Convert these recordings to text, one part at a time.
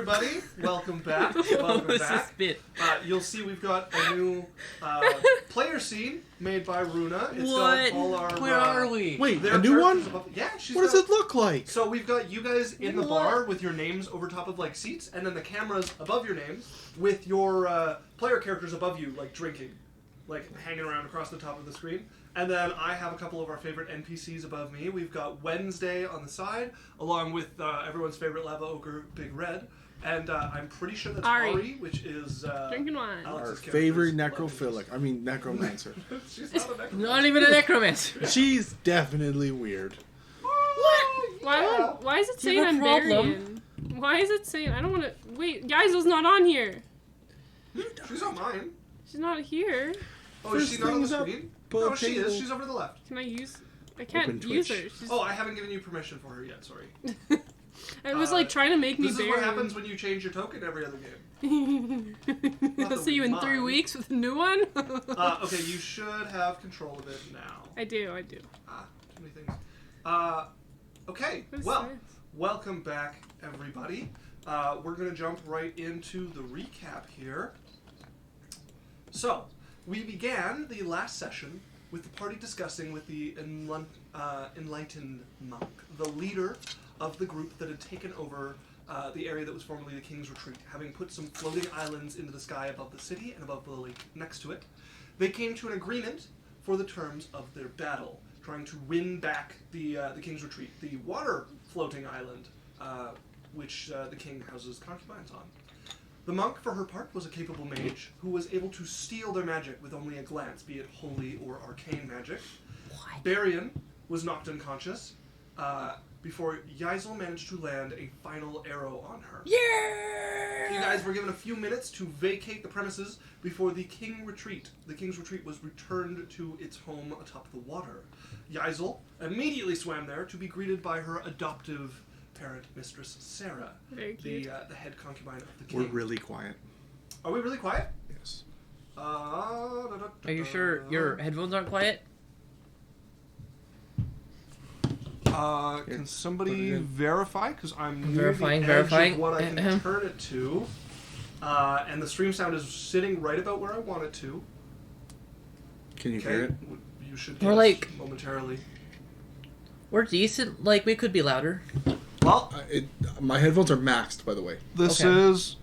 everybody. Welcome back. Welcome back. You'll see we've got a new player scene made by Runa. It's got all our... Where are we? Wait, a new one? Yeah, what does it look like? So we've got you guys in the bar with your names over top of like seats, and then the cameras above your names with your player characters above you, like drinking, like hanging around across the top of the screen. And then I have a couple of our favorite NPCs above me. We've got Wednesday on the side, along with everyone's favorite lava ogre, Big Red. And I'm pretty sure that's Ari, which is drinking wine. Our favorite necrophilic. I mean, necromancer. She's not a necromancer. Not even a necromancer. She's definitely weird. What? Why is it saying I'm Berrian? Why is it saying... I don't want to... Wait, Geisel's not on here. She's on mine. She's not here. Oh, is she not on the screen? No, she is. She's over to the left. Can I use... I can't use her. She's... Oh, I haven't given you permission for her yet, sorry. I was like trying to make me This is what happens when you change your token every other game. I'll see you in 3 weeks with a new one. Okay, you should have control of it now. I do. Too many things. Okay, well, welcome back, everybody. We're going to jump right into the recap here. So, we began the last session with the party discussing with the enlightened monk, the leader of the group that had taken over the area that was formerly the King's Retreat, having put some floating islands into the sky above the city and above the lake next to it. They came to an agreement for the terms of their battle, trying to win back the King's Retreat, the water floating island, which the king houses concubines on. The monk, for her part, was a capable mage who was able to steal their magic with only a glance, be it holy or arcane magic. What? Berrian was knocked unconscious before Yeisel managed to land a final arrow on her. Yeah! You guys were given a few minutes to vacate the premises before the King's Retreat. The King's Retreat was returned to its home atop the water. Yeisel immediately swam there to be greeted by her adoptive parent, Mistress Sarah, the head concubine of the king. We're really quiet. Are we really quiet? Yes. Are you sure your headphones aren't quiet? Can somebody verify? Because I'm verifying of what I can turn it to. And the stream sound is sitting right about where I want it to. Can you hear it? You should We're like momentarily. We're decent. Like, we could be louder. Well, my headphones are maxed, by the way. This is...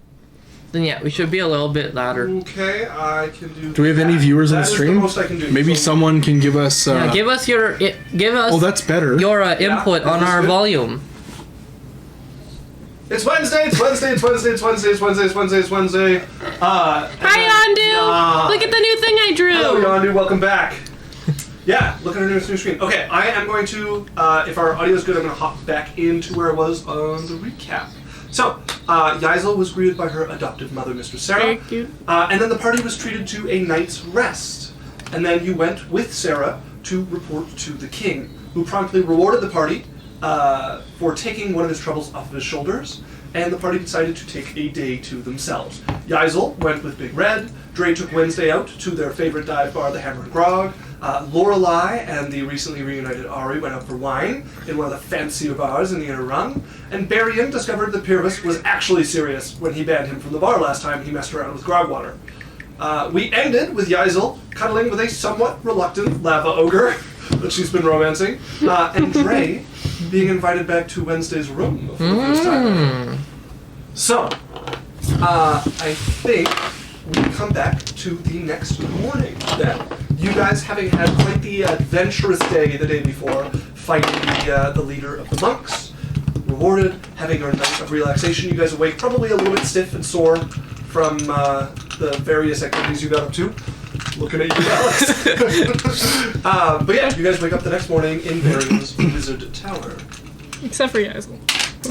Then yeah, we should be a little bit louder. Okay, I can do. Do we have any viewers on the stream? The most I can do. Maybe someone can give us. Yeah, give us your. Oh, that's better. Your input on our volume. It's Wednesday. It's Wednesday. It's Wednesday. It's Wednesday. It's Wednesday. It's Wednesday. It's Wednesday. Hi, Yondu. Look at the new thing I drew. Hello, Yondu. Welcome back. Yeah, look at our new screen. Okay, I am going to, if our audio is good, I'm going to hop back into where I was on the recap. So, Yeisel was greeted by her adoptive mother, Mistress Sarah. Very cute. And then the party was treated to a night's rest. And then you went with Sarah to report to the king, who promptly rewarded the party for taking one of his troubles off of his shoulders. And the party decided to take a day to themselves. Yeisel went with Big Red. Drae took Wednesday out to their favorite dive bar, the Hammer and Grog. Lorelei and the recently reunited Ari went out for wine in one of the fancier bars in the inner rung. And Berrian discovered that Pyrrhus was actually serious when he banned him from the bar last time he messed around with grog water. We ended with Yeisel cuddling with a somewhat reluctant lava ogre that she's been romancing, and Drae being invited back to Wednesday's room for the first time. So, I think we come back to the next morning then. You guys, having had quite the adventurous day the day before, fighting the leader of the monks, rewarded, having your night of relaxation, you guys awake probably a little bit stiff and sore from the various activities you got up to. Looking at you, Alex. But yeah, you guys wake up the next morning in Berrian's Wizard Tower. Except for Yeisel.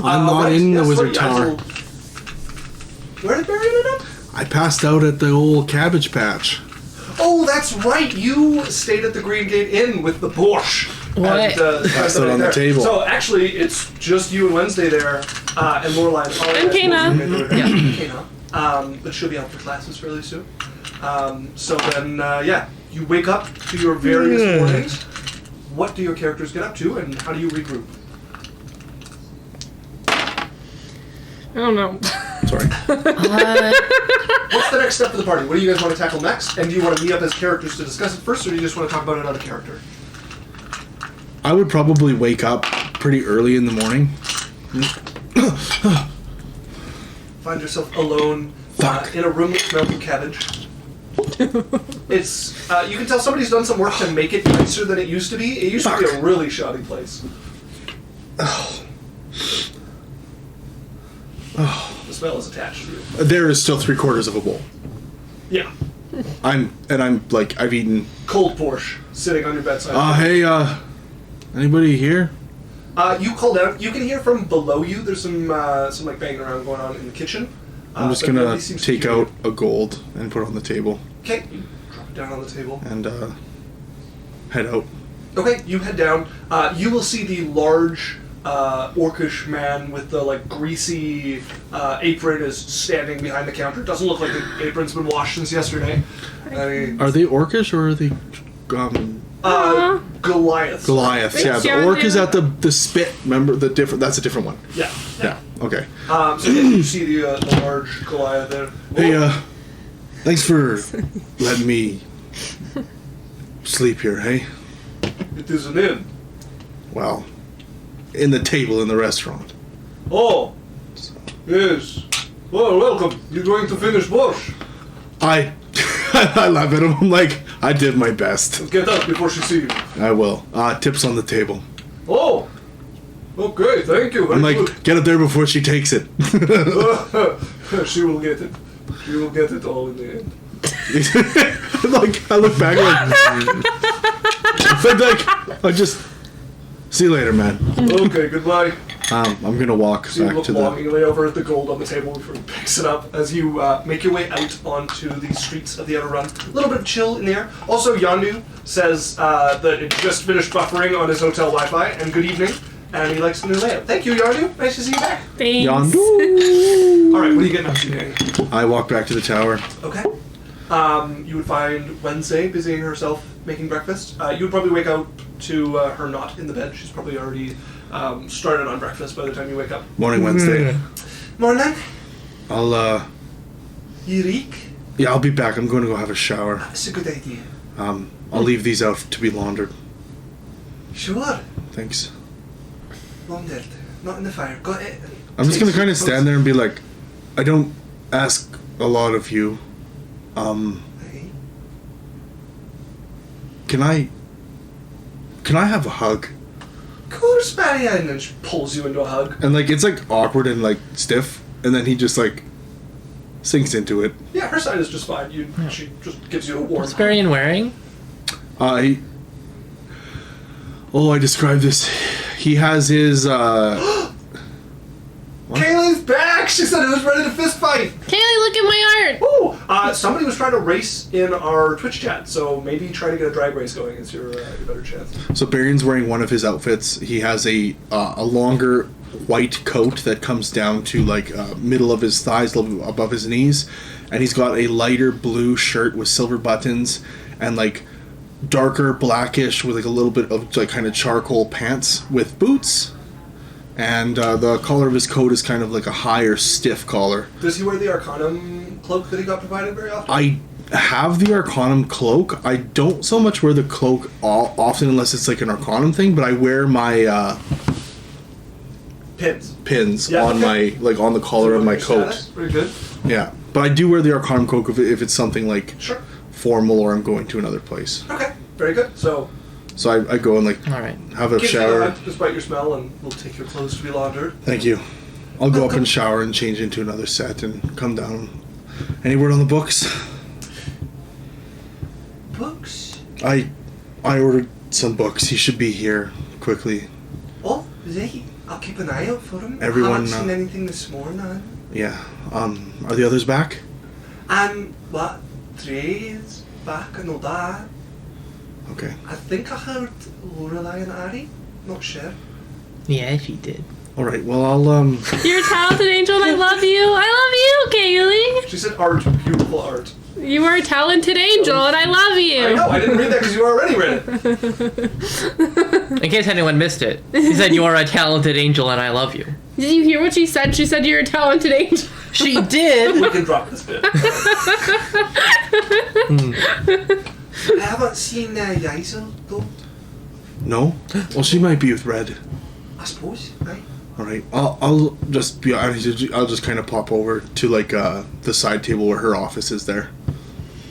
I'm not in the Wizard Tower. Where did Berrian end up? I passed out at the old Cabbage Patch. Oh, that's right. You stayed at the Green Gate Inn with the Borscht. What? Passed out on the table. So actually, it's just you and Wednesday there, and Lorelei and Kana. Yeah, Kana. But she'll be out for classes fairly soon. So then, yeah, you wake up to your various mornings. What do your characters get up to, and how do you regroup? I don't know. Sorry. What's the next step for the party? What do you guys want to tackle next? And do you want to meet up as characters to discuss it first, or do you just want to talk about another character? I would probably wake up pretty early in the morning. Find yourself alone in a room that smells of cabbage. It's you can tell somebody's done some work to make it nicer than it used to be. It used to be a really shoddy place. The smell is attached to you. There is still 3/4 of a bowl. Yeah. I've eaten. Cold Porsche sitting on your bedside. Hey, anybody here? You called out. You can hear from below you. There's some like banging around going on in the kitchen. I'm just gonna take out a gold and put it on the table. Okay, you drop it down on the table. And head out. Okay, you head down. You will see the large orcish man with the like greasy apron is standing behind the counter. Doesn't look like the apron's been washed since yesterday. Are they orcish or are they Goliath. Goliaths? Yeah, the orc is at the spit. Remember the different? That's a different one. Yeah. Yeah. Okay. So you see the large Goliath there. Hey, thanks for letting me sleep here. Hey. It is an inn. Well, in the table in the restaurant. Oh. Yes. Well, welcome. You're going to finish wash. I laugh at him. I'm like, I did my best. Get up before she sees you. I will. Tips on the table. Oh. Okay, thank you. I'm like, get up there before she takes it. She will get it. She will get it all in the end. Like, I look back like I just see you later, man. Okay, goodbye. I'm gonna walk So you back look to the. longingly over at the gold on the table before he picks it up as you make your way out onto the streets of the outer run. A little bit of chill in the air. Also, Yandu says that it just finished buffering on his hotel Wi-Fi, and good evening, and he likes the new layout. Thank you, Yandu. Nice to see you back. Thanks. Yandu. All right, what are you getting up to, Danny? I walk back to the tower. Okay. You would find Wednesday busying herself making breakfast. You would probably wake up to her not in the bed. She's probably already started on breakfast by the time you wake up. Morning, Wednesday. Morning. I'll Yurik. Yeah, I'll be back. I'm going to go have a shower. That's a good idea. I'll leave these out to be laundered. Sure. Thanks. Laundered. Not in the fire. Got it. I'm just gonna kind of stand there and be like, I don't ask a lot of you. Hey. Can I have a hug? Of course, Berrian. And she pulls you into a hug. And like it's like awkward and like stiff, and then he just like sinks into it. Yeah, her side is just fine. She just gives you a warm What's Berrian wearing? I described this. He has his Kaylee's back! She said it was ready to fist fight! Kaylee, look at my art! Ooh! Somebody was trying to race in our Twitch chat, so maybe try to get a drag race going is your better chance. So Berrian's wearing one of his outfits. He has a longer white coat that comes down to like middle of his thighs, a little bit above his knees, and he's got a lighter blue shirt with silver buttons and like darker blackish with like a little bit of like kind of charcoal pants with boots. And the collar of his coat is kind of like a higher, stiff collar. Does he wear the Arcanum cloak that he got provided very often? I have the Arcanum cloak. I don't so much wear the cloak often unless it's like an Arcanum thing, but I wear my pins Yeah, on okay. my on the collar of my coat. Status. Very good. Yeah, but I do wear the Arcanum cloak if it's something like Sure. formal or I'm going to another place. Okay. Very good. So I go and like All right. have a give you a shower. hug despite your smell, and we'll take your clothes to be laundered. Thank you. I'll go up and shower and change into another set and come down. Any word on the books? Books? I ordered some books. He should be here quickly. Oh, right. I'll keep an eye out for him. Everyone, I haven't seen anything this morning. Yeah. Are the others back? What? Drae is back and all that. Okay. I think I heard Lorelai and Ari. Not sure. Yeah, she did. All right. Well, I'll You're a talented angel and I love you. I love you, Kaylee. She said art, beautiful art. You are a talented angel and I love you. I know, I didn't read that because you already read it. In case anyone missed it, he said you are a talented angel and I love you. Did you hear what she said? She said you're a talented angel. She did. We can drop this bit. I haven't seen Yaisel, though. No? Well, she might be with Red. I suppose, right? Alright, I'll just be honest, I'll just kind of pop over to, like, the side table where her office is there.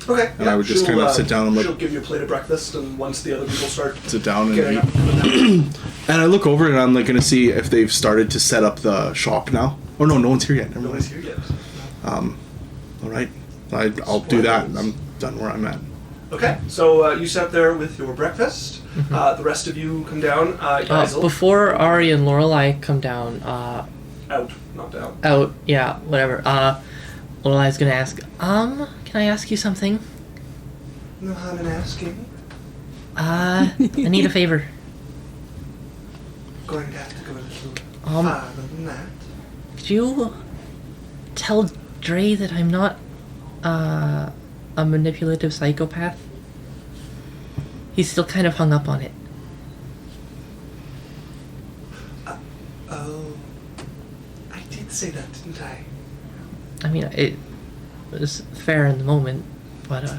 Okay. And I would just kind of sit down and look. She'll give you a plate of breakfast, and once the other people start Sit down and getting eat. up, and And I look over and I'm, like, gonna see if they've started to set up the shop now. Oh, no one's here yet. Never mind. nobody's here yet. Alright, I'll do that. I'm done where I'm at. Okay, so you sat there with your breakfast. The rest of you come down. Yaisel, Before Ari and Lorelai come down, out, not down. out, yeah, whatever. Lorelai's gonna ask, can I ask you something? No harm in asking. I need a favor. Going to have to go a little Um, farther than that. Could you tell Drae that I'm not a manipulative psychopath? He's still kind of hung up on it. Oh, I did say that, didn't I? I mean, it was fair in the moment, but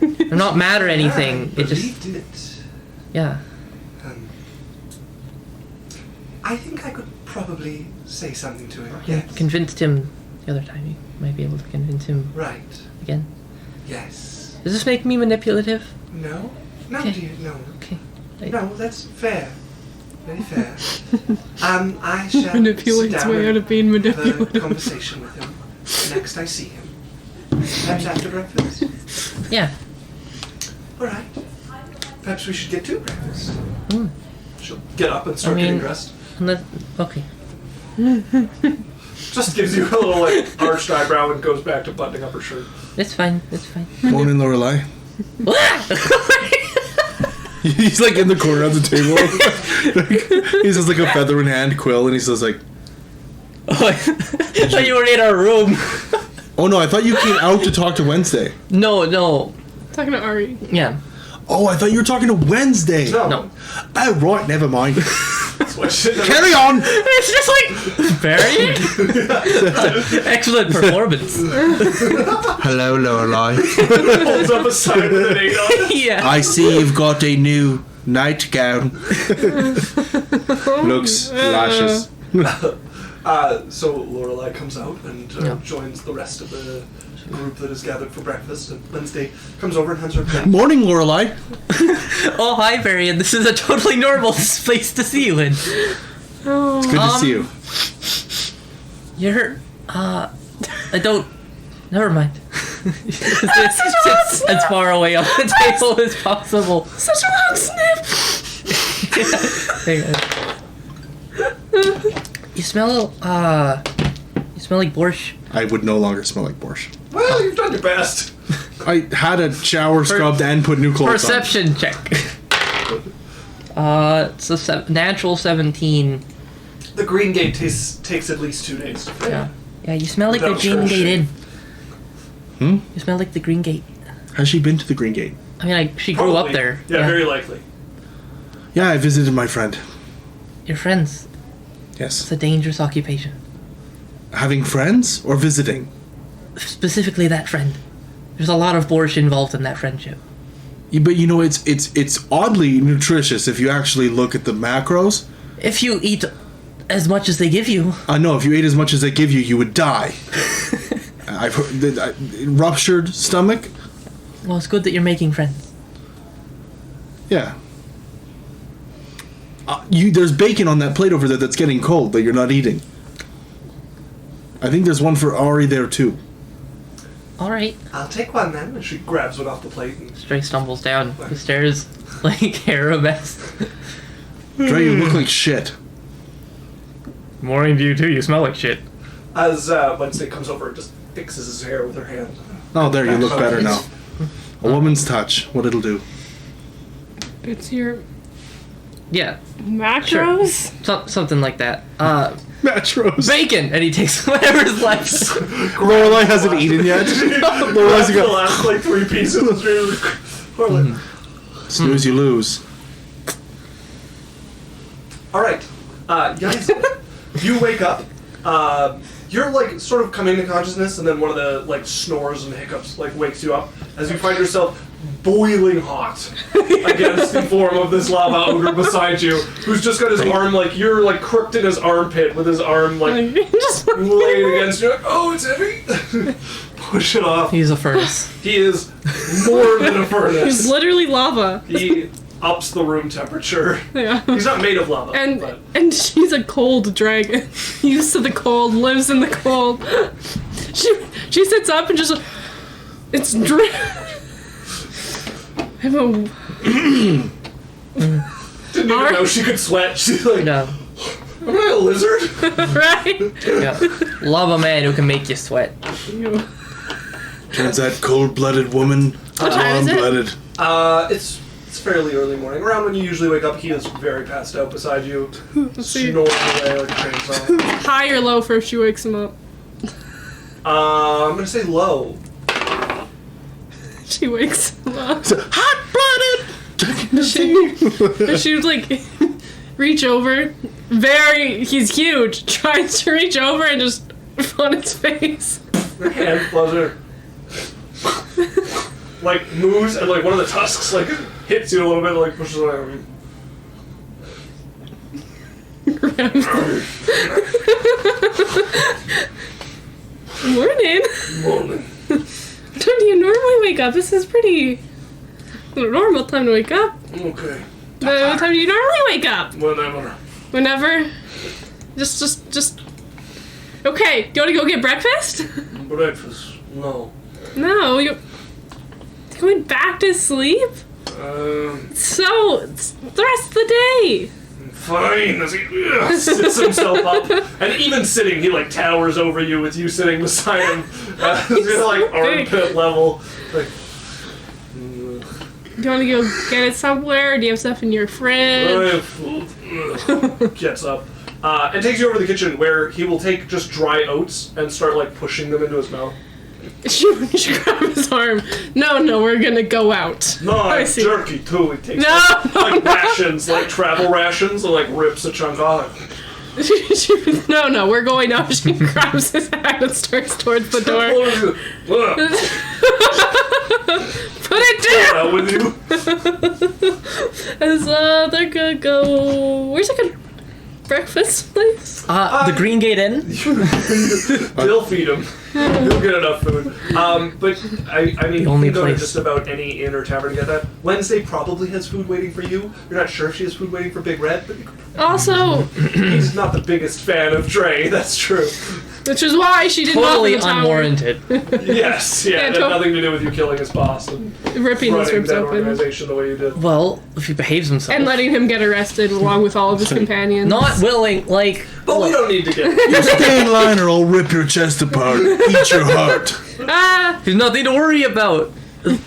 I'm not mad or anything. I It just, believed in it. yeah. I think I could probably say something to him. I Yes. convinced him the other time. You might be able to convince him Right. again. Yes. Does this make me manipulative? No. No, Okay. dear. No. Okay. No, that's fair. Very fair. I shall Manipulates sit down way out and of being have a manipulative. conversation with him next I see him. Perhaps after breakfast. Yeah. All right. Perhaps we should get to breakfast. Mm. She'll get up and start I mean- getting dressed. Okay. Just gives you a little like arched eyebrow and goes back to buttoning up her shirt. It's fine. It's fine. Morning, Lorelai. He's like in the corner of the table. He says like a feather in hand, quill, and he says like, Oh, I thought you were in our room. "Oh no, I thought you came out to talk to Wednesday." No. Talking to Ari. Yeah. Oh, I thought you were talking to Wednesday. No. Oh right, never mind. That's what shit. Carry on. It's just like Berrian. Excellent performance. Hello, Lorelai. Holds up a sign with an 8 on it. Yeah. I see you've got a new nightgown. Looks lashes. So Lorelai comes out and Yeah. joins the rest of the group that is gathered for breakfast. And Wednesday comes over and hands her a plate. Morning, Lorelai. Oh, hi, Berrian. This is a totally normal place to see you in. Oh. It's good to see you. You're, I don't. Never mind. Sits as far away on the table as possible. Such a loud sniff! You smell like borscht. I would no longer smell like borscht. Well, you've done your best. I had a shower, scrubbed, and put new clothes Perception check. It's a natural 17. The Green Gate takes at least 2 days to fill. Yeah. Yeah, you smell like the Without Green Gate cherishing. Inn. You smell like the Green Gate. on. Has she been to the Green Gate? I mean, she grew up Probably. there. Yeah, very likely. Yeah, I visited my friend. Your friends. Yes. It's a dangerous occupation. Having friends or visiting? Specifically that friend. There's a lot of borscht involved in that friendship. Yeah, but you know, it's oddly nutritious if you actually look at the macros. If you eat as much as they give you. No, if you ate as much as they give you, you would die. I've heard that, ruptured stomach. Well, it's good that you're making friends. Yeah. There's bacon on that plate over there that's getting cold that you're not eating. I think there's one for Ari there too. Alright. I'll take one then. And she grabs one off the plate. And Drae stumbles down the stairs like hair a mess. Drae, you look like shit. Morning to you too, you smell like shit. as Wednesday comes over and just fixes his hair with her hand. Oh, there, you look better now. A woman's touch, what it'll do. It's your Yeah, macros? something like that. Matros. Bacon! And he takes whatever's left. Lorelai hasn't eaten yet. Lorelai's The got last like 3 pieces. snooze, you lose. All right, guys. You wake up. You're like sort of coming to consciousness, and then one of the like snores and hiccups like wakes you up as you find yourself boiling hot against the form of this lava ogre beside you, who's just got his arm like you're like crooked in his armpit with his arm like just laid against you. Like, oh, it's heavy. Push it off. He's a furnace. He is more than a furnace. He's literally lava. He ups the room temperature. Yeah. He's not made of lava. But. And she's a cold dragon. Used to the cold, lives in the cold. She sits up and just it's I'm a didn't even know she could sweat. She's like, No. am I a lizard? right? Yeah. Lava man who can make you sweat. Turns that cold-blooded woman What time is it? warm-blooded. It's fairly early morning. Around when you usually wake up, he is very passed out beside you, see. snoring away like a chainsaw. High or low for if she wakes him up. I'm gonna say low. She wakes him up. Hot-blooded! She would like reach over. He's huge. Tries to reach over and just on its face. Her hand buzzer. Like moves and like one of the tusks like hits you a little bit, like pushes away. Morning. Morning. When do you normally wake up? This is pretty normal time to wake up. Okay. What time do you normally wake up? Whatever. Whenever. Just. Okay. Do you want to go get breakfast? Breakfast. No. No. You going back to sleep? So it's the rest of the day. Fine. As he sits himself up, and even sitting, he like towers over you with you sitting beside him. He's so like big. armpit level. Like, Do you want to go get it somewhere? Do you have stuff in your fridge? gets up and takes you over to the kitchen, where he will take just dry oats and start like pushing them into his mouth. She grab his arm. No, we're gonna go out. No, I it's see. jerky too. He takes No, like rations, like travel rations, and like rips a chunk off. No, we're going out. She grabs his hand and starts towards the door. Put it down! Out with you. As they're gonna go. Where's like a breakfast place? The Green Gate Inn? They'll feed him. He'll get enough food. But I mean, you only can go to place. just about any inn or tavern to get that. Wednesday probably has food waiting for you. You're not sure if she has food waiting for Big Red, but Also, he's not the biggest fan of Drae. That's true. which is why she did Totally not in the tower. unwarranted. Yes, yeah, it had nothing to do with you killing his boss and Ripping his running ribs that open. organization the way you did. Well, if he behaves himself. And letting him get arrested along with all of his companions. Not willing, like. But we don't need to get. You stay in line or I'll rip your chest apart, eat your heart. There's nothing to worry about.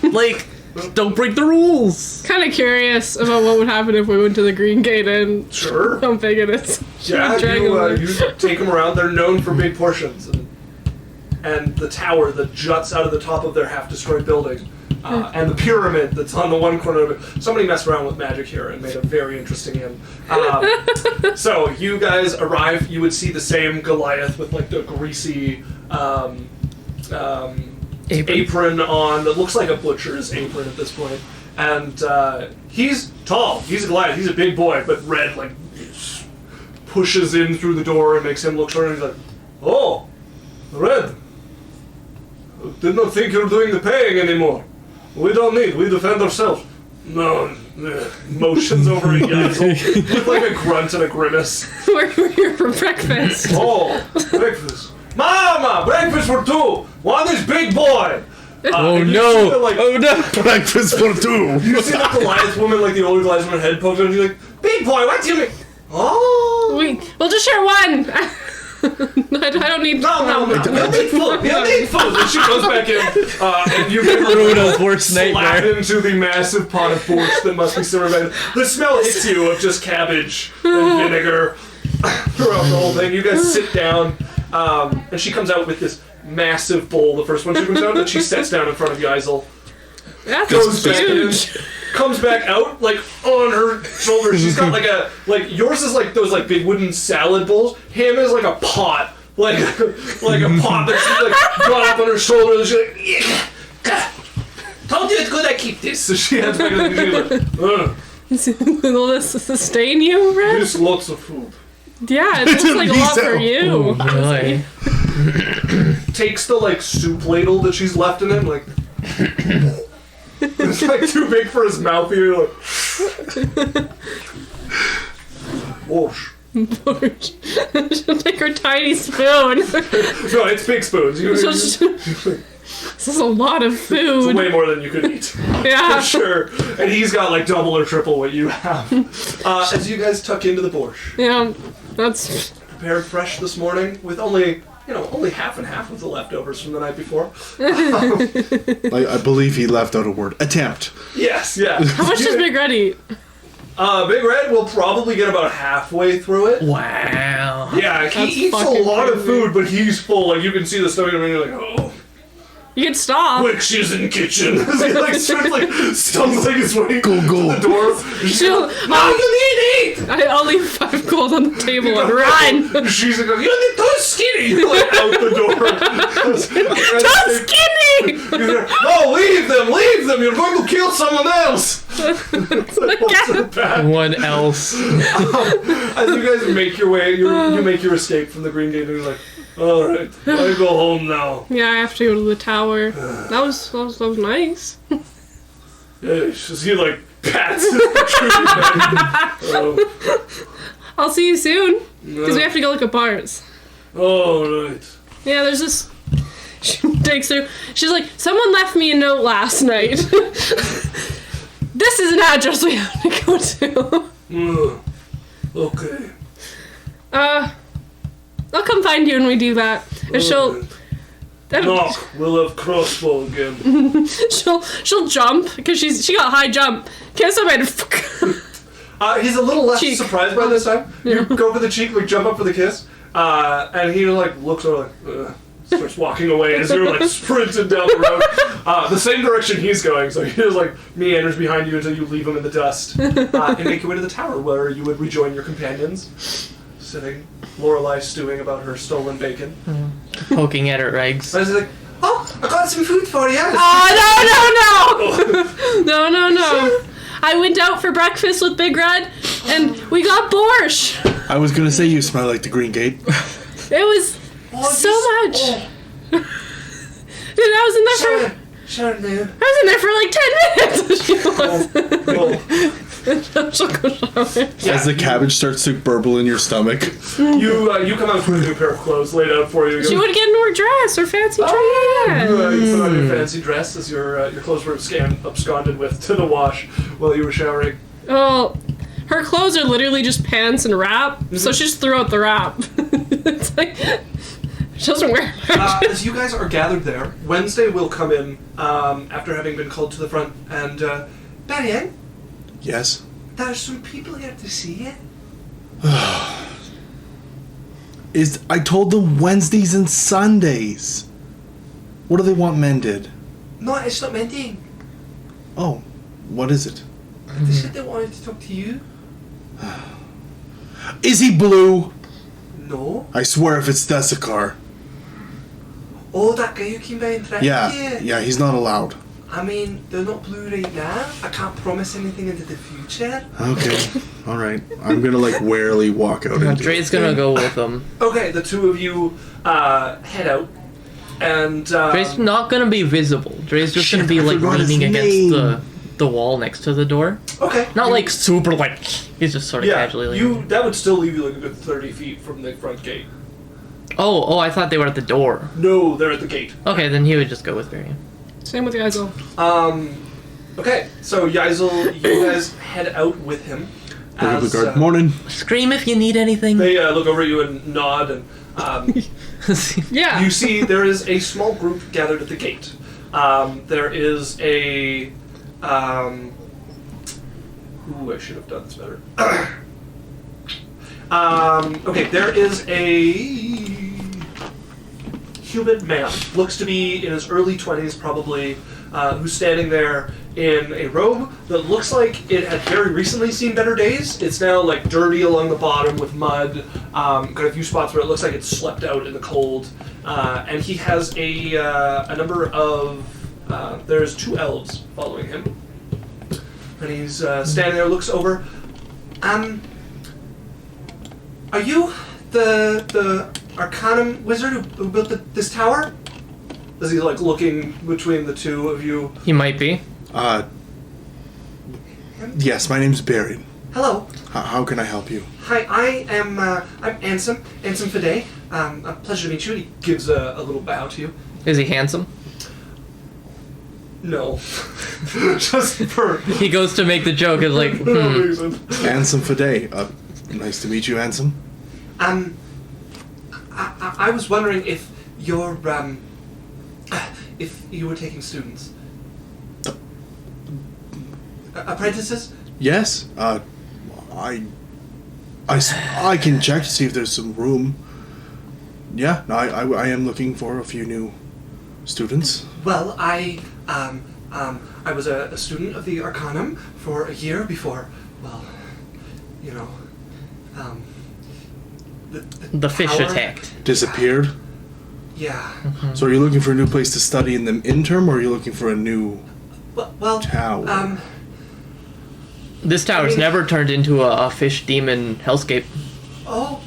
Like, don't break the rules. Kind of curious about what would happen if we went to the Green Gate and Sure. how big it is. Yeah, you take them around. They're known for big portions. And the tower that juts out of the top of their half-destroyed building. And the pyramid that's on the one corner of it. Somebody messed around with magic here and made a very interesting inn. So you guys arrive. You would see the same Goliath with like the greasy apron on that looks like a butcher's apron at this point. And he's tall. He's a Goliath. He's a big boy, but Red like pushes in through the door and makes him look short. And he's like, "Oh, Red. Did not think you were doing the paying anymore. We don't need. We defend ourselves." No. Motions over at Yazel with like a grunt and a grimace. We're here for breakfast. Oh, breakfast. Mama, breakfast for two. One is big boy. Oh and you no! see the, like, Oh no! Breakfast for two. You see the Goliath woman, like the older Goliath woman, head pokes her, and she's like, "Big boy, what do you mean?" Oh. We'll just share one. I don't need. No. We'll need food. And she goes back in, and you get Runa's worst slap nightmare. into the massive pot of borscht that must be simmering back. The smell hits you of just cabbage and vinegar throughout the whole thing. You guys sit down, and she comes out with this massive bowl. The first one she comes out, and she sets down in front of Yazel. That's goes back in, huge. comes back out like on her shoulder. She's got like yours is like those like big wooden salad bowls. Him is like a pot, like a pot that she's like brought up on her shoulder. And she's like, yeah. Told you it's good I keep this. So she has back in the Will this sustain you, Red? There's lots of food. Yeah, it's just like a lot for you. Really? Takes the like soup ladle that she's left in it, like it's like too big for his mouth. You're like, wash. She'll take her tiny spoon. No, it's big spoons. This is a lot of food. It's way more than you could eat. Yeah. For sure. And he's got like double or triple what you have. As you guys tuck into the borscht. Yeah, that's... Prepared fresh this morning with only half and half of the leftovers from the night before. I believe he left out a word. Attempt. Yes, yeah. How much does Big Red eat? Big Red will probably get about halfway through it. Wow. Yeah, he That's eats a fucking lot of crazy. food, but he's full. Like, you can see the stomach, and you're like, oh. You can stop. Quick, she's in kitchen. As he like starts like stumbling his way Go. to the door. She'll... No, you need to eat! I'll leave 5 gold on the table and run. She's like, you're too skinny! Like, out the door. So skinny! No, leave them! You're going to kill someone else! It's like, what's so bad? What else? As you guys make your way, you make your escape from the Green Gate, and you're like, alright, I go home now. Yeah, I have to go to the tower. That was nice. Yeah, he like pats his protruding head. I'll see you soon. Because we have to go look at bars. Oh, right. Yeah, there's this... She takes her... She's like, someone left me a note last night. This is an address we have to go to. Okay. I'll come find you when we do that. And she'll... Knock, we'll have crossbow again. She'll jump, because she got high jump. Kiss him and... He's a little less Cheek. surprised by this time. You go for the cheek, like jump up for the kiss, and he like looks over like, starts walking away as you're like sprinting down the road, the same direction he's going. So he just like meanders behind you until you leave him in the dust, and make your way to the tower where you would rejoin your companions, sitting Lorelei stewing about her stolen bacon. Poking at her eggs. And he's like, "Oh, I got some food for you." No. I went out for breakfast with Big Red, and we got borscht. I was gonna say you smell like the Green Gate. It was so much. Dude, I was in there for... Sure, dude. I was in there for like 10 minutes. She'll go shower. As the cabbage starts to burble in your stomach. You come out with a new pair of clothes laid out for you. She would get into her dress, her fancy dress. You put on your fancy dress as your clothes were absconded with to the wash while you were showering. Oh, her clothes are literally just pants and wrap, so she just threw out the wrap. It's like, she doesn't wear it. As you guys are gathered there, Wednesday will come in after having been called to the front, and Berrian, Yes? there's some people here to see you. I told them Wednesdays and Sundays. What do they want mended? No, it's not mending. Oh, what is it? They said they wanted to talk to you. Is he blue? No. I swear if it's Thessakar. Oh, that guy who came by and threatened you. Yeah, he's not allowed. I mean, they're not blue right now. I can't promise anything into the future. Okay, alright. I'm gonna like warily walk out into Drae's gonna go with them. Okay, the two of you head out, and Drae's not gonna be visible. Drae's just gonna be I like forgot his leaning against name. the wall next to the door. okay, Not like super like he's just sort of casually leaning. that would still leave you like a good 30 feet from the front gate. Oh, I thought they were at the door. No, they're at the gate. Okay, then he would just go with Berrian. Same with Yazel. Okay, so Yazel, you guys head out with him. the guard. Morning. Scream if you need anything. They look over at you and nod, and Yeah. you see there is a small group gathered at the gate. There is a... ooh, I should have done this better. Okay, there is a... humid man, looks to be in his early 20s probably, who's standing there in a robe that looks like it had very recently seen better days. It's now like dirty along the bottom with mud, got a few spots where it looks like it's slept out in the cold, and he has a number of, there's 2 elves following him, and he's standing there, looks over. Are you the Arcanum wizard who built this tower? Is he like looking between the two of you? He might be. Yes, my name's Berrian. Hello. How can I help you? Hi, I'm Ansem Fide. A pleasure to meet you. He gives a little bow to you. Is he handsome? No. Just for He goes to make the joke of like, no reason. Ansem Fide. Nice to meet you, Ansem. I was wondering if you're if you were taking students. Apprentices? Yes. I can check to see if there's some room. Yeah, no, I am looking for a few new students. Well, I was a student of the Arcanum for a year before, well, you know, the fish tower attacked. Disappeared. Yeah. So are you looking for a new place to study in the interim, or are you looking for a new Well, tower? This tower's never turned into a fish demon hellscape. Oh,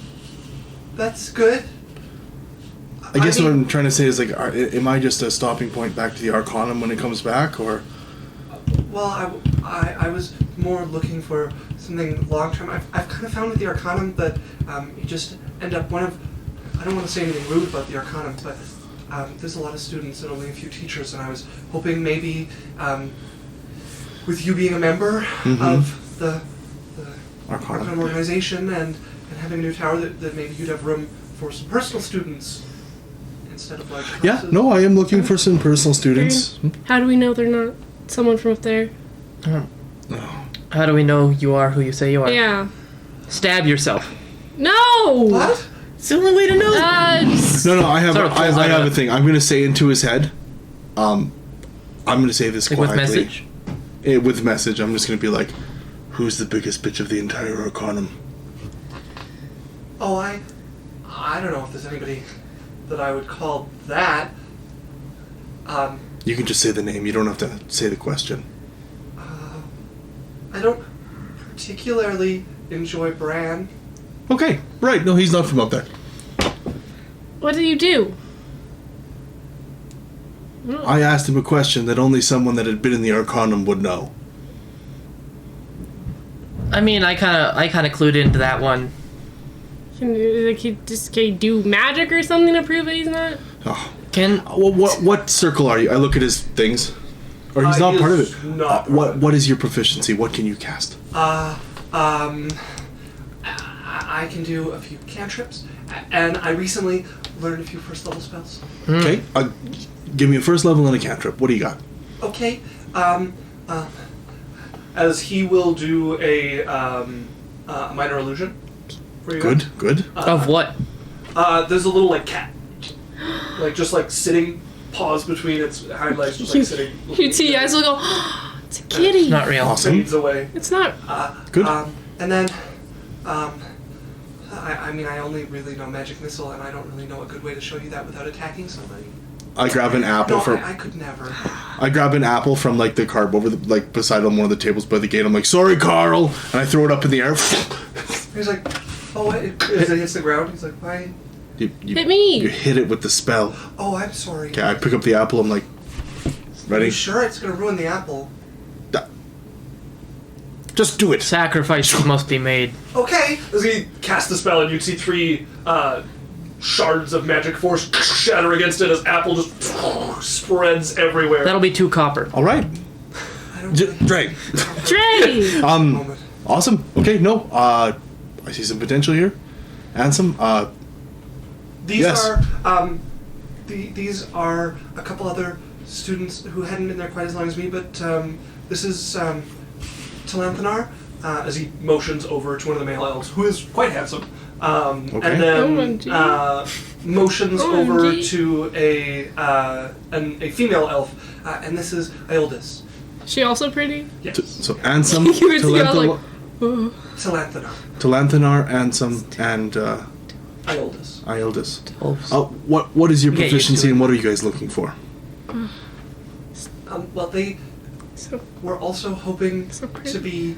that's good. I guess mean, what I'm trying to say is, like, am I just a stopping point back to the Arcanum when it comes back, or? Well, I was more looking for something long term. I've kind of found with the Arcanum that you just end up I don't want to say anything rude about the Arcanum, but there's a lot of students and only a few teachers, and I was hoping maybe with you being a member of the Arcanum organization and having a new tower that maybe you'd have room for some personal students instead of like Yeah, classes. no, I am looking for some personal students. How do we know they're not someone from up there? How do we know you are who you say you are? Yeah. Stab yourself. No! What? It's the only way to know. No, I have Sort of pulls I out have a- a thing. I'm going to say into his head. I'm going to say this Like with quietly. message? With message, I'm just going to be like, who's the biggest bitch of the entire Arcanum? Oh, I don't know if there's anybody that I would call that. You can just say the name. You don't have to say the question. I don't particularly enjoy Bran. Okay, right. No, he's not from up there. What do you do? I asked him a question that only someone that had been in the Arcanum would know. I mean, I kind of clued into that one. Can he do magic or something to prove that he's not? Oh. Can What circle are you? I look at his things. Or he's not He part of is it. not part of it. What is your proficiency? What can you cast? I can do a few cantrips, and I recently learned a few first level spells. Okay, give me a first level and a cantrip. What do you got? Okay, as he will do a minor illusion for you. Good. of what? There's a little like cat, like just like sitting, paws between its hind legs, just like sitting. You'd see eyes will go, oh, it's a kitty. It's not real. Awesome. Fades away. It's not. Good. And then, I mean, I only really know Magic Missile, and I don't really know a good way to show you that without attacking somebody. I grab an apple No, from. I could never. I grab an apple from like the cart over the, like beside on one of the tables by the gate. I'm like, sorry, Carl, and I throw it up in the air. He's like, oh, as it hits the ground, he's like, why? You Hit me. You hit it with the spell. Oh, I'm sorry. Okay, I pick up the apple. I'm like, Are ready? you sure it's gonna ruin the apple? Just do it. Sacrifices must be made. Okay. As he casts the spell, and you'd see 3 shards of magic force shatter against it as apple just spreads everywhere. That'll be 2 copper. All right, I don't really Drae. Drae! moment. Awesome. Okay, no. I see some potential here. Ansem. These Yes. are these are a couple other students who hadn't been there quite as long as me, but this is Talanthanar, as he motions over to one of the male elves, who is quite handsome. Okay. And Oh, then gee. motions Oh, over indeed. to a female elf, and this is Ioldes. She also pretty? Yes. So Ansem, You would see all like, Talanthana. Talanthanar, Ansem, and Ioldes. Ioldes. Elves. What is your Get used proficiency to it. and what are you guys looking for? Well, they so were also hoping So pretty. to be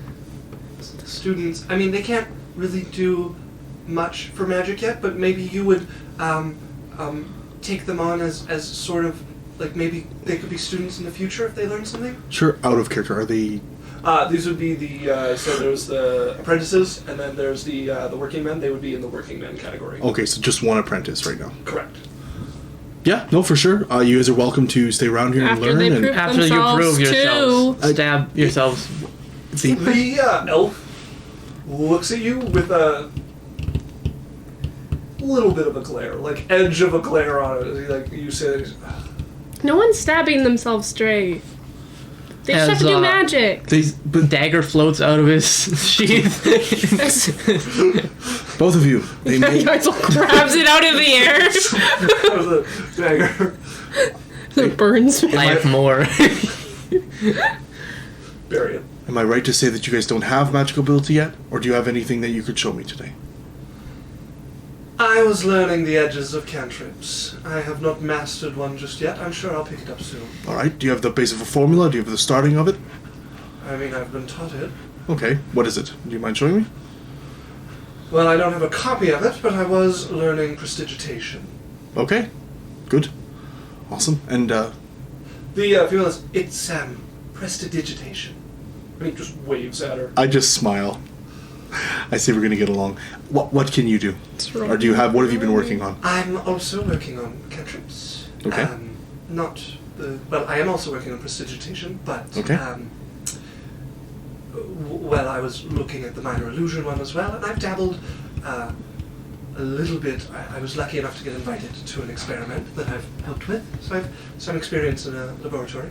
students. I mean, they can't really do much for magic yet, but maybe you would take them on as sort of like maybe they could be students in the future if they learn something. Sure, out of character. Are they... These would be the so there's the apprentices and then there's the working men. They would be in the working men category. Okay, so just one apprentice right now. Correct. Yeah, no, for sure. You guys are welcome to stay around here and After learn. they and prove After you themselves prove yourselves, too. stab yourselves. The elf looks at you with a little bit of a glare, like edge of a glare on it. Like you said, No one's stabbing themselves straight. They just have to do magic. but Dagger floats out of his sheath. both of you, they may, Guys grabs it out of the air. that was a dagger. It burns me. I have more. Berrian. am I right to say that you guys don't have magical ability yet, or do you have anything that you could show me today? I was learning the edges of cantrips. I have not mastered one just yet. I'm sure I'll pick it up soon. All right. Do you have the base of a formula? Do you have the starting of it? I mean, I've been taught it. Okay. What is it? Do you mind showing me? Well, I don't have a copy of it, but I was learning prestidigitation. Okay. Good. Awesome. And The female is, it's prestidigitation. And he just waves at her. I just smile. I say we're gonna get along. What can you do? Or do you have? What have you been working on? I'm also working on cantrips. Okay. Not the. Well, I am also working on prestidigitation, but. Okay. Well, I was looking at the minor illusion one as well, and I've dabbled a little bit. I was lucky enough to get invited to an experiment that I've helped with, so I've some experience in a laboratory.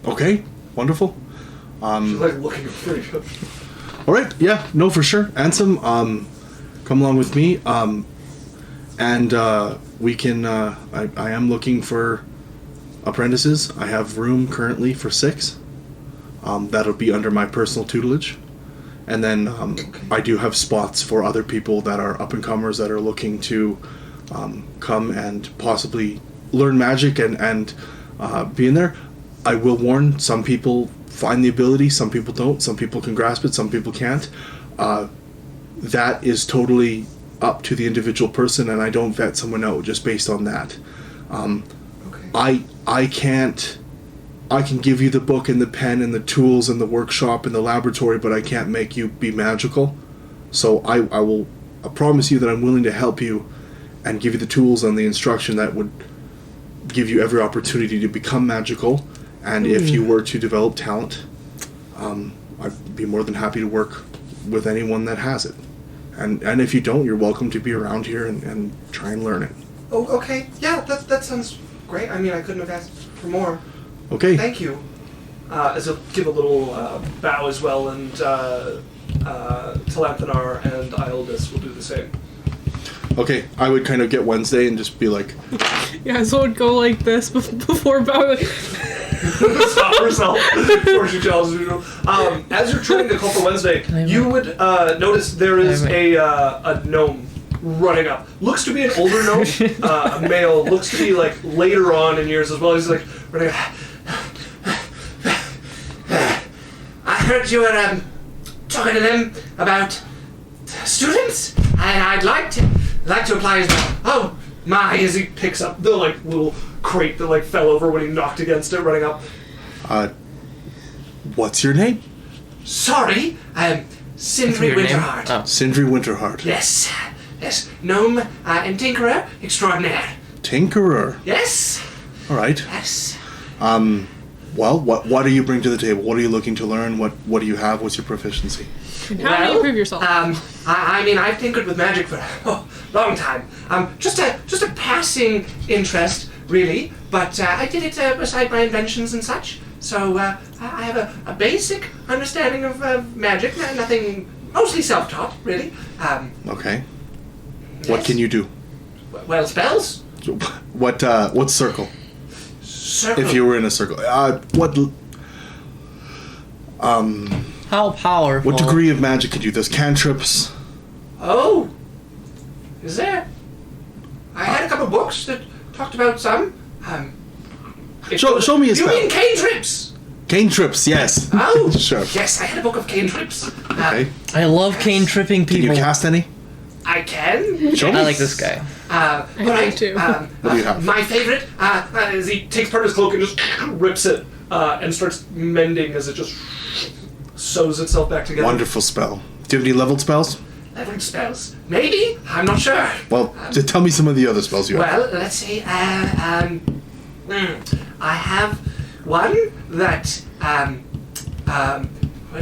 Okay. Wonderful. She's like looking pretty good. All right. Yeah. No, for sure. Ansem, come along with me. And we can. I am looking for apprentices. I have room currently for 6. That'll be under my personal tutelage. And then I do have spots for other people that are up and comers that are looking to come and possibly learn magic and be in there. I will warn, some people find the ability, some people don't, some people can grasp it, some people can't. That is totally up to the individual person, and I don't vet someone out just based on that. Okay. I can give you the book and the pen and the tools and the workshop and the laboratory, but I can't make you be magical. So I promise you that I'm willing to help you and give you the tools and the instruction that would give you every opportunity to become magical. And if you were to develop talent, I'd be more than happy to work with anyone that has it. And if you don't, you're welcome to be around here and try and learn it. Oh, okay. Yeah, that sounds great. I mean, I couldn't have asked for more. Okay. Thank you. As I'll give a little bow as well, and Talanthanar and Ioldes will do the same. Okay, I would kind of get Wednesday and just be like, Yeah, so it would go like this before bowing. Stop herself before she challenges you. As you're turning to call for Wednesday, you would notice there is a gnome running up. Looks to be an older gnome, a male. Looks to be like later on in years as well. He's like running up. I heard you were talking to them about students, and I'd like to apply as well. Oh my! As he picks up the like little crate that like fell over when he knocked against it, running up. what's your name? Sorry, Sindri your name? Winterheart. Oh. Sindri Winterheart. Yes, gnome and tinkerer extraordinaire. Tinkerer. Yes, All right. yes. Well, what do you bring to the table? What are you looking to learn? What do you have? What's your proficiency? How do you prove yourself? I mean, I've tinkered with magic for a long time. Just a passing interest, really. But I did it beside my inventions and such. So I have a basic understanding of magic. Nothing, mostly self-taught, really. Okay. What Yes. can you do? Well, spells. What circle? Circle. If you were in a circle, How powerful? what degree of magic could you? There's cantrips. Oh, is there? I had a couple books that talked about some. Show me a spell. You mean cantrips? Cantrips, yes. Oh, Sure. Yes, I had a book of cantrips. Okay. I love cane tripping Can people. you cast any? I can. Show me. I like this guy. All right. too. What do you have? My favorite is he takes part of his cloak and just rips it and starts mending as it just sews itself back together. Wonderful spell. Do you have any leveled spells? Leveled spells? Maybe? I'm not sure. Well, just tell me some of the other spells you have. Well, let's see. I have one that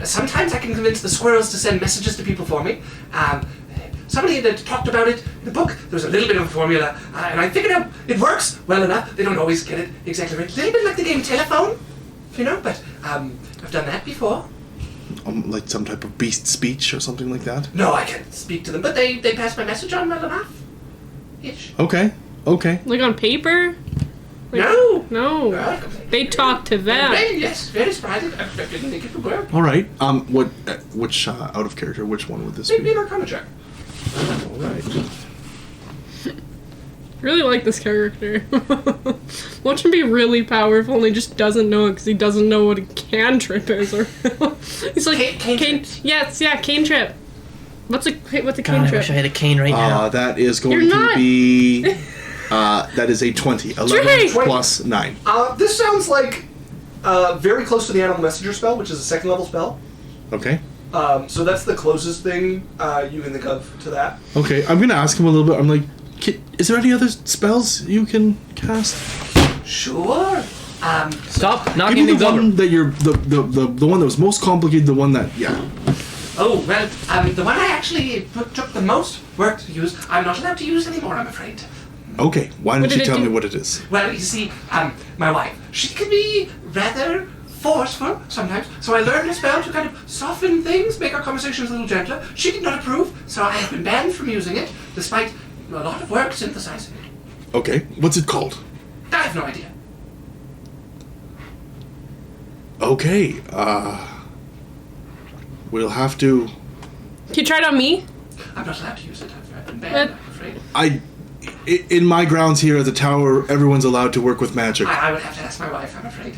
sometimes I can convince the squirrels to send messages to people for me. Somebody that talked about it in the book. There was a little bit of a formula, and I figured out it works well enough. They don't always get it exactly right. A little bit like the game Telephone, you know. But I've done that before. Like some type of beast speech or something like that? No, I can't speak to them, but they pass my message on well enough. Ish. Okay. Like on paper? Like, No. No. Well, They talk to them. Yes, very surprising. I didn't think it would work. All right. Which out of character? Which one would this Maybe be? an Arcana check. All right. Really like this character. Watch him be really powerful and he just doesn't know it because he doesn't know what a cantrip is. Or he's like, cane. Yes, yeah, cantrip. What's a God, I cantrip? wish I had a cane right now. That is going You're to not- be. That is a 20. 11 Drae! plus 9. This sounds like very close to the Animal Messenger spell, which is a second level spell. Okay. So that's the closest thing you can think of to that. Okay. I'm gonna ask him a little bit. I'm like, is there any other spells you can cast? Sure. Stop Give knocking me things the over. one that you're the one that was most complicated. The one that Oh, well, the one I actually took the most work to use, I'm not allowed to use anymore, I'm afraid. Okay. Why don't What you did it tell do? me what it is? Well, you see, my wife, she can be rather forceful sometimes, so I learned a spell to kind of soften things, make our conversations a little gentler. She did not approve, so I have been banned from using it, despite a lot of work synthesizing it. Okay. What's it called? I have no idea. Okay. We'll have to. Can you try it on me? I'm not allowed to use it. I've been banned, I'm afraid. In my grounds here at the tower, everyone's allowed to work with magic. I would have to ask my wife, I'm afraid.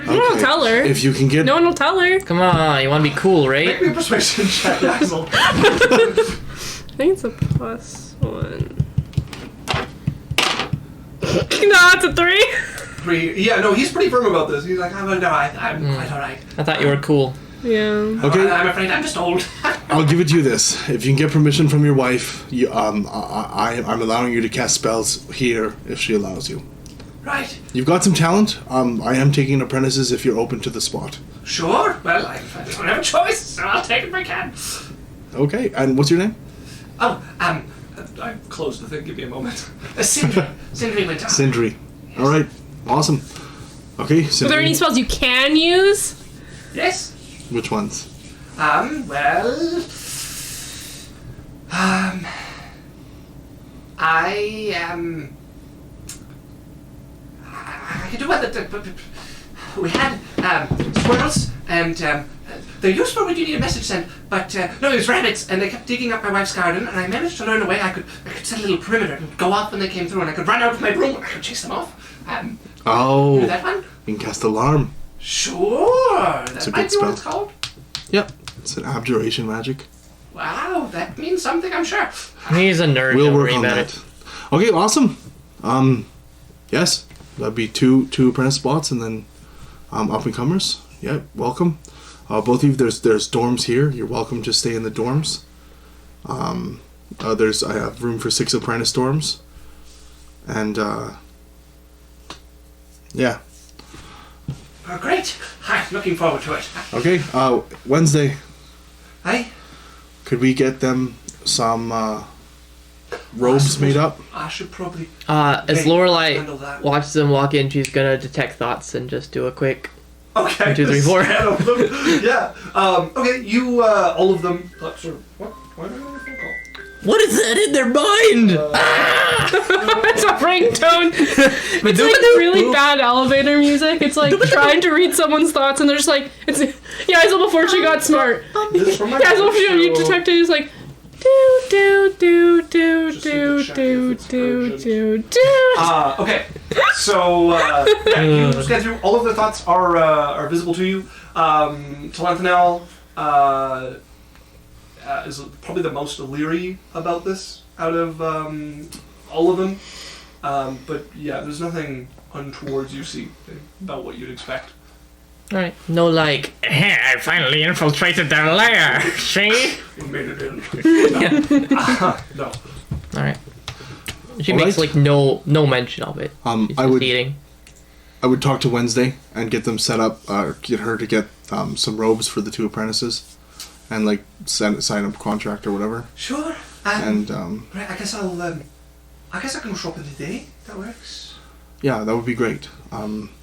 No one will tell her. If you can get. No one will tell her. Come on, you want to be cool, Make right? me a persuasion check, Axel. I think it's a +1. No, it's a 3. 3. Yeah, no, he's pretty firm about this. He's like, I'm quite alright. I thought you were cool. Yeah. Okay. I'm afraid I'm just old. I'll give it to you this. If you can get permission from your wife, I'm allowing you to cast spells here if she allows you. Right. You've got some talent. I am taking apprentices if you're open to the spot. Sure. Well, I don't have a choice, so I'll take it if I can. Okay. And what's your name? Oh, I closed the thing. Give me a moment. Sindri. Sindri went down. Sindri. All right. Awesome. Okay. Sindri. Are there any spells you can use? Yes. Which ones? Well, I could do one that we had squirrels and they're useful when you need a message sent, but no, it was rabbits and they kept digging up my wife's garden and I managed to learn a way I could set a little perimeter and go off when they came through and I could run out with my broom and I could chase them off. Oh. You know that one? You can cast alarm. Sure, that a might good be what it's spell. called. Yep. It's an abjuration magic. Wow, that means something, I'm sure. He's a nerd. We'll don't work worry on about that. it. Okay, awesome. Yes, that'd be two apprentice spots, and then up and comers. Yep, welcome. Both of you. There's dorms here. You're welcome to stay in the dorms. I have room for 6 apprentice dorms, and yeah. Great. I'm looking forward to it. Okay. Wednesday. Hey, Could we get them some robes made up? I should probably. As Okay, handle Lorelai that. watches them walk in, she's gonna detect thoughts and just do a quick. Okay. 1, 2, 3, 4. Scan of them. Yeah. Okay. You all of them. Sort of, what? Why am I on a phone call? What is that in their mind? It's a ringtone. It's like really bad elevator music. It's like trying to read someone's thoughts, and they're just like, it's Yazel before she got smart. Yazel before she got detected is like, Okay, so you scan through. All of the thoughts are visible to you. Talanthanel is probably the most leery about this out of all of them. But yeah, there's nothing untoward you see about what you'd expect. Alright. No, like, I finally infiltrated their lair. See? We made it in. No. alright. She makes, like, no mention of it. She's I just would eating. I would talk to Wednesday and get them set up, get her to get some robes for the 2 apprentices, and like sign up contract or whatever. Sure. And Right, I guess I can shop in the day. That works. yeah, that would be great.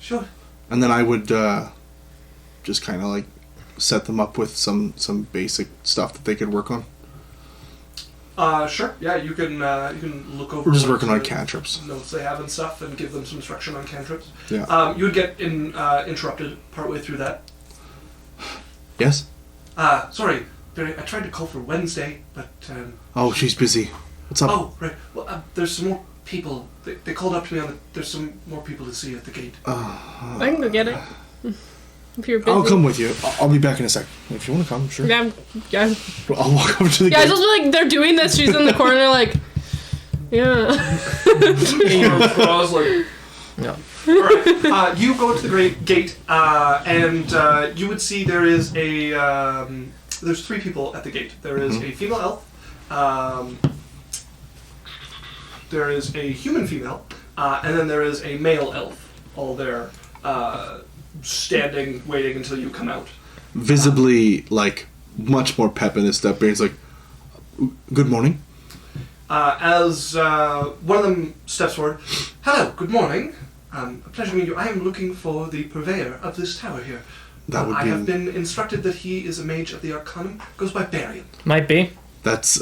Sure. And then I would just kind of like set them up with some basic stuff that they could work on. Sure. Yeah, you can look over. We're just working on the cantrips. notes they have and stuff, and give them some instruction on cantrips. Yeah. You would get interrupted partway through that. Yes? Sorry, Barry, I tried to call for Wednesday, but Oh, she's busy. What's up? oh right. Well, there's some more people. They called up to me on there's some more people to see at the gate. I can go get it. If you're busy. I'll come with you. I'll be back in a sec. If you want to come, sure. Yeah, yeah. I'll walk over to the Yeah, it's gate. also like they're doing this. She's in the corner, like, yeah. No. Alright, you go to the great gate, and you would see there is there's 3 people at the gate. There is a female elf, there is a human female, and then there is a male elf, all there, standing, waiting until you come out. Visibly, like, much more pep in his step. He's like, good morning. As one of them steps forward, hello, good morning. A pleasure to meet you. I am looking for the purveyor of this tower here. That would I be... have been instructed that he is a mage of the Arcanum, goes by Berrian. Might be. That's...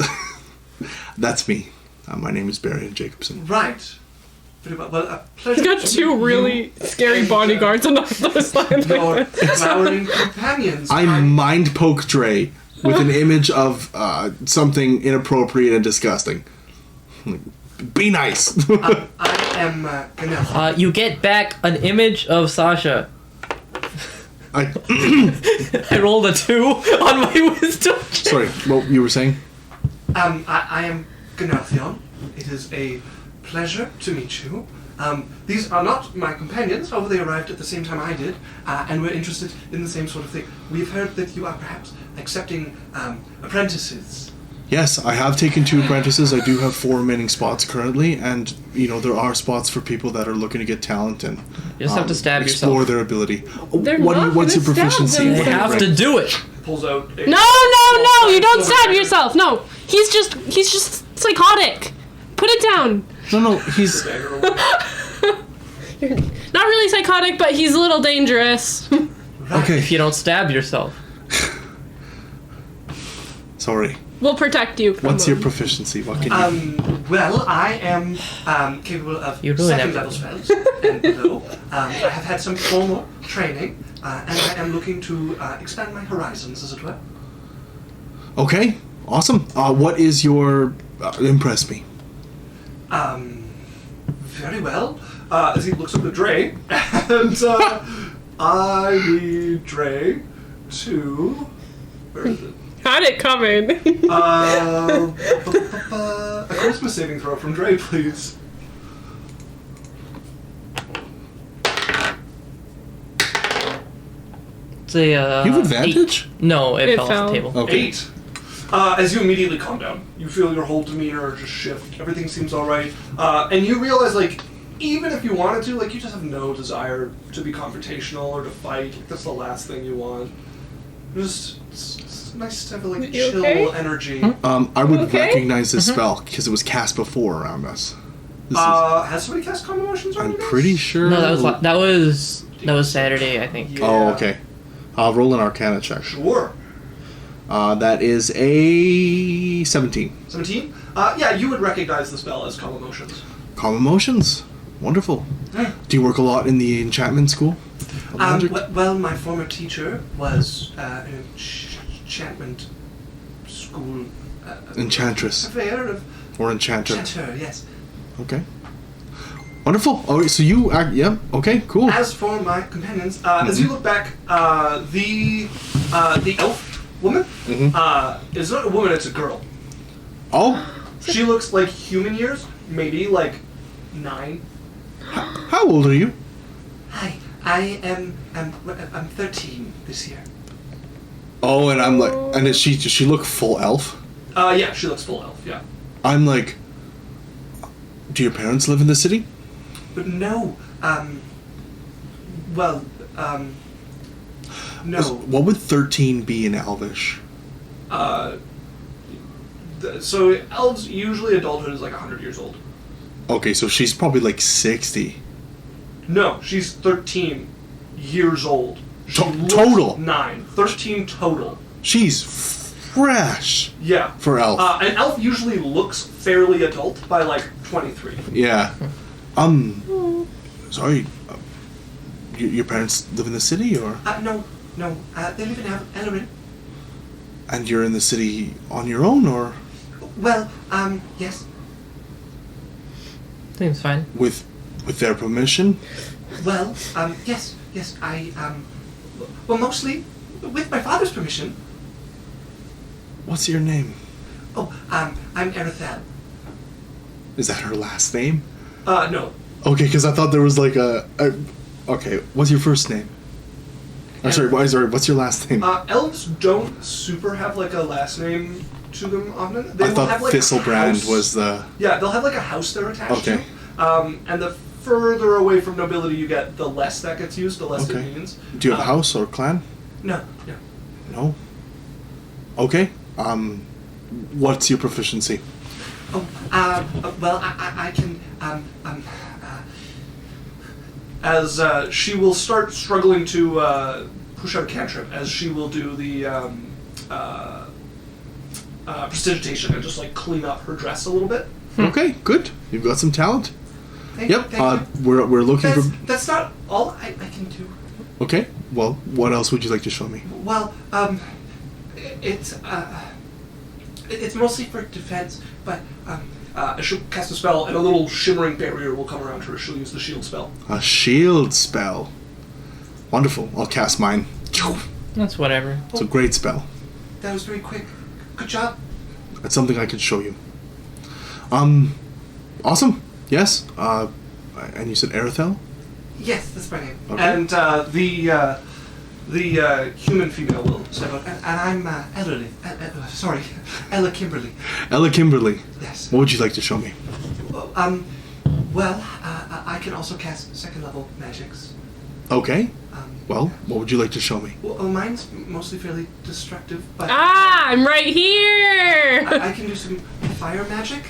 that's me. My name is Berrian Jacobson. Right. Very well. Well, a pleasure. He's got to 2 meet really you scary and, bodyguards on the other side. Your flowering companions. I mind poke Drae with an image of something inappropriate and disgusting. Be nice. I am Ganel. You get back an image of Sasha. I I rolled a 2 on my wisdom. sorry. What you were saying? I am Ganelthion. It is a pleasure to meet you. These are not my companions, however they arrived at the same time I did, and we're interested in the same sort of thing. We've heard that you are perhaps accepting apprentices. Yes, I have taken 2 apprentices. I do have 4 remaining spots currently, and you know there are spots for people that are looking to get talent and You just have to stab explore yourself. their ability. They're What's not your gonna stab proficiency? They themselves. have to do it. Pulls out a No, you don't stab yourself. No, he's just psychotic. Put it down. No, he's Not really psychotic, but he's a little dangerous. okay. If you don't stab yourself. Sorry. We'll protect you. What's your proficiency? What can you? Well, I am capable of You ruin second level spells and below. I have had some formal training, and I am looking to expand my horizons, as it were. Okay, awesome. What is your impress me? Very well. As he looks up at Drae, and I need Drae to. Where is it? Had it coming. A charisma saving throw from Drae, please. It's a, You have advantage? 8. No, it It fell off fell. the table. Okay. 8. As you immediately calm down, you feel your whole demeanor just shift. Everything seems all right, and you realize, like, even if you wanted to, like, you just have no desire to be confrontational or to fight. That's the last thing you want. It's nice to have a, like, You chill okay? energy. I would Okay. recognize this spell because it was cast before around us. This is, Has somebody cast Common Emotions already? I'm pretty sure. No, that was Saturday, I think. Yeah. Oh, okay. I'll roll an Arcana check. Sure. That is a 17. 17. Yeah, you would recognize the spell as Calm Emotions. Calm emotions. Wonderful. Do you work a lot in the enchantment school? of magic? Well, my former teacher was an enchantment school. Enchantress. Affair of Or enchanter. enchanter, yes. Okay. Wonderful. All right, so you act. Yeah. Okay. Cool. As for my companions, as you look back, the elf woman is not a woman; it's a girl. Oh, She looks like human years, maybe like 9. how old are you? Hi, I'm 13 this year. Oh, and I'm like, and does she look full elf? Yeah, she looks full elf. Yeah, I'm like, do your parents live in the city? but no. No. What would 13 be in Elvish? So elves usually adulthood is like 100 years old. Okay, so she's probably like 60. No, she's 13 years old. She looks Total? 9. 13 total. She's fresh Yeah. for elf. An elf usually looks fairly adult by like 23. Yeah. Sorry. Your parents live in the city, or? No. They live in Ellerin. And you're in the city on your own, or? Well, yes. Seems fine. With their permission? Well, yes. Well, mostly with my father's permission. What's your name? Oh, I'm Erithel. Is that her last name? No. Okay, because I thought there was like okay, what's your first name? I'm sorry, what's your last name? Elves don't super have like a last name to them often. They I will thought have, like, a Thistlebrand house. was the... Yeah, they'll have like a house they're attached Okay. to. And the further away from nobility you get, the less that gets used, the less it Okay. means. Do you have a house or clan? No. No? Okay. What's your proficiency? Oh, well, I can, as she will start struggling to push out a cantrip, as she will do the prestidigitation and just like clean up her dress a little bit. Okay, good. You've got some talent. Thank Yep. you. We're looking for... That's not all I can do. Okay. Well, what else would you like to show me? Well, it's mostly for defense, but she'll cast a spell, and a little shimmering barrier will come around her. She'll use the shield spell. A shield spell. Wonderful. I'll cast mine. That's whatever. It's a great spell. That was very quick. Good job. That's something I could show you. Awesome. Yes. And you said Erithel? Yes, that's my name. Okay. And the human female will step up, and I'm Ella Kimberly. Ella Kimberly. Yes. What would you like to show me? Well, I can also cast second level magics. Okay. Well, what would you like to show me? Well, mine's mostly fairly destructive, but I'm right here. I can do some fire magic.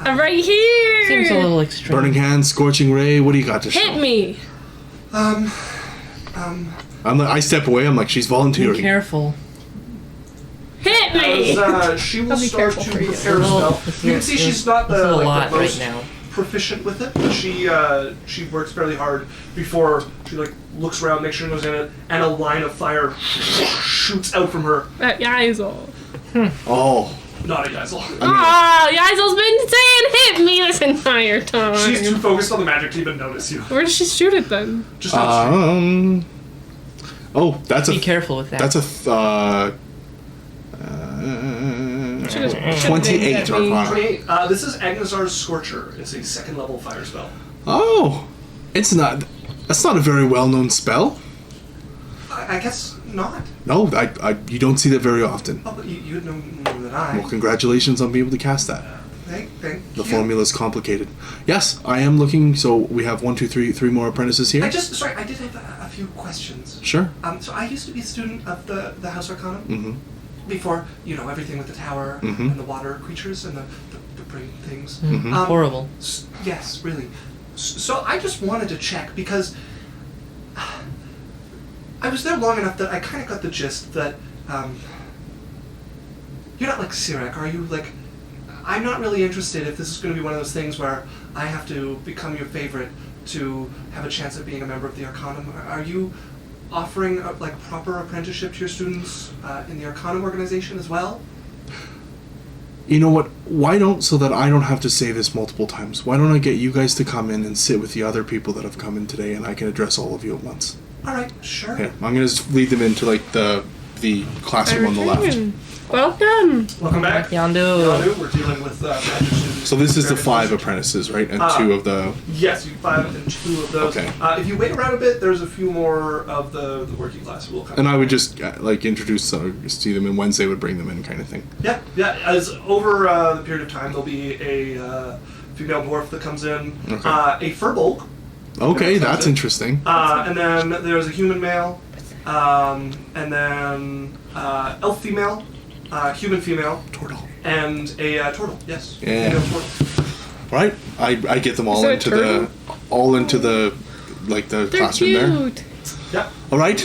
I'm right here. Seems a little extreme. Burning Hand, Scorching Ray, what do you got to show? Hit me. I step away, I'm like, she's volunteering. Be careful. Hit me. As she will I'll be start careful to for you. prepare a spell. You can see she's not This is a the lot right most now. proficient with it, but she works fairly hard before she like looks around, makes sure no one's in it, and a line of fire shoots out from her. Yaisel. Oh. Not a Geisel. Yaisel's been saying hit me this entire time. She's too focused on the magic to even notice you. Where does she shoot it then? Just not Oh, that's Be careful with that. That's a 28 Arcana. 28. This is Agnes Scorcher. It's a second level fire spell. Oh, it's not. That's not a very well-known spell. I guess not. No, you don't see that very often. Oh, but you'd know more than I. Well, congratulations on being able to cast that. Thank The you. formula is complicated. Yes, I am looking. So we have 1, 2, 3, 3 more apprentices here. I did have a few questions. Sure. So I used to be a student of the House Arcana Mm-hmm. before, everything with the tower Mhm. and the water creatures and the brain things. Mhm. Horrible. Yes, really. So I just wanted to check because I was there long enough that I kind of got the gist that you're not like Sirak, are you? Like, I'm not really interested if this is going to be one of those things where I have to become your favorite to have a chance at being a member of the Arcanum. Are you offering like proper apprenticeship to your students in the Arcanum organization as well? You know what? Why don't, so that I don't have to say this multiple times, why don't I get you guys to come in and sit with the other people that have come in today, and I can address all of you at once? All right, sure. Yeah, I'm gonna just lead them into like the classroom on the left. Welcome. Welcome back. Yandu. We're dealing with magic students. So this is the 5 apprentices, right? And 2 of the... Yes, you 5 and 2 of those. Okay. If you wait around a bit, there's a few more of the working class who will come. And I would just like introduce see them, and Wednesday would bring them in, kind of thing. Yeah. As over the period of time, there'll be a female dwarf that comes in, Okay. a furbolg. Okay, that's interesting. And then there's a human male, and then elf female, human female, Turtle. and a turtle. Yes. Yeah. Female turtle. Right? I get them all that a into turtle? the They're classroom there. cute. Yeah. All right.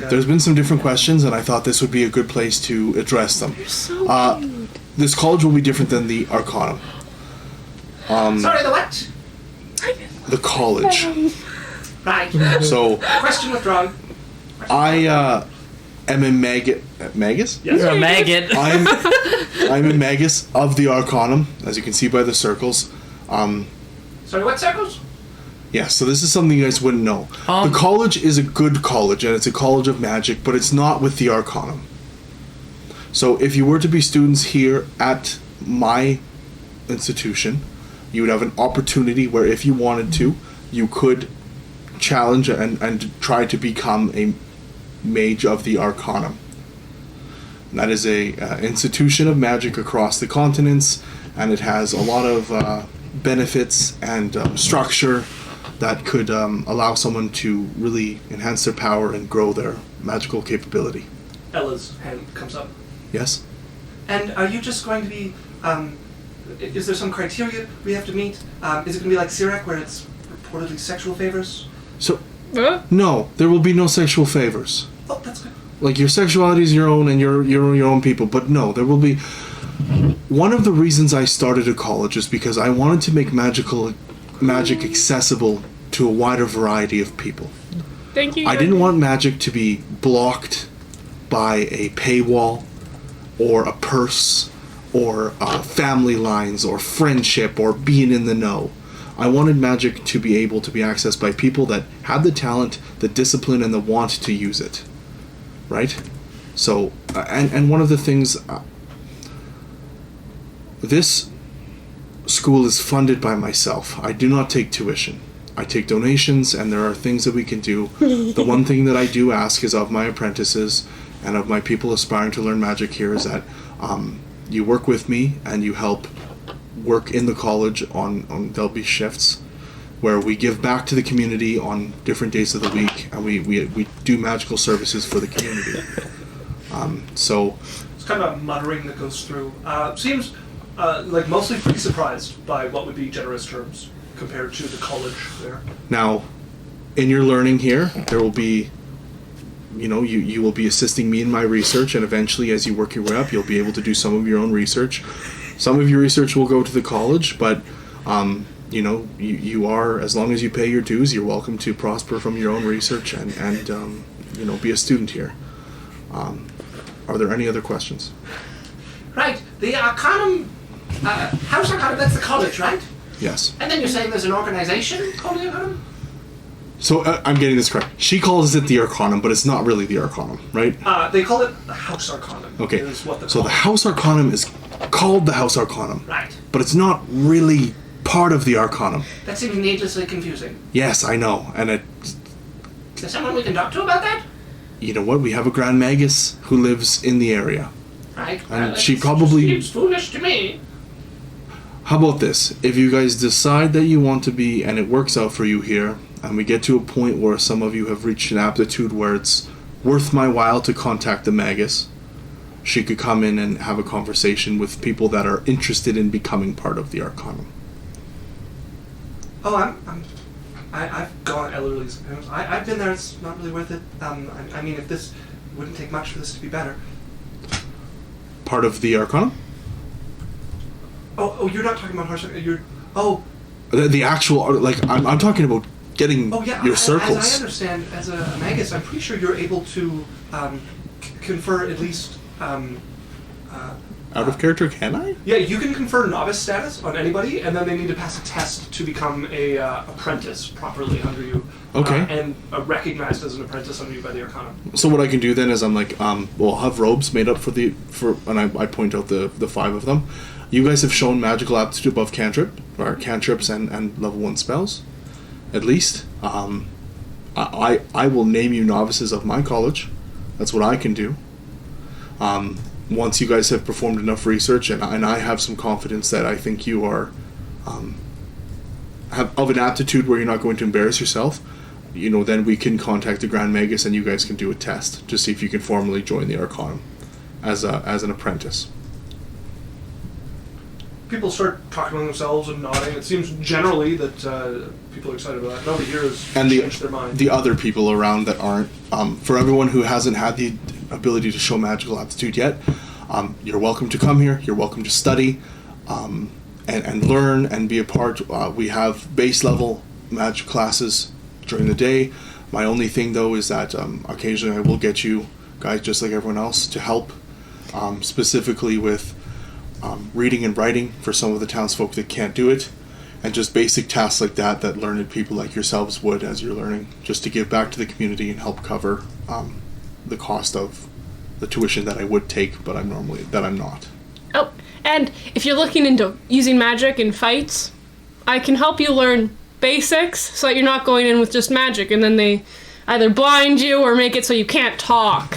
There's been some different questions, and I thought this would be a good place to address them. They're so cute. This college will be different than the Arcanum. Sorry, the what? The college. Right. So Question withdrawn. I am a magus. Yes. You're a maggot. I'm a magus of the Arcanum, as you can see by the circles. Sorry, what circles? Yeah, so this is something you guys wouldn't know. The college is a good college, and it's a college of magic, but it's not with the Arcanum. So if you were to be students here at my institution, you would have an opportunity where if you wanted to, you could challenge and try to become a mage of the Arcanum. And that is a institution of magic across the continents, and it has a lot of benefits and structure that could allow someone to really enhance their power and grow their magical capability. Ella's hand comes up. Yes? And are you just going to be, is there some criteria we have to meet? Is it going to be like Sirac, where it's reportedly sexual favors? So, Huh? no, there will be no sexual favors. Oh, that's good. Like, your sexuality is your own, and you're your own people, but no, there will be... One of the reasons I started a college is because I wanted to make magic accessible to a wider variety of people. Thank you. I didn't want magic to be blocked by a paywall, or a purse, or family lines, or friendship, or being in the know. I wanted magic to be able to be accessed by people that had the talent, the discipline, and the want to use it. Right? So, and one of the things... this school is funded by myself. I do not take tuition. I take donations, and there are things that we can do. The one thing that I do ask is of my apprentices and of my people aspiring to learn magic here is that you work with me and you help work in the college on there'll be shifts where we give back to the community on different days of the week, and we do magical services for the community. So It's kind of a muttering that goes through. Seems like mostly pretty surprised by what would be generous terms compared to the college there. now, in your learning here, there will be, you will be assisting me in my research, and eventually, as you work your way up, you'll be able to do some of your own research. Some of your research will go to the college, but, you are, as long as you pay your dues, you're welcome to prosper from your own research and be a student here. Are there any other questions? Right, the Arcanum, House Arcanum, that's the college, right? Yes. And then you're saying there's an organization called the Arcanum? So, I'm getting this correct. She calls it the Arcanum, but it's not really the Arcanum, right? They call it the House Arcanum. Okay, Is what so the House Arcanum is called the House Arcanum. Right. But it's not really part of the Arcanum. That seems needlessly confusing. Yes, I know, and Is there someone we can talk to about that? you know what? We have a Grand Magus who lives in the area. Right. And that she probably... seems foolish to me. How about this? If you guys decide that you want to be, and it works out for you here, and we get to a point where some of you have reached an aptitude where it's worth my while to contact the Magus, she could come in and have a conversation with people that are interested in becoming part of the Arcanum. Oh, I've gone at Lily's. I've been there. It's not really worth it. I mean, if this wouldn't take much for this to be better. Part of the Arcanum? Oh, you're not talking about harsh. You're. Oh. The actual, like, I'm talking about getting Oh yeah. your circles. As I understand, as a magus, I'm pretty sure you're able to confer at least. Out of character, can I? Yeah, you can confer novice status on anybody, and then they need to pass a test to become a apprentice properly under you. Okay. And recognized as an apprentice under you by the Arcana. So what I can do then is I'm like, we'll have robes made up and I point out the 5 of them. You guys have shown magical aptitude above cantrips and level 1 spells, at least. I will name you novices of my college. That's what I can do. Once you guys have performed enough research and I have some confidence that I think you are have of an aptitude where you're not going to embarrass yourself, then we can contact the Grand Magus and you guys can do a test to see if you can formally join the Arcanum as an apprentice. People start talking to themselves and nodding. It seems generally that people are excited about that. Nobody here has changed their mind. The other people around that aren't, for everyone who hasn't had the ability to show magical aptitude yet, you're welcome to come here. You're welcome to study and learn and be a part. We have base level magic classes during the day. My only thing though is that occasionally I will get you guys, just like everyone else, to help specifically with reading and writing for some of the townsfolk that can't do it, and just basic tasks like that learned people like yourselves would as you're learning, just to give back to the community and help cover the cost of the tuition that I would take, but I'm not. Oh, and if you're looking into using magic in fights, I can help you learn basics so that you're not going in with just magic and then they either blind you or make it so you can't talk.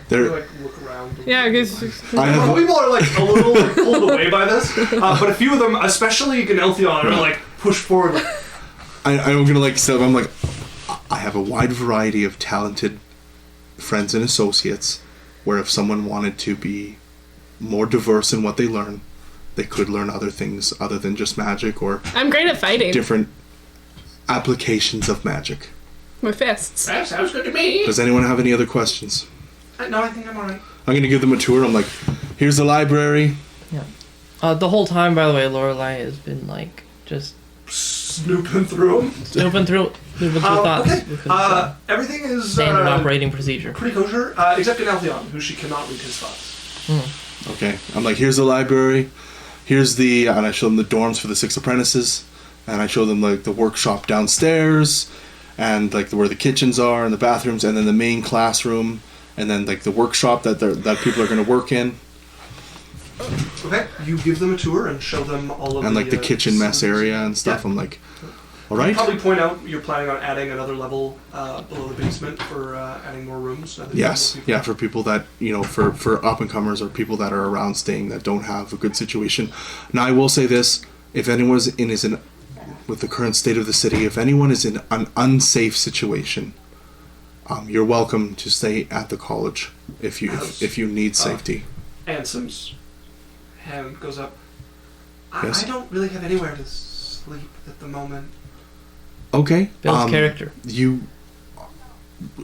They like look around. Yeah, because people are like a little like, pulled away by this, but a few of them, especially Ganeltheon, are like pushed forward. Like, I'm gonna like so I'm like, I have a wide variety of talented friends and associates, where if someone wanted to be more diverse in what they learn, they could learn other things other than just magic or I'm great at fighting. Different applications of magic. My fists. That sounds good to me. Does anyone have any other questions? No, I think I'm alright. I'm gonna give them a tour. I'm like, here's the library. Yeah. The whole time, by the way, Lorelai has been like just snooping through them. Snooping through thoughts. Okay. Because, Everything is standard operating procedure. pretty kosher, except Ganeltheon, who she cannot read his thoughts. Okay. I'm like, here's the library. Here's and I show them the dorms for the 6 apprentices, and I show them like the workshop downstairs, and like where the kitchens are and the bathrooms, and then the main classroom. And then, like, the workshop that people are going to work in. Okay, you give them a tour and show them all of and, like, the kitchen mess area and stuff. Yeah. I'm like, all right. You'll probably point out you're planning on adding another level below the basement for adding more rooms. Yes, yeah, for people that, for up-and-comers or people that are around staying that don't have a good situation. Now, I will say this. If anyone is in with the current state of the city, if anyone is in an unsafe situation... you're welcome to stay at the college if you need safety. Ansem's hand goes up. Yes? I don't really have anywhere to sleep at the moment. Okay. Builds character.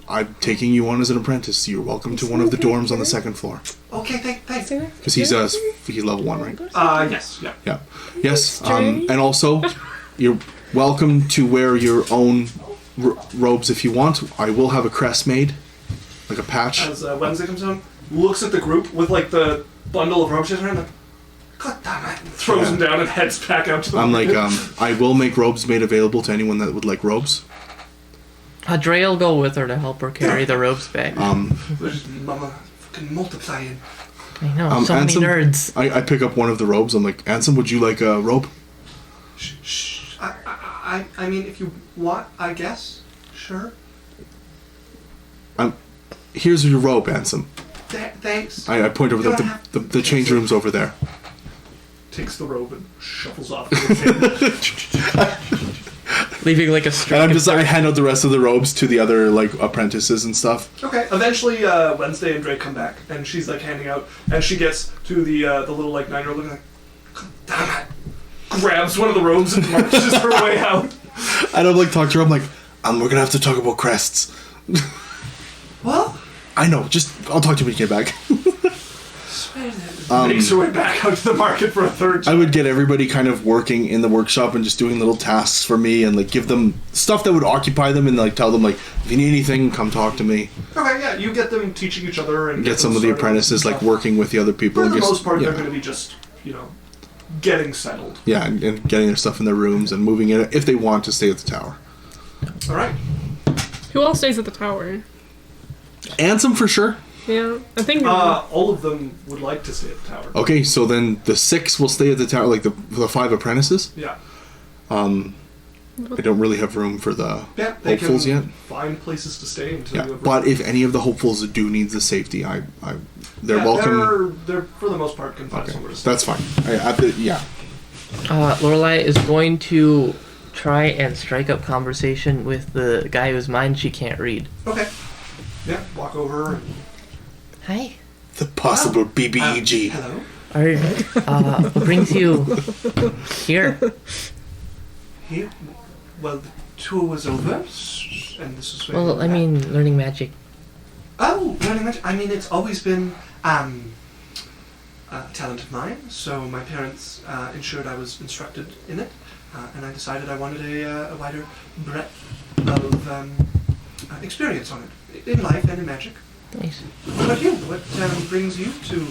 I'm taking you on as an apprentice. You're welcome to one of the dorms on the 2nd floor. Okay, thanks. Because he's level 1, right? Yes, yeah. Yeah. Yes. And also, you're welcome to wear your own robes if you want. I will have a crest made, like a patch. As Wednesday comes home, looks at the group with like the bundle of robes she's wearing, like, God damn it, and throws them down and heads back out to the market. I will make robes made available to anyone that would like robes. Drae will go with her to help her carry the robes back. There's just mama fucking multiplying. I know, so many Ansem, nerds. I pick up one of the robes. I'm like, Ansem, would you like a robe? Shh. I mean, if you want, I guess. Sure. Here's your robe, Ansem. Thanks. I point over the change room's over there. Takes the robe and shuffles off. Leaving like a string. And I hand out the rest of the robes to the other like apprentices and stuff. Okay. Eventually, Wednesday and Drae come back, and she's like handing out, and she gets to the little like 9-year-old looking like, God damn it. Grabs one of the robes and marches her way out. I don't like talk to her. I'm like, we're gonna have to talk about crests. Well, I know. I'll talk to you when you get back. Makes her way back out to the market for a third time. I would get everybody kind of working in the workshop and just doing little tasks for me and like give them stuff that would occupy them and like tell them like, if you need anything, come talk to me. Okay, yeah, you get them teaching each other and Get some of the apprentices like working with the other people. For the and just, most part, yeah. they're going to be just, getting settled. Yeah, and getting their stuff in their rooms and moving it if they want to stay at the tower. All right. Who all stays at the tower? Ansem for sure. Yeah, I think. All of them would like to stay at the tower. Okay, so then the 6 will stay at the tower, like the 5 apprentices. Yeah. I don't really have room for the Yeah, they hopefuls can yet. find places to stay until Yeah, you have but if any of the hopefuls do need the safety, they're welcome. They're for the most part can find Okay, somewhere to stay. that's fine. Yeah. Lorelai is going to try and strike up conversation with the guy whose mind she can't read. Okay. Yeah, walk over. Hi. The possible BBEG. Hello. What brings you here? Here. Well, the tour was over, and this is where. Well, I mean, learning magic. Oh, learning magic. I mean, it's always been a talent of mine. So my parents ensured I was instructed in it, and I decided I wanted a wider breadth of experience on it, in life and in magic. Nice. What about you? What brings you to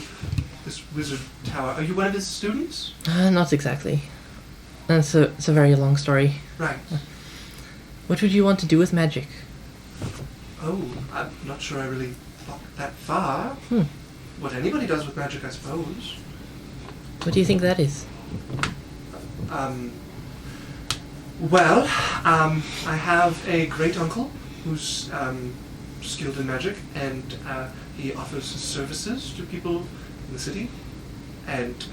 this wizard tower? Are you one of his students? Not exactly. It's a very long story. Right. What would you want to do with magic? Oh, I'm not sure I really thought that far. What anybody does with magic, I suppose. What do you think that is? Well, I have a great uncle who's skilled in magic, and he offers his services to people in the city, and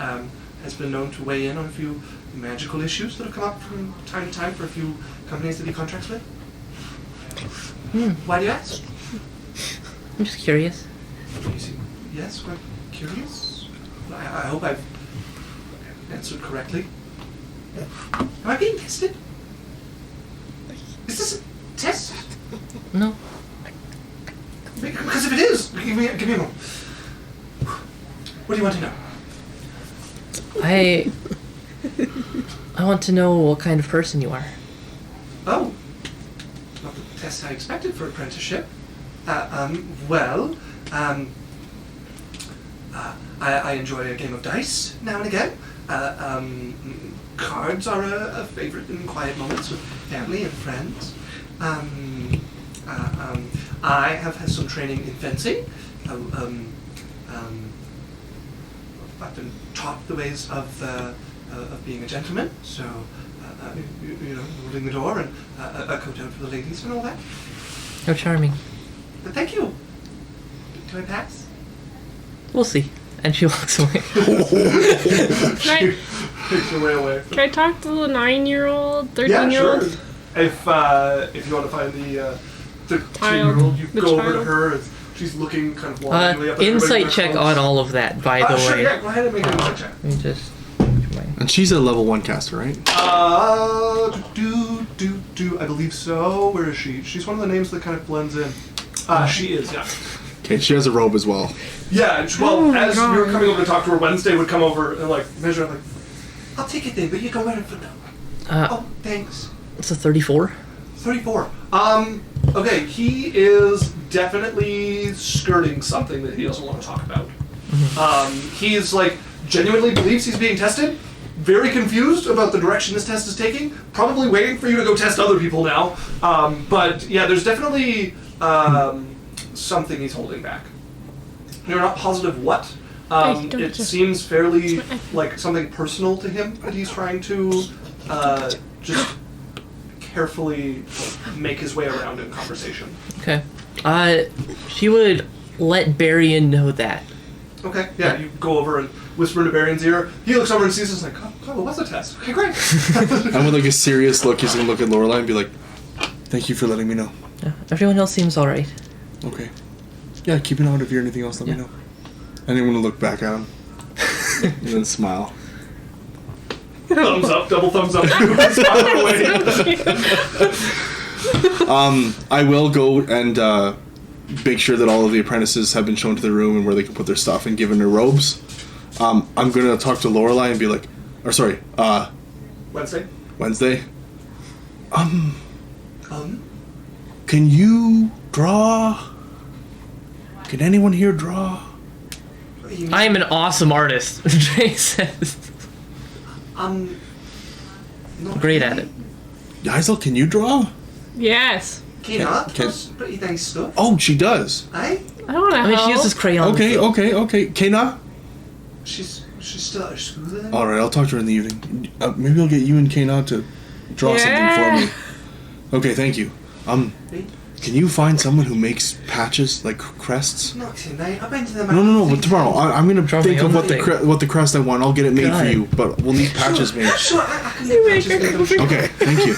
has been known to weigh in on a few magical issues that have come up from time to time for a few companies that he contracts with. Why do you ask? I'm just curious. You seem, yes, quite curious. I hope I've answered correctly. Am I being tested? Is this a test? No. Because if it is, give me a moment. What do you want to know? I want to know what kind of person you are. Oh, not the test I expected for apprenticeship. I enjoy a game of dice now and again. Cards are a favorite in quiet moments with family and friends. I have had some training in fencing. I've been taught the ways of being a gentleman, so holding the door and a coat out for the ladies and all that. How charming. But thank you. Do I pass? We'll see. And she walks away. Can Takes her way away. I talk to the 9-year-old, 13-year-old? Yeah, sure. If you want to find the 13-year-old, you The go over to child. her. And she's looking kind of longingly up at Insight everybody check close. on all of that, by the Sure, way. yeah, go ahead and make an insight check. Let me just. And she's a level 1 caster, right? I believe so. Where is she? She's one of the names that kind of blends in. She is, yeah. Okay, she has a robe as well. Yeah, well, Oh my as you were God. coming over to talk to her, Wednesday would come over and, measure up, I'll take it then, but you go right in front now. Oh, thanks. It's a 34. 34. Okay, he is definitely skirting something that he doesn't want to talk about. He's, genuinely believes he's being tested, very confused about the direction this test is taking, probably waiting for you to go test other people now. But, yeah, there's definitely something he's holding back. You're not positive what. It seems fairly like something personal to him that he's trying to just carefully make his way around in conversation. Okay. She would let Berrian know that. Okay, yeah, you go over and whisper into Berrian's ear. He looks over and sees us oh, what's the test? Okay, great. And with a serious look, he's gonna look at Lorelai and be like, "Thank you for letting me know." Yeah, everyone else seems alright. Okay. Yeah, keep an eye out if you hear anything else. Let me know. And then want to look back at him and then smile. Thumbs up, double thumbs up. Smile away. I will go and make sure that all of the apprentices have been shown to their room and where they can put their stuff and given their robes. I'm gonna talk to Lorelai and be like, Wednesday. Can you draw? Can anyone here draw? I am an awesome artist, Drae says. Not Great really. at it. Yaisel, can you draw? Yes. Kena Can- does pretty nice stuff. Oh, she does. Aye? I don't know. I mean, she uses crayons. Okay. Kena? She's still at her school then? Alright, I'll talk to her in the evening. Maybe I'll get you and Kena to draw something for me. Okay, thank you. Hey, Can you find someone who makes patches, like crests? not tonight. I've been to the No, but tomorrow. I'm gonna Draw think my of own what the crest I want. I'll get it made for God. you, but we'll need patches made. Sure, I can make patches made. Don't you- Okay, thank you.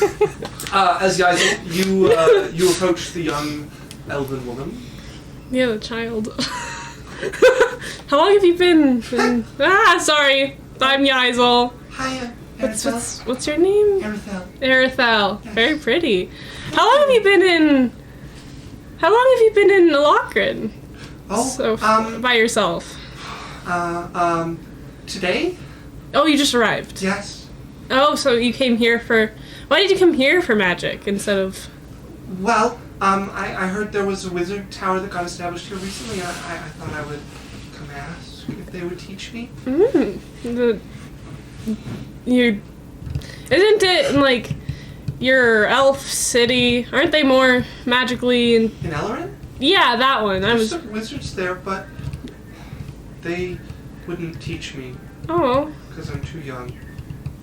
As Yaisel, you approach the young elven woman. Yeah, the child. How long have you been? Sorry. I'm Yaisel. Hiya, What's your name? Arithel. Arithel. Very pretty. How long have you been in Locrin? Oh, By yourself. today? Oh, you just arrived. Yes. Oh, so you came here for... Why did you come here for magic instead of... Well, I heard there was a wizard tower that got established here recently, and I thought I would come ask if they would teach me. Isn't it in, like, your elf city? Aren't they more magically... In Ellerin? Yeah, that one. There's some wizards there, but they wouldn't teach me Oh, because I'm too young.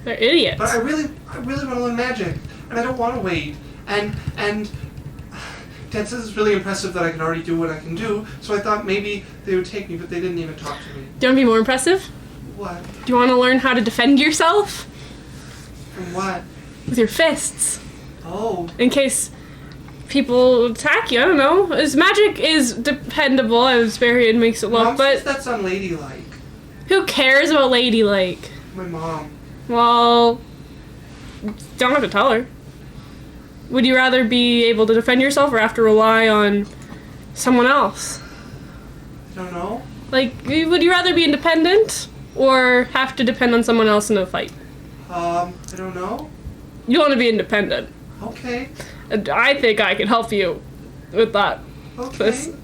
they're idiots. But I really want to learn magic, and I don't want to wait. And Dad says it's really impressive that I can already do what I can do, so I thought maybe they would take me, but they didn't even talk to me. Do you want to be more impressive? What? Do you want to learn how to defend yourself? From what? With your fists. Oh. In case people attack you, I don't know. Magic is dependable, as Berrian makes it look, Mom says but that's unladylike. who cares about ladylike? My mom. Well, don't have to tell her. Would you rather be able to defend yourself or have to rely on someone else? I don't know. Like, would you rather be independent or have to depend on someone else in a fight? I don't know. You want to be independent. Okay. And I think I can help you with that. Okay.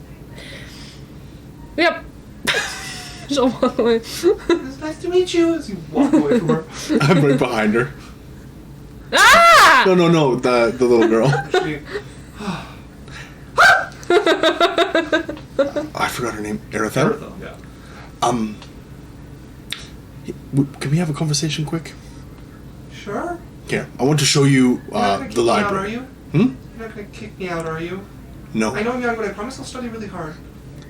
Yep. She'll walk away. It's nice to meet you as you walk away from her. I'm right behind her. Ah! No, the little girl. She- I forgot her name. Arithel? Arithel, yeah. Can we have a conversation quick? Sure. Here, I want to show you You're not gonna the kick me out, are library. you? Hmm? You're not gonna kick me out, are you? No. I know I'm young, but I promise I'll study really hard.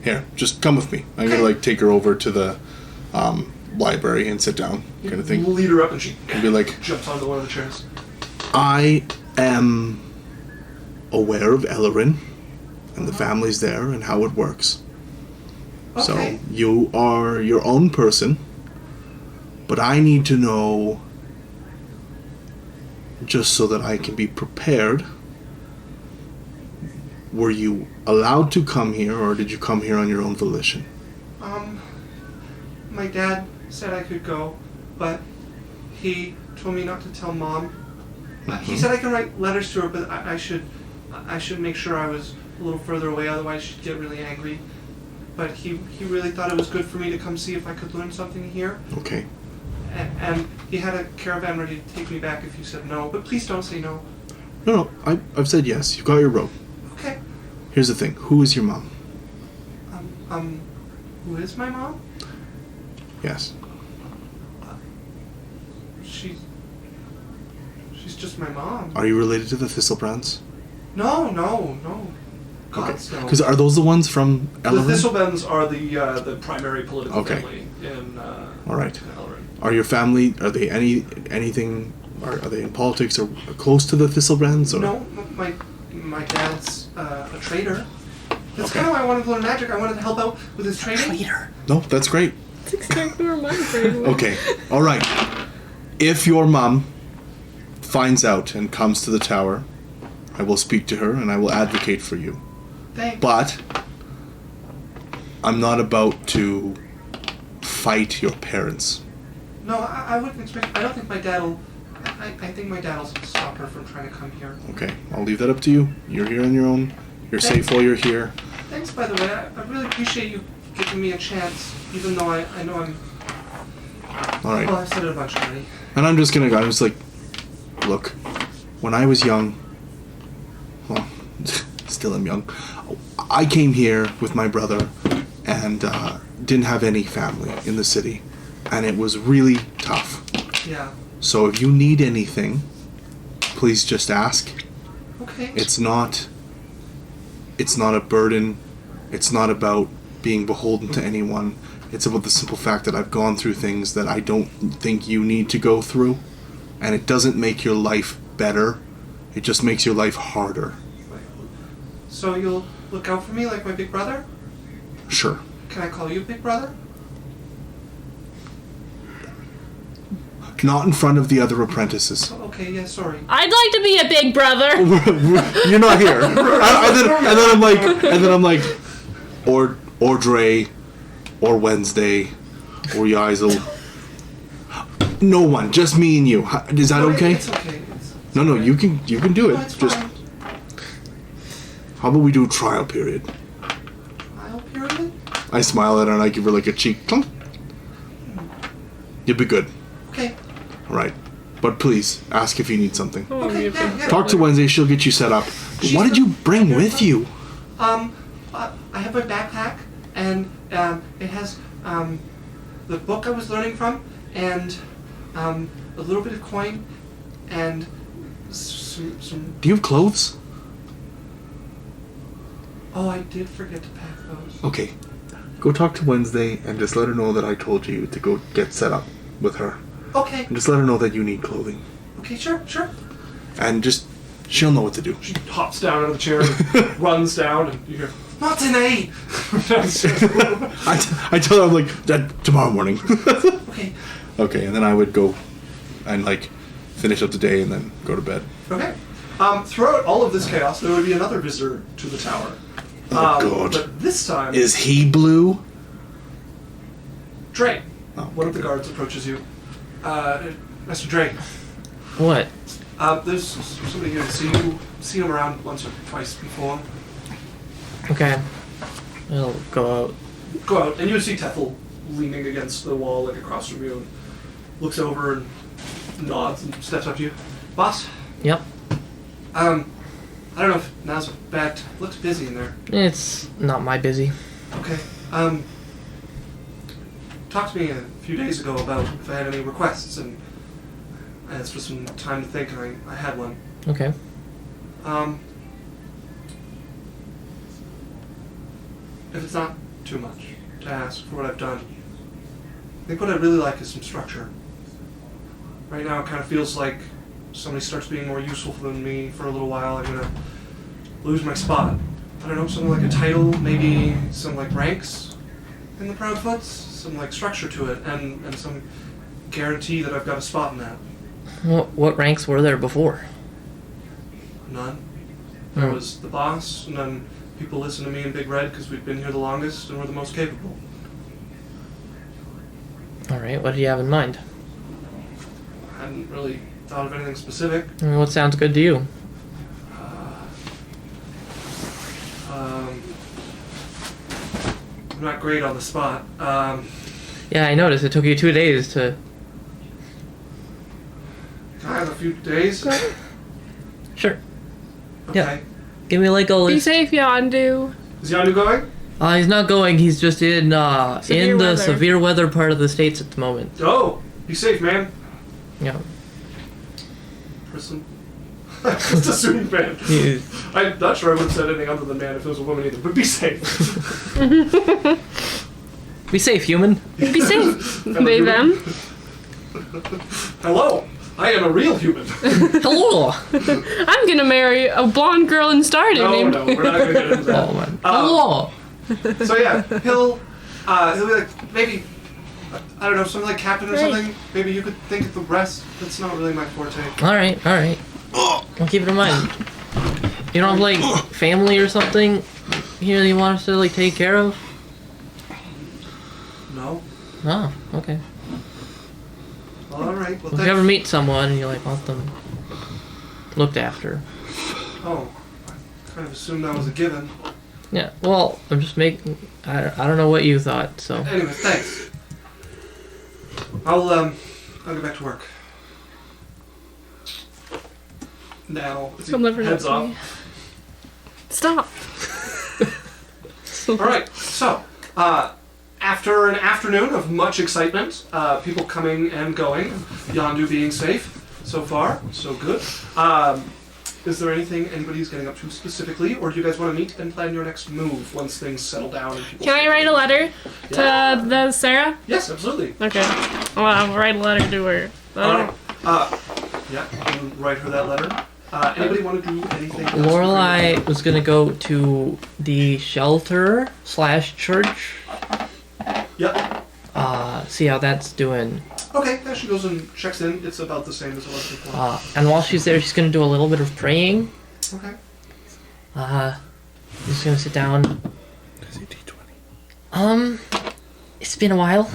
Here, just come with me. I'm gonna like take her over to the library and sit down, kind of thing. We'll lead her up and she And be like, jumps onto one of the chairs. I am aware of Ellerin and the families there and how it works. Okay. So you are your own person, but I need to know just so that I can be prepared. Were you allowed to come here, or did you come here on your own volition? My dad said I could go, but he told me not to tell Mom. He said I can write letters to her, but I should make sure I was a little further away, otherwise she'd get really angry. But he really thought it was good for me to come see if I could learn something here. Okay. And he had a caravan ready to take me back if you said no, but please don't say no. No, I've said yes. You got your rope. Okay. Here's the thing. Who is your mom? Who is my mom? Yes. She's just my mom. Are you related to the Thistlebrands? No. Gods, no. Because are those the ones from The Ellerin? Thistlebends are the primary political Okay. family in All right. Ellerin. Are your family? Are they anything? Are they in politics or close to the Thistlebrands? Or? No, my dad's a trader. That's Okay. kind of why I wanted to learn magic. I wanted to help out with his trading. Traitor. No, that's great. It's exactly where my brain went. Okay. All right. If your mom finds out and comes to the tower, I will speak to her and I will advocate for you. Thanks. But I'm not about to fight your parents. No, I wouldn't expect. I don't think my dad'll. I think my dad'll stop her from trying to come here. Okay, I'll leave that up to you. You're here on your own. You're safe while you're here. Thanks, by the way. I really appreciate you giving me a chance, even though I know I'm. All right. Well, I've said it a bunch already. And I'm just gonna go. I was like, look, when I was young, well, still am young. I came here with my brother and didn't have any family in the city, and it was really tough. Yeah. So if you need anything, please just ask. Okay. It's not a burden. It's not about being beholden to anyone. It's about the simple fact that I've gone through things that I don't think you need to go through. And it doesn't make your life better. It just makes your life harder. So you'll look out for me like my big brother? Sure. Can I call you big brother? Not in front of the other apprentices. Oh, okay, yeah, sorry. I'd like to be a big brother. You're not here. And then I'm like, or Drae, or Wednesday, or Yaisel. No one, just me and you. Is that okay? It's okay. No, you can do it. No, it's Just fine. how about we do a trial period? Trial period? I smile at her and I give her like a cheek clunk. You'll be good. Okay. All right. But please, ask if you need something. Okay, yeah. Talk to Wednesday, she'll get you set up. What did you bring with you? I have my backpack, and it has the book I was learning from, and a little bit of coin, and some. Do you have clothes? Oh, I did forget to pack those. Okay. Go talk to Wednesday and just let her know that I told you to go get set up with her. Okay. And just let her know that you need clothing. Okay, sure. And just, she'll know what to do. She hops down out of the chair and runs down, and you hear, "Not today!" I tell her, I'm like, tomorrow morning. Okay. Okay, and then I would go and like finish up the day and then go to bed. Okay. Throughout all of this chaos, there would be another visitor to the tower. Oh, God. But this time, Is he blue? Drae. Oh, One of the guards approaches you. Mr. Drae, What? there's somebody here. So you seen him around once or twice before. Okay. I'll go out. Go out, and you would see Tethel leaning against the wall, like across from you, and looks over and nods and steps up to you. Boss, Yep. I don't know if now's a bad time. Looks busy in there. It's not my busy. Okay. Talked to me a few days ago about if I had any requests, and I asked for some time to think, and I had one. Okay. If it's not too much to ask for what I've done, I think what I'd really like is some structure. Right now it kind of feels like somebody starts being more useful than me for a little while, I'm gonna lose my spot. I don't know, something like a title, maybe some like ranks in the Proudfoots, some like structure to it, and some guarantee that I've got a spot in that. What ranks were there before? None. There Hmm. was the boss, and then people listen to me in Big Red because we've been here the longest and we're the most capable. All right. What do you have in mind? I hadn't really thought of anything specific. I mean, what sounds good to you? I'm not great on the spot. Yeah, I noticed. It took you 2 days to. Can I have a few days? Sure. Okay. Yeah. Give me like a Be list. safe, Yondu. Is Yondu going? He's not going. He's just in Severe the weather. severe weather part of the states at the moment. Oh, be safe, man. Yeah. Person. Just assumed man. Yeah. I'm not sure I would have said anything other than man if it was a woman either, but be safe. Be safe, human. Be safe. They, them. Hello, I am a real human. Hello. I'm gonna marry a blonde girl in Stardew No, named... we're not going to get into that. Oh man. Hello. So yeah, he'll be like, maybe, I don't know, something like captain or Right. something. Maybe you could think of the rest. That's not really my forte. All right. All right. I'll keep it in mind. You don't have like family or something here that you want us to like take care of? No? Oh, okay. Alright, well, If you ever meet someone and you like want them looked after. Oh, I kind of assumed that was a given. Yeah, well, I'm just making... I don't know what you thought, so... Anyway, thanks. I'll get back to work. Now, as He'll never heads know me. off. Stop. Alright, so, after an afternoon of much excitement, people coming and going, Yondu being safe so far, so good. Is there anything anybody's getting up to specifically, or do you guys want to meet and plan your next move once things settle down? And people Can I write a letter to the Sarah? Yes, absolutely. Okay. Well, I'll write a letter to her. Alright. Yeah, you can write her that letter. Anybody want to do anything else? Lorelei was gonna go to the shelter / church. Yep. See how that's doing. Okay, yeah, she goes and checks in. It's about the same as it was before. And while she's there, she's gonna do a little bit of praying. Okay. Just gonna sit down. It's been a while.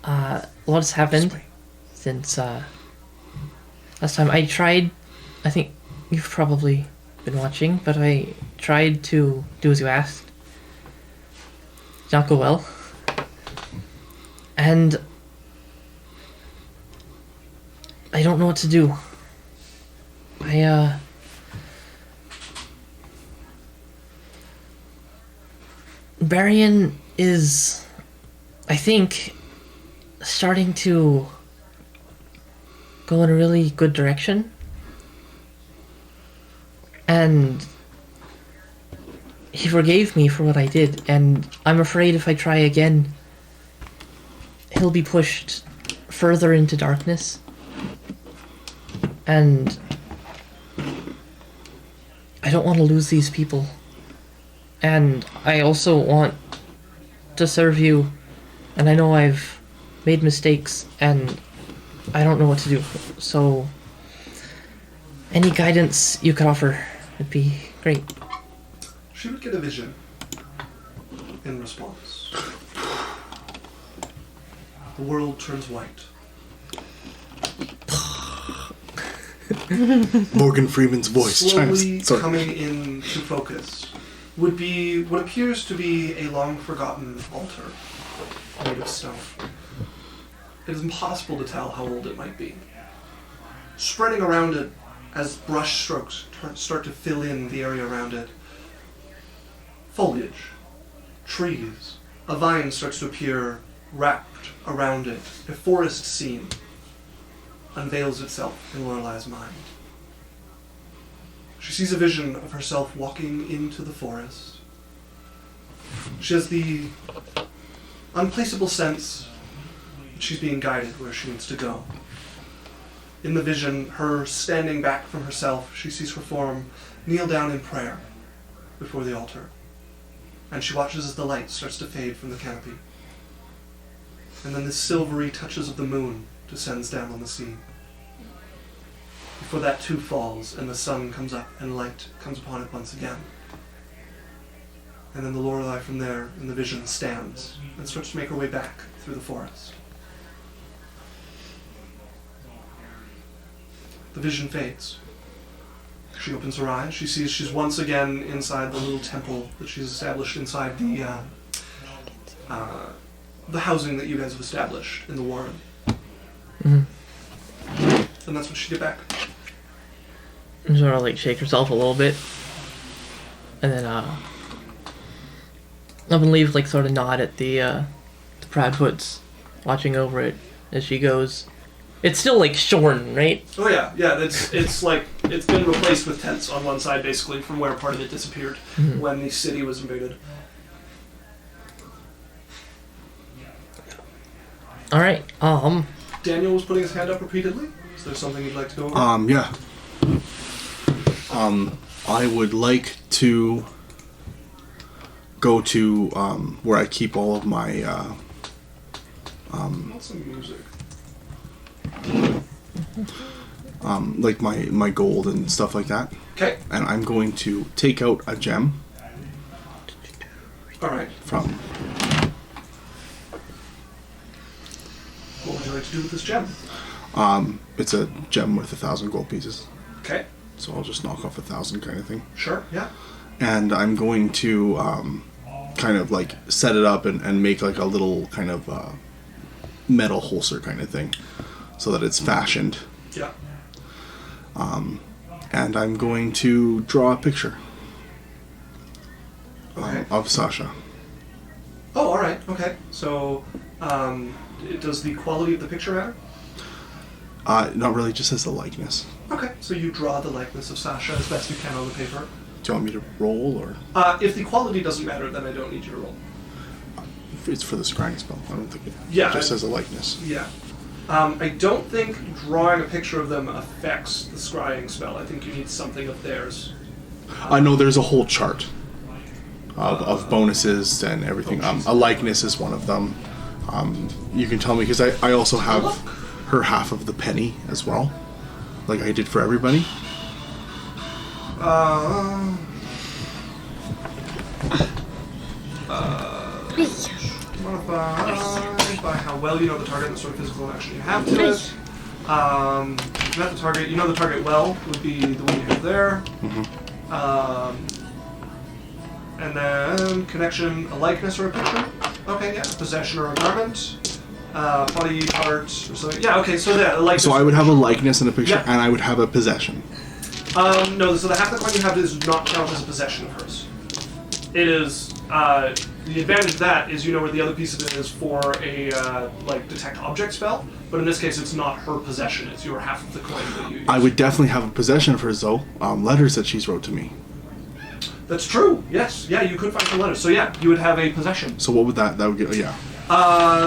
A lot has happened since last time I tried. I think you've probably been watching, but I tried to do as you asked. Did not go well. And I don't know what to do. Berrian is, I think, starting to go in a really good direction. And he forgave me for what I did, and I'm afraid if I try again, he'll be pushed further into darkness. And I don't want to lose these people. And I also want to serve you, and I know I've made mistakes, and I don't know what to do. So, any guidance you could offer would be great. She would get a vision in response. The world turns white. Morgan Freeman's voice Slowly chimes. coming into focus would be what appears to be a long-forgotten altar made of stone. It is impossible to tell how old it might be. Spreading around it as brush strokes start to fill in the area around it, foliage, trees, a vine starts to appear wrapped around it. A forest scene unveils itself in Lorelei's mind. She sees a vision of herself walking into the forest. She has the unplaceable sense that she's being guided where she needs to go. In the vision, her standing back from herself, she sees her form kneel down in prayer before the altar. And she watches as the light starts to fade from the canopy. And then the silvery touches of the moon descends down on the sea. Before that too falls, and the sun comes up, and light comes upon it once again. And then the Lorelei from there in the vision stands and starts to make her way back through the forest. The vision fades. She opens her eyes. She sees she's once again inside the little temple that she's established inside the housing that you guys have established in the warren. Mm-hmm. And that's when she get back. Sort of like shake herself a little bit, and then up and leave, like sort of nod at the Proudfoots watching over it as she goes. It's still like shorn, right? Oh yeah. It's like it's been replaced with tents on one side basically from where part of it disappeared when the city was invaded. All right. Daniel was putting his hand up repeatedly. Is there something you'd like to go over? Yeah. I would like to go to where I keep all of my What's some music? like my gold and stuff like that. Okay. And I'm going to take out a gem All right. from like to do with this gem? It's a gem worth 1,000 gold pieces. Okay. So I'll just knock off 1,000 kind of thing. Sure, yeah. And I'm going to kind of like set it up and make like a little kind of metal holster kind of thing so that it's fashioned. Yeah. And I'm going to draw a picture Okay. of Sasha. Oh, alright, okay. So, does the quality of the picture matter? Not really, just as a likeness. Okay, so you draw the likeness of Sasha as best you can on the paper. Do you want me to roll, or If the quality doesn't matter, then I don't need you to roll. it's for the scrying spell? I don't think it. Yeah, Just as a likeness. Yeah. I don't think drawing a picture of them affects the scrying spell. I think you need something of theirs. I know there's a whole chart of bonuses and everything. A likeness is one of them. You can tell me, because I also have her half of the penny as well, like I did for everybody. Modified by how well you know the target and the sort of physical action you have to it. Not the target. You know the target well would be the one you have there. And then connection, a likeness or a picture. Okay, yeah. Possession or a garment. Body part or something. Yeah. Okay. So that a likeness. So I would have a likeness and a picture, Yeah. and I would have a possession. No, so the half the coin you have does not count as a possession of hers. It is, the advantage of that is you know where the other piece of it is for a, like, detect object spell, but in this case it's not her possession, it's your half of the coin that you use. I would definitely have a possession of hers, though. Letters that she's wrote to me. That's true, yes. Yeah, you could find some letters. So yeah, you would have a possession. So what would that would get? Yeah.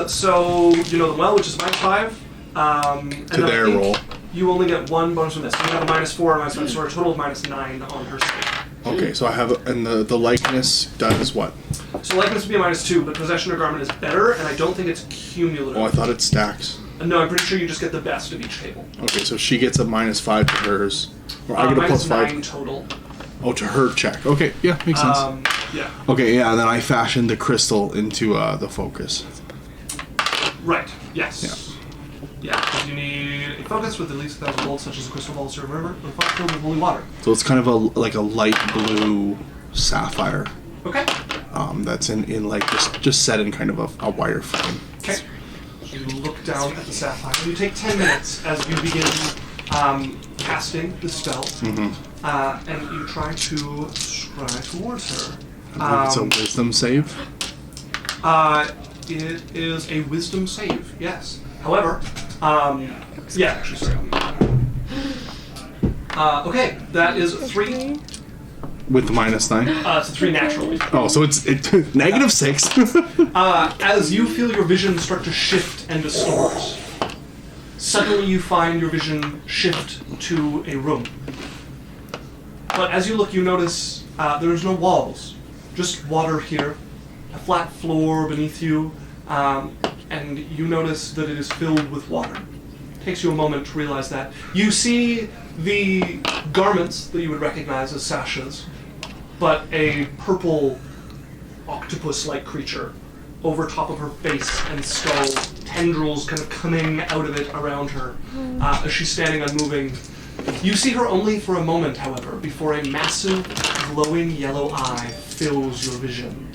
So you know them well, which is -5. And To then their I think roll. You only get one bonus from this. So you have a -4 and -5, so a total of -9 on her state. Okay, so I have, and the likeness does what? So likeness would be a -2, but possession or garment is better, and I don't think it's cumulative. Oh, I thought it stacks. No, I'm pretty sure you just get the best of each table. Okay, so she gets a -5 to hers, or I get a +5. -9 total. Oh, to her check. Okay, yeah, makes sense. Yeah. Okay, yeah, and then I fashioned the crystal into the focus. Right. Yes. Yeah. Yeah, because you need a focus with at least 1,000 volts, such as a crystal ball or river, or a focus filled with holy water. So it's kind of like a light blue sapphire. Okay. That's in like just set in kind of a wire frame. Okay. You look down at the sapphire. You take 10 minutes as you begin casting the spell, and you try to scry towards her. It's a wisdom save. It is a wisdom save, yes. However, yeah, actually, sorry. Okay, that is 3. With the -9. It's a 3 naturally. Oh, so it's -6. As you feel your vision start to shift and distort, suddenly you find your vision shift to a room. But as you look, you notice there's no walls, just water here, a flat floor beneath you, and you notice that it is filled with water. It takes you a moment to realize that. You see the garments that you would recognize as Sasha's, but a purple octopus-like creature over top of her face and skull, tendrils kind of coming out of it around her as she's standing unmoving. You see her only for a moment, however, before a massive, glowing yellow eye fills your vision.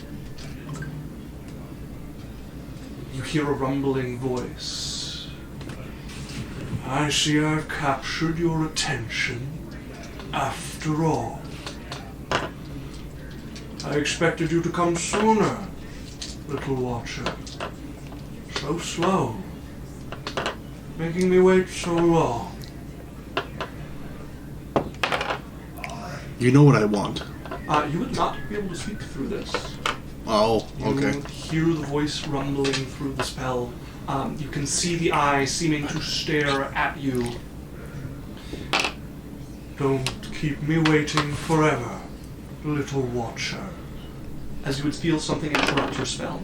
You hear a rumbling voice. I see I've captured your attention after all. I expected you to come sooner, little watcher. So slow, making me wait so long. You know what I want. You would not be able to speak through this. Oh, okay. You hear the voice rumbling through the spell. You can see the eye seeming to stare at you. Don't keep me waiting forever, little watcher. As you would feel something interrupt your spell.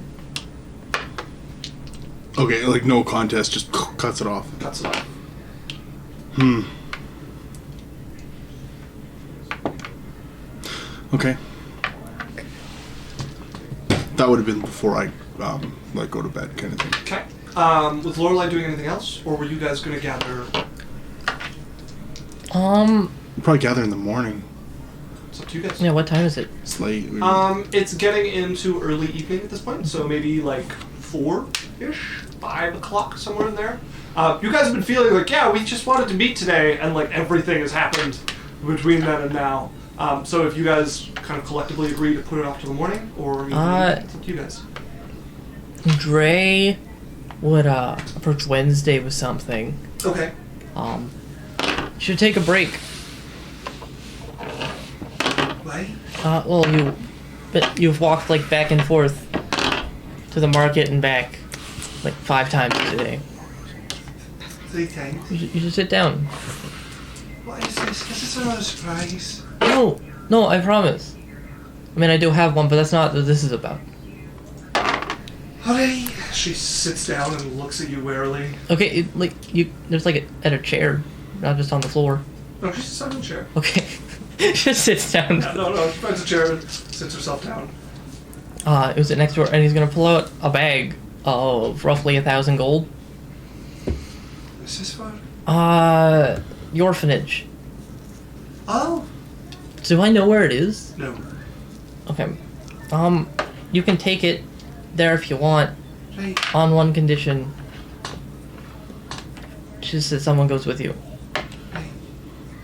Okay, like no contest, just cuts it off. Cuts it off. Okay. That would have been before I like go to bed, kind of thing. Okay. Was Lorelei doing anything else, or were you guys going to gather? We'll probably gather in the morning. It's up to you guys. Yeah, what time is it? It's late. It's getting into early evening at this point, so maybe like 4-ish, 5 o'clock, somewhere in there. You guys have been feeling like, yeah, we just wanted to meet today, and like everything has happened between then and now. So if you guys kind of collectively agree to put it off to the morning, or it's up to you guys. Drae would approach Wednesday with something. Okay. Should take a break. Why? Well, you've walked like back and forth to the market and back like 5 times today. 3 times. You should sit down. What is this? Is this another surprise? No, I promise. I mean, I do have one, but that's not what this is about. Alright. She sits down and looks at you warily. Okay, there's like at a chair, not just on the floor. No, she sits on a chair. Okay, just sits down. Yeah, no, she finds a chair and sits herself down. It was next door, and he's gonna pull out a bag of roughly 1,000 gold. What's this for? The orphanage. Oh. Do I know where it is? No. Okay. You can take it there if you want, Right. on one condition. Just that someone goes with you.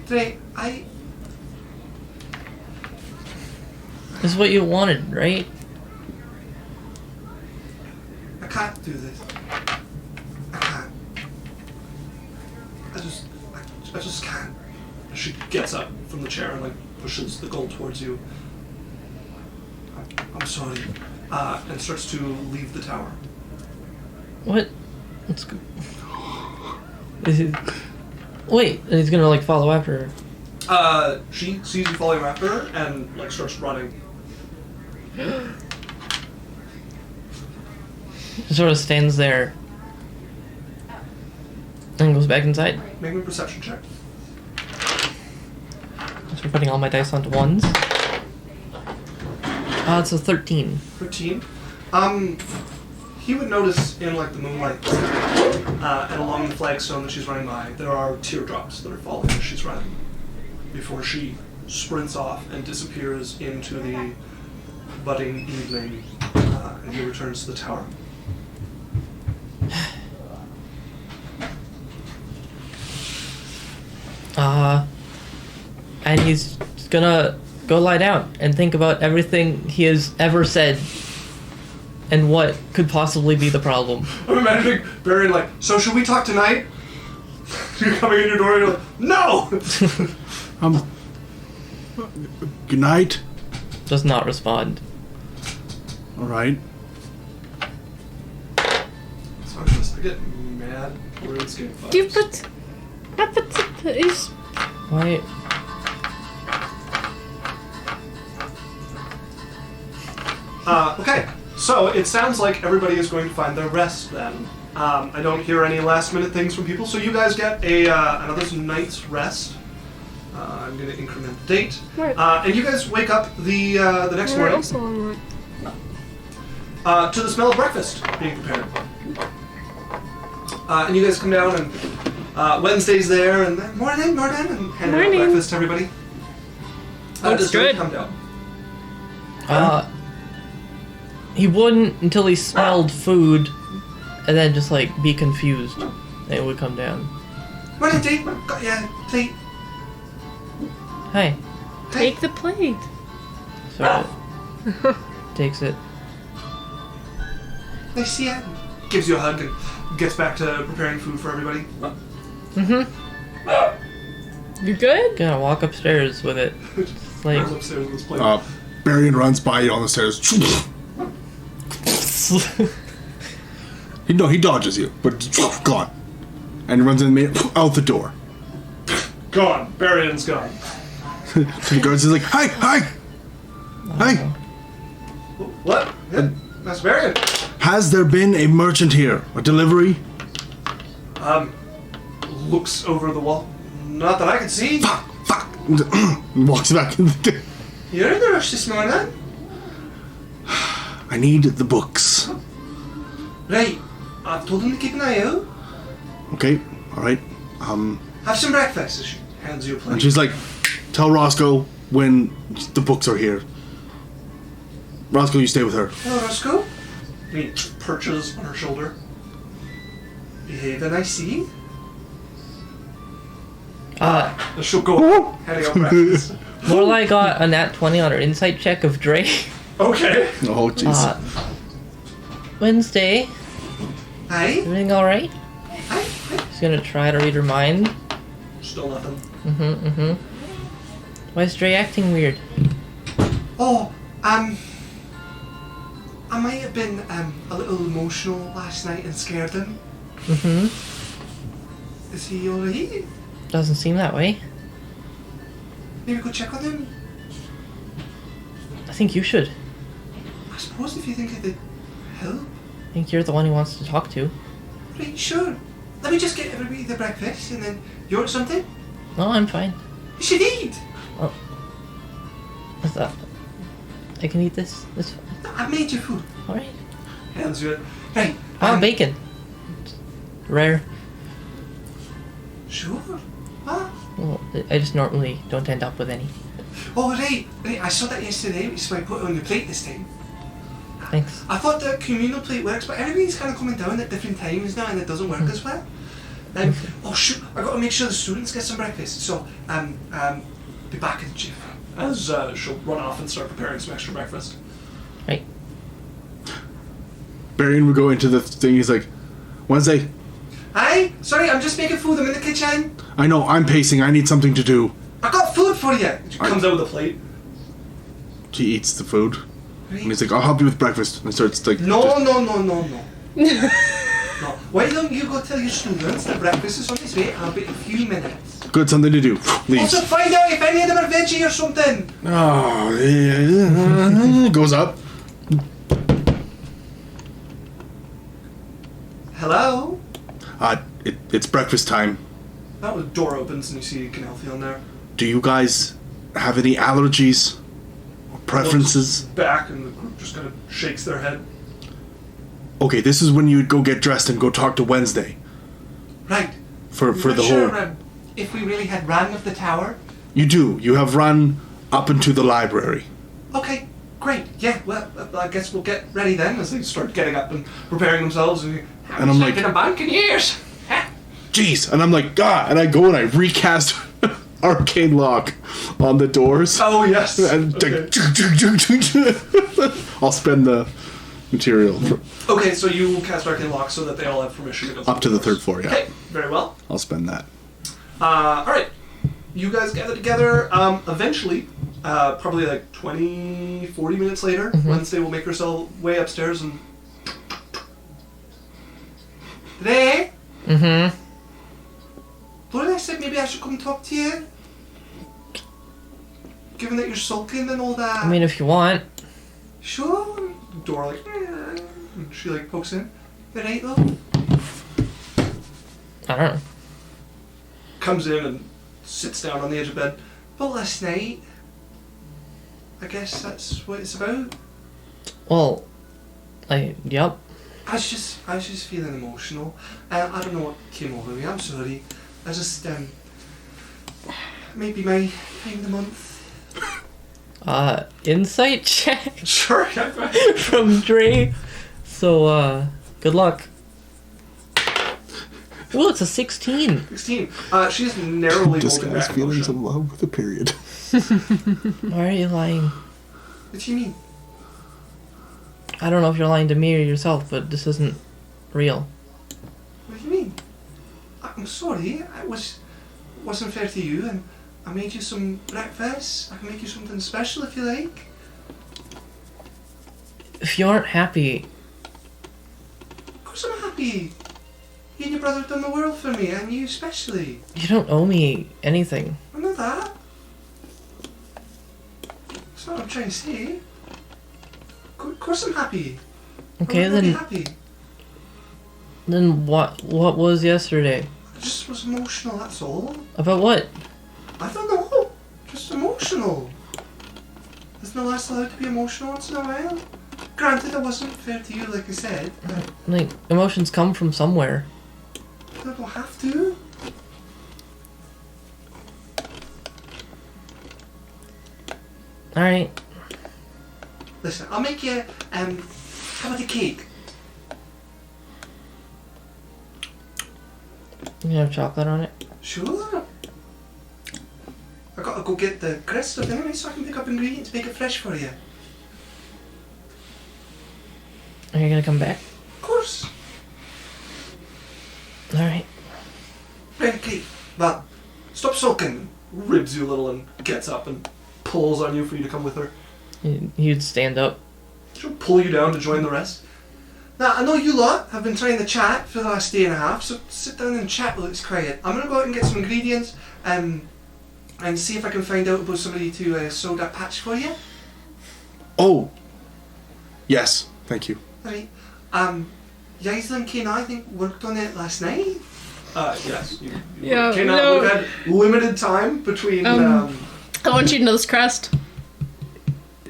Drae, This is what you wanted, right? I can't do this. I can't. I just can't. She gets up from the chair and like pushes the gold towards you. I'm sorry. And starts to leave the tower. What? Let's go. Wait, and he's gonna like follow after her. She sees you following after her and like starts running. He sort of stands there and goes back inside. Make me a perception check. So we're putting all my dice onto ones. It's a 13. 13. He would notice in like the moonlight and along the flagstone that she's running by, there are teardrops that are falling as she's running before she sprints off and disappears into the budding evening, and he returns to the tower. And he's gonna go lie down and think about everything he has ever said and what could possibly be the problem. I'm imagining Berrian like, so should we talk tonight? You're coming in your door and you're like, no! Good night. Does not respond. All right. So I get mad RuneScape vibes. You put... is... Why? Okay, so it sounds like everybody is going to find their rest then. I don't hear any last minute things from people, so you guys get another night's rest. I'm going to increment the date. Right. And you guys wake up the next We're morning also on to the smell of breakfast being prepared. And you guys come down and Wednesday's there and then morning, and hand out Morning. breakfast to everybody. Looks does Drae good. come down? He wouldn't until he smelled food and then just like be confused. And it would come down. Morning, Drae. Got ya, plate. Hey. Take the plate. So takes it. Nice to see ya. Gives you a hug and gets back to preparing food for everybody. You good? Gonna walk upstairs with it. It's like Goes upstairs with his plate. Berrian runs by you on the stairs. He dodges you, but gone. And runs out the door. Gone. Berrian's gone. To the guards, he's like, "Hi! What? Yeah, that's Berrian. Has there been a merchant here? A delivery?" Looks over the wall. Not that I can see. Fuck! Walks back in the door. You're in the rush this morning. I need the books. Right. I've told him to keep an eye out. Okay, alright. Have some breakfast. She hands you a plate. And she's like, tell Roscoe when the books are here. Roscoe, you stay with her. Hello, Roscoe. And he perches on her shoulder. Behaving, I see. She'll go heading out breakfast. Lorelai got a nat 20 on her insight check of Drae. Okay. Oh, jeez. Wednesday, Hi. everything alright? Hi. She's gonna try to read her mind. Still nothing. Why is Drae acting weird? Oh, I might have been a little emotional last night and scared him. Is he alright? Doesn't seem that way. Maybe go check on him? I think you should. I suppose if you think it'd help. I think you're the one he wants to talk to. Right, sure. Let me just get everybody their breakfast and then you want something? No, I'm fine. You should eat! I thought I can eat this. This I've made your food. alright. Hands you it. Right. Bacon. Rare. Sure. What? Well, I just normally don't end up with any. Oh, right. I saw that yesterday, so I put it on the plate this time. Thanks. I thought the communal plate works, but everybody's kind of coming down at different times now, and it doesn't work as well. Oh shoot! I got to make sure the students get some breakfast. So, be back in the gym. As she'll run off and start preparing some extra breakfast. Right. Berrian would go into the thing, he's like, Wednesday, Hi, sorry, I'm just making food. I'm in the kitchen. I know, I'm pacing, I need something to do. I got food for you. She comes out with a plate. She eats the food. And Right. he's like, I'll help you with breakfast. And starts like... No. just- No. Why don't you go tell your students that breakfast is on its way? I'll be in a few minutes. Good, something to do. Leaves. Also, find out if any of them are veggie or something. Oh, yeah. Goes up. Hello. It's breakfast time. That was door opens and you see Canelfi on there. Do you guys have any allergies or preferences? Looks back and the group just kind of shakes their head. Okay, this is when you'd go get dressed and go talk to Wednesday Right. for We're the sure, whole. if we really had ran of the tower. You do. You have run up into the library. Okay, great. Yeah. Well, I guess we'll get ready then as they start getting up and preparing themselves. And I'm like, in a bank in years. jeez, and I'm like, and I go and I recast arcane lock on the doors. Oh yes. And Okay. I'll spend the material Okay, so you will cast Arcane Lock so that they all have permission to go up to the third floor. Yeah, Okay, very well. I'll spend that. Alright. You guys gather together. Eventually, probably like 20, 40 minutes later, Wednesday will make herself way upstairs and... Ray? Lord, I said maybe I should come talk to you. Given that you're sulking and all that. I mean, if you want. Sure. The door like, and she like pokes in. You right though? I don't know. Comes in and sits down on the edge of bed. But last night, I guess that's what it's about. Well, yep. I was just feeling emotional. I don't know what came over me. I'm sorry. I just maybe my time of the month. Insight check Sure. from Drae. So, good luck. Well, it's a 16. 16. She's narrowly This holding guy's back feelings emotion. in love with a period. Why are you lying? What do you mean? I don't know if you're lying to me or yourself, but this isn't real. What do you mean? I'm sorry. Wasn't fair to you, and I made you some breakfast. I can make you something special if you like. If you aren't happy, Of course I'm happy. You and your brother have done the world for me, and you especially. you don't owe me anything. I know that. That's not what I'm trying to say. Of course I'm happy. Okay, I'm really then happy. then what was yesterday? I just was emotional, that's all. About what? I don't know. Just emotional. Isn't the last allowed to be emotional once in a while? Granted, it wasn't fair to you, like I said. But Like, emotions come from somewhere. I don't have to. Alright. Listen, I'll make you, how about a cake? You have chocolate on it? Sure. I gotta go get the crystal anyway so I can pick up ingredients, make it fresh for you. Are you gonna come back? Of course. Alright. Okay, well, stop sulking. Ribs you a little and gets up and pulls on you for you to come with her. You'd stand up. She'll pull you down to join the rest. Now, I know you lot have been trying to chat for the last day and a half, so sit down and chat while it's quiet. I'm gonna go out and get some ingredients and see if I can find out about somebody to sew that patch for you. Oh. Yes. Thank you. Right. Yaisla and Kena, I think, worked on it last night. Yes. Yeah, Kena, no. we've had limited time between. I want you to know this crest.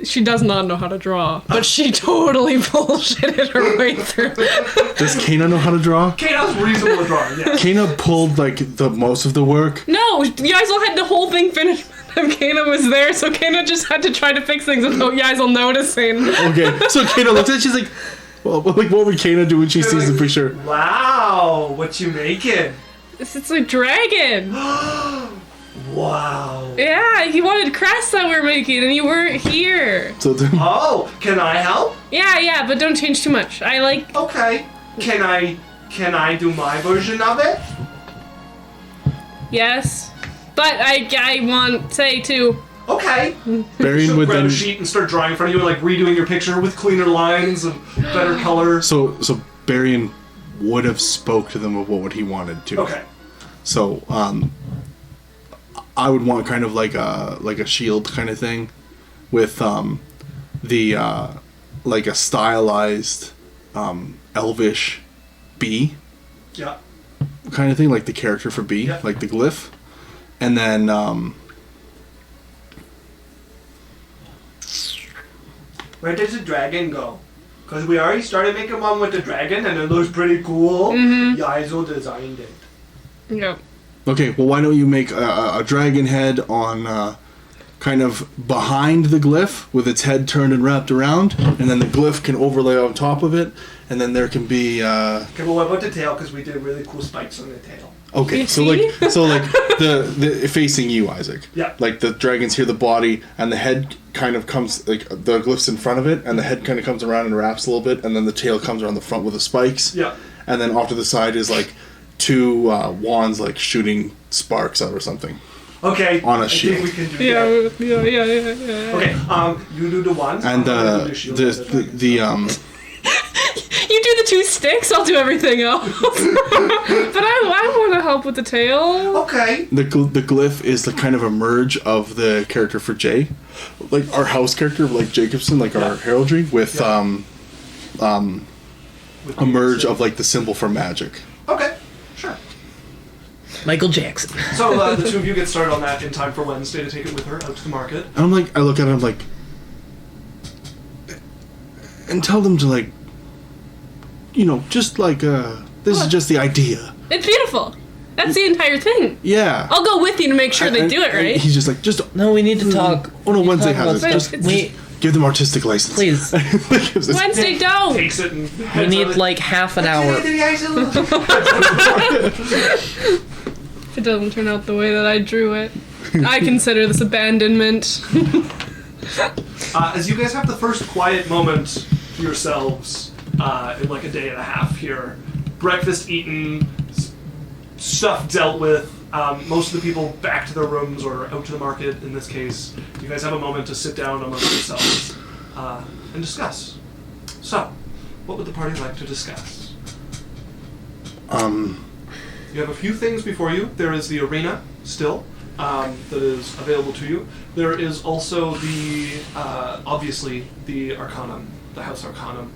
She does not know how to draw, but she totally bullshitted her way through. Does Kana know how to draw? Kena's reasonable at drawing, yes. Kana pulled like the most of the work. No, Yaisel had the whole thing finished when Kana was there, so Kana just had to try to fix things without Yaisel noticing. Okay, so Kana looks at it, she's like, well, like what would Kana do when she sees the picture? Wow, what you making? It's a dragon. Wow. Yeah, he wanted crests that we're making, and you weren't here. So Oh, can I help? Yeah, but don't change too much. I like. Okay. Can I do my version of it? Yes, but I want say too. Okay. Berrian She'll would grab then. a sheet and start drawing in front of you, like redoing your picture with cleaner lines and better color. So Berrian would have spoke to them of what he wanted to. Okay. So I would want kind of like a shield kind of thing, with the like a stylized elvish bee Yeah. kind of thing, like the character for bee, Yeah. like the glyph, and then Where does the dragon go? Because we already started making one with the dragon and it looks pretty cool. Yaisel designed it. Yeah. okay, well, why don't you make a dragon head on kind of behind the glyph with its head turned and wrapped around, and then the glyph can overlay on top of it, and then there can be Okay, well, what about the tail? Because we did really cool spikes on the tail. okay, You so see? like the facing you, Isaac. Yeah. Like the dragon's here, the body, and the head kind of comes, like the glyph's in front of it, and the head kind of comes around and wraps a little bit, and then the tail comes around the front with the spikes. Yeah. And then off to the side is like two wands like shooting sparks out or something. Okay. On a I shield. think we can do Yeah. that. Okay, you do the ones. And I'll do the shield with the You do the two sticks, I'll do everything else. But I want to help with the tail. Okay. the glyph is the kind of a merge of the character for Jay, like our house character, like Jacobson, like our heraldry, with With a merge of like the symbol for magic. Okay, sure. Michael Jackson. So the two of you get started on that in time for Wednesday to take it with her out to the market. And I'm like, I look at it, I'm like, and tell them to like, you know, just like this is just the idea. It's beautiful. That's the entire thing. Yeah. I'll go with you to make sure they do it And right. he's just like, just No, we need to talk. Oh no, We need to Wednesday talk has it. about Just, stuff. just give them artistic license. Please. Wednesday, don't. Takes it and We heads need out. like half an hour. If it doesn't turn out the way that I drew it, I consider this abandonment. As you guys have the first quiet moment to yourselves in like a day and a half here, breakfast eaten, stuff dealt with, most of the people back to their rooms or out to the market in this case, you guys have a moment to sit down amongst yourselves and discuss. So, what would the party like to discuss? You have a few things before you. There is the arena still that is available to you. There is also the, obviously, the Arcanum, the House Arcanum,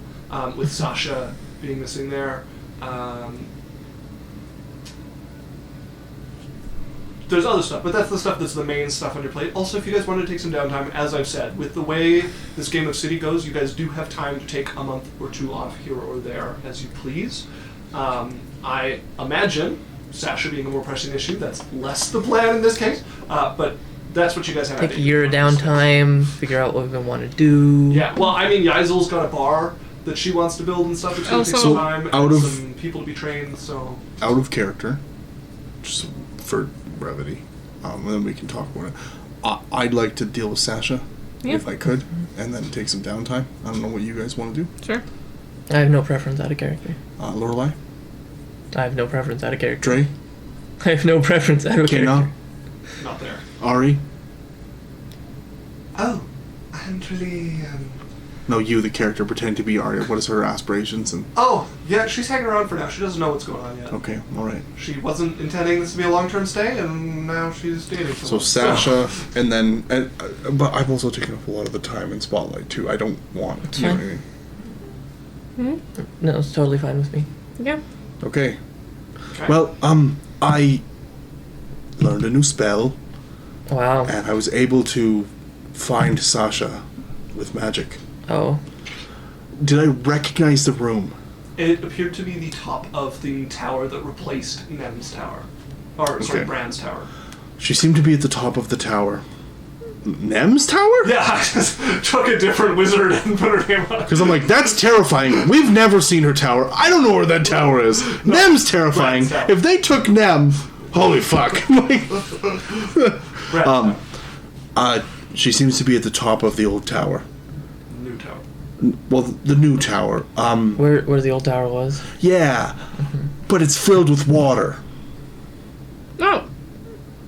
with Sasha being missing there's other stuff, but that's the stuff that's the main stuff on your plate. Also, if you guys wanted to take some downtime, as I've said, with the way this game of City goes, you guys do have time to take a month or two off here or there as you please. I imagine, Sasha being a more pressing issue, that's less the plan in this case, but that's what you guys have. Take a year of downtime, figure out what we want to do. Yeah, well, I mean, Yaisel's got a bar that she wants to build and stuff. It's going to take some time and some people to be trained, so... Out of character, just for brevity, and then we can talk about it. I'd like to deal with Sasha, if I could, and then take some downtime. I don't know what you guys want to do. Sure. I have no preference out of character. Lorelei? I have no preference out of character. Drae? I have no preference out of character. Not there. Ari? Oh, I'm really... No, you, the character, pretend to be Arya. What is her aspirations? And Oh, yeah, she's hanging around for now. She doesn't know what's going on yet. okay, all right. She wasn't intending this to be a long-term stay, and now she's dating So someone. Sasha, and then, but I've also taken up a lot of the time in Spotlight too. I don't want. You know what I mean? No, it's totally fine with me. Yeah. Okay. Okay. Well, I learned a new spell, Wow. and I was able to find Sasha with magic. Oh. Did I recognize the room? It appeared to be the top of the tower that replaced Nem's tower. Or, sorry, Okay. Bran's tower. She seemed to be at the top of the tower. Nem's tower? Yeah, I just took a different wizard and put her name on. Because I'm like, that's terrifying. We've never seen her tower. I don't know where that tower is. Nem's terrifying. Bran's tower. If they took Nem, holy fuck. Bran's tower. She seems to be at the top of the old tower. New tower. Well, the new tower. Where the old tower was. Yeah. But it's filled with water. Oh.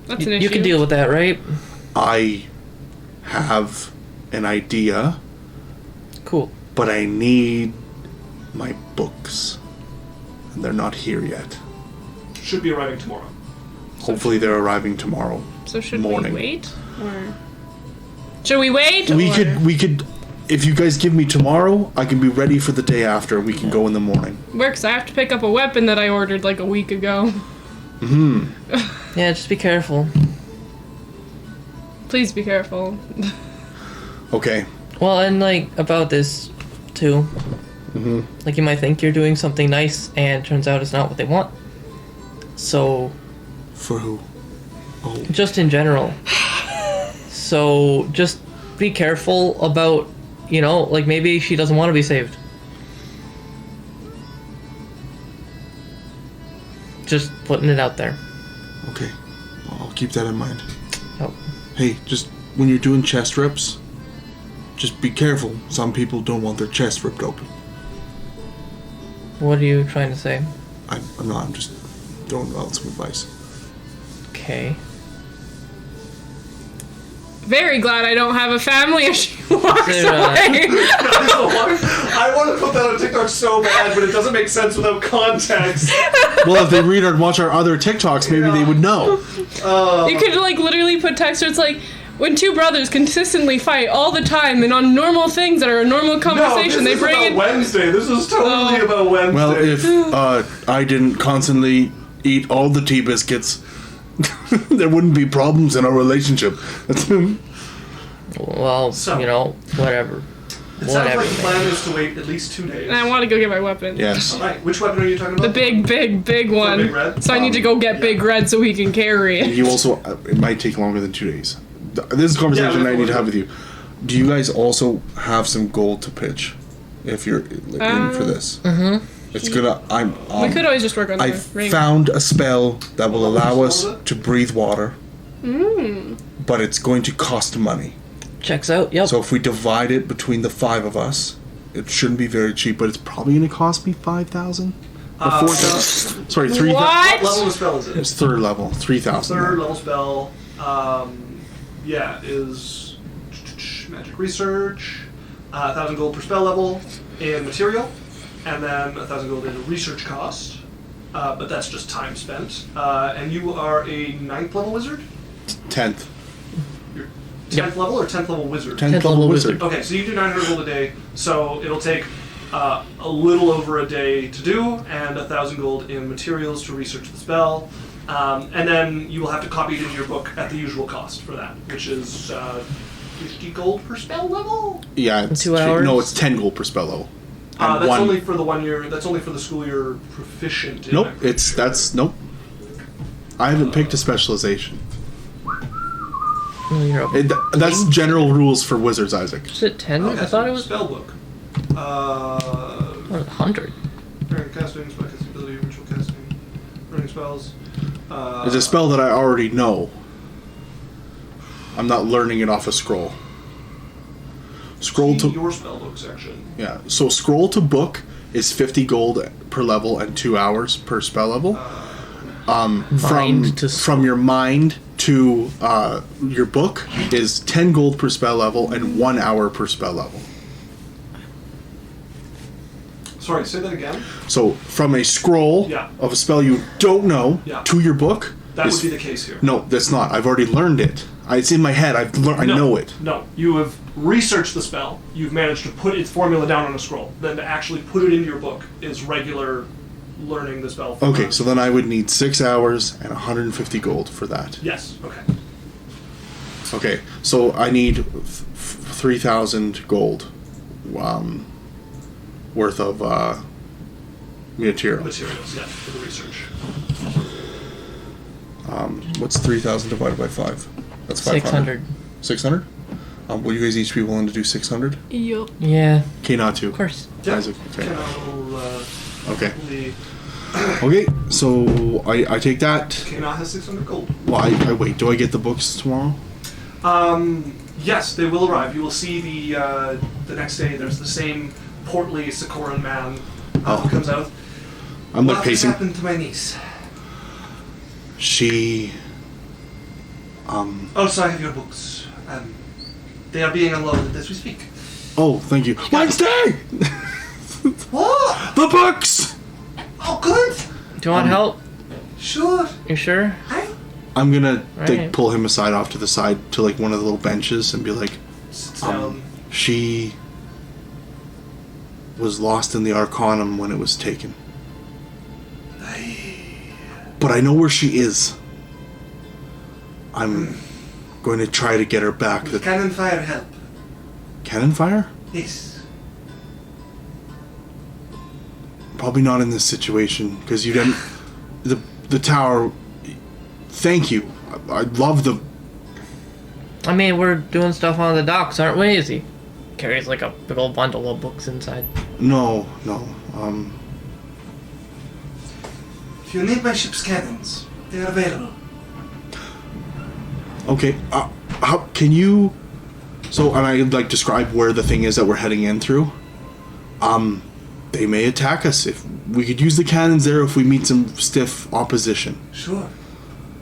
That's an issue. You can deal with that, right? I have an idea, Cool. but I need my books. And they're not here yet. Should be arriving tomorrow. Hopefully they're arriving tomorrow. So should morning. we wait? Or... Should we wait? We or... could, if you guys give me tomorrow, I can be ready for the day after. We can go in the morning. Works. I have to pick up a weapon that I ordered like a week ago. Yeah, just be careful. Please be careful. Okay. Well, and like about this too. Like you might think you're doing something nice, and it turns out it's not what they want. So, For who? Oh. just in general. So just be careful about, like maybe she doesn't want to be saved. Just putting it out there. Okay. I'll keep that in mind. Oh. Hey, just when you're doing chest rips, just be careful. Some people don't want their chest ripped open. What are you trying to say? I'm not. I'm just throwing out some advice. Okay. Very glad I don't have a family as she walks Dude, away. I want to put that on TikTok so bad, but it doesn't make sense without context. Well, if they read or watch our other TikToks, maybe they would know. You could like literally put text where it's like, when two brothers consistently fight all the time and on normal things that are a normal conversation, no, they this bring is in. about Wednesday. This is totally about Wednesday. Well, if I didn't constantly eat all the tea biscuits, there wouldn't be problems in our relationship. Well, So- whatever. it sounds like the plan is to wait at least 2 days. And I want to go get my weapon. Yes. Alright, which weapon are you talking about? The big one. Big Red? So I need to go get Big Red so he can carry it. You also, it might take longer than 2 days. This is a conversation Yeah, I need to have with you. Do you guys also have some gold to pitch if you're in for this? It's gonna. We could always just work on the I ring. found a spell that will allow us What was it? to breathe water, but it's going to cost money. Checks out. Yep. So if we divide it between the 5 of us, it shouldn't be very cheap, but it's probably going to cost me 5,000 or 4,000. Sorry, 3,000. What? What level of spell is it? It's 3rd level, 3,000. Third level spell. Is magic research. 1,000 gold per spell level in material, and then 1,000 gold in research cost. But that's just time spent. And you are a 9th level wizard. 10th. You're 10th level or 10th level wizard. 10th level wizard. Okay, so you do 900 gold a day, so it'll take a little over a day to do, and 1,000 gold in materials to research the spell. And then you will have to copy it into your book at the usual cost for that, which is 50 gold per spell level? Yeah, it's 2 hours? No, it's 10 gold per spell level. And That's only for the 1 year. That's only for the school you're proficient in. Nope, I'm pretty sure. nope. I haven't picked a specialization. Oh, you're up. That's general rules for wizards, Isaac. Is it 10? Okay, I thought it was spell book. 100. Casting, spell casting ability, ritual casting, running spells. It's a spell that I already know. I'm not learning it off a scroll. Scroll See to your spell book section. Yeah. So scroll to book is 50 gold per level and 2 hours per spell level. From your mind to your book is 10 gold per spell level and 1 hour per spell level. Sorry, say that again. So from a scroll Yeah. of a spell you don't know Yeah. to your book. That would be the case here. No, that's not. I've already learned it. It's in my head. I know it. No, you have researched the spell. You've managed to put its formula down on a scroll. Then to actually put it into your book is regular learning the spell. Okay, so then I would need 6 hours and 150 gold for that. Yes. Okay. Okay, so I need 3,000 gold worth of material. Materials. Yeah, for the research. What's 3,000 divided by 5? That's 500. 600. Will you guys each be willing to do 600? Yup. Yeah, Okay, not to. of course. Yeah. Isaac. Okay. Okay. Okay. Okay. So I take that. Kena has 600 gold. Well, I wait. Do I get the books tomorrow? Yes, they will arrive. You will see the next day. There's the same portly Sokoran man who comes out. I'm like What has pacing. happened to my niece? She. Also, I have your books. They are being unloaded as we speak. Oh, thank you. Wednesday. What? The books. Oh, good. Do you want help? Sure. You sure? Hi. I'm gonna Right. pull him aside off to the side to like one of the little benches and be like, Sits down. she was lost in the Arcanum when it was taken. But I know where she is. I'm going to try to get her back. Will cannon fire help? Cannon fire? Yes. Probably not in this situation because you didn't. The tower. Thank you. I love the. I mean, we're doing stuff on the docks, aren't we? He carries like a big old bundle of books inside. No. If you need my ship's cannons, they are available. Okay. How can you? So, and I like describe where the thing is that we're heading in through. They may attack us if we could use the cannons there if we meet some stiff opposition. Sure.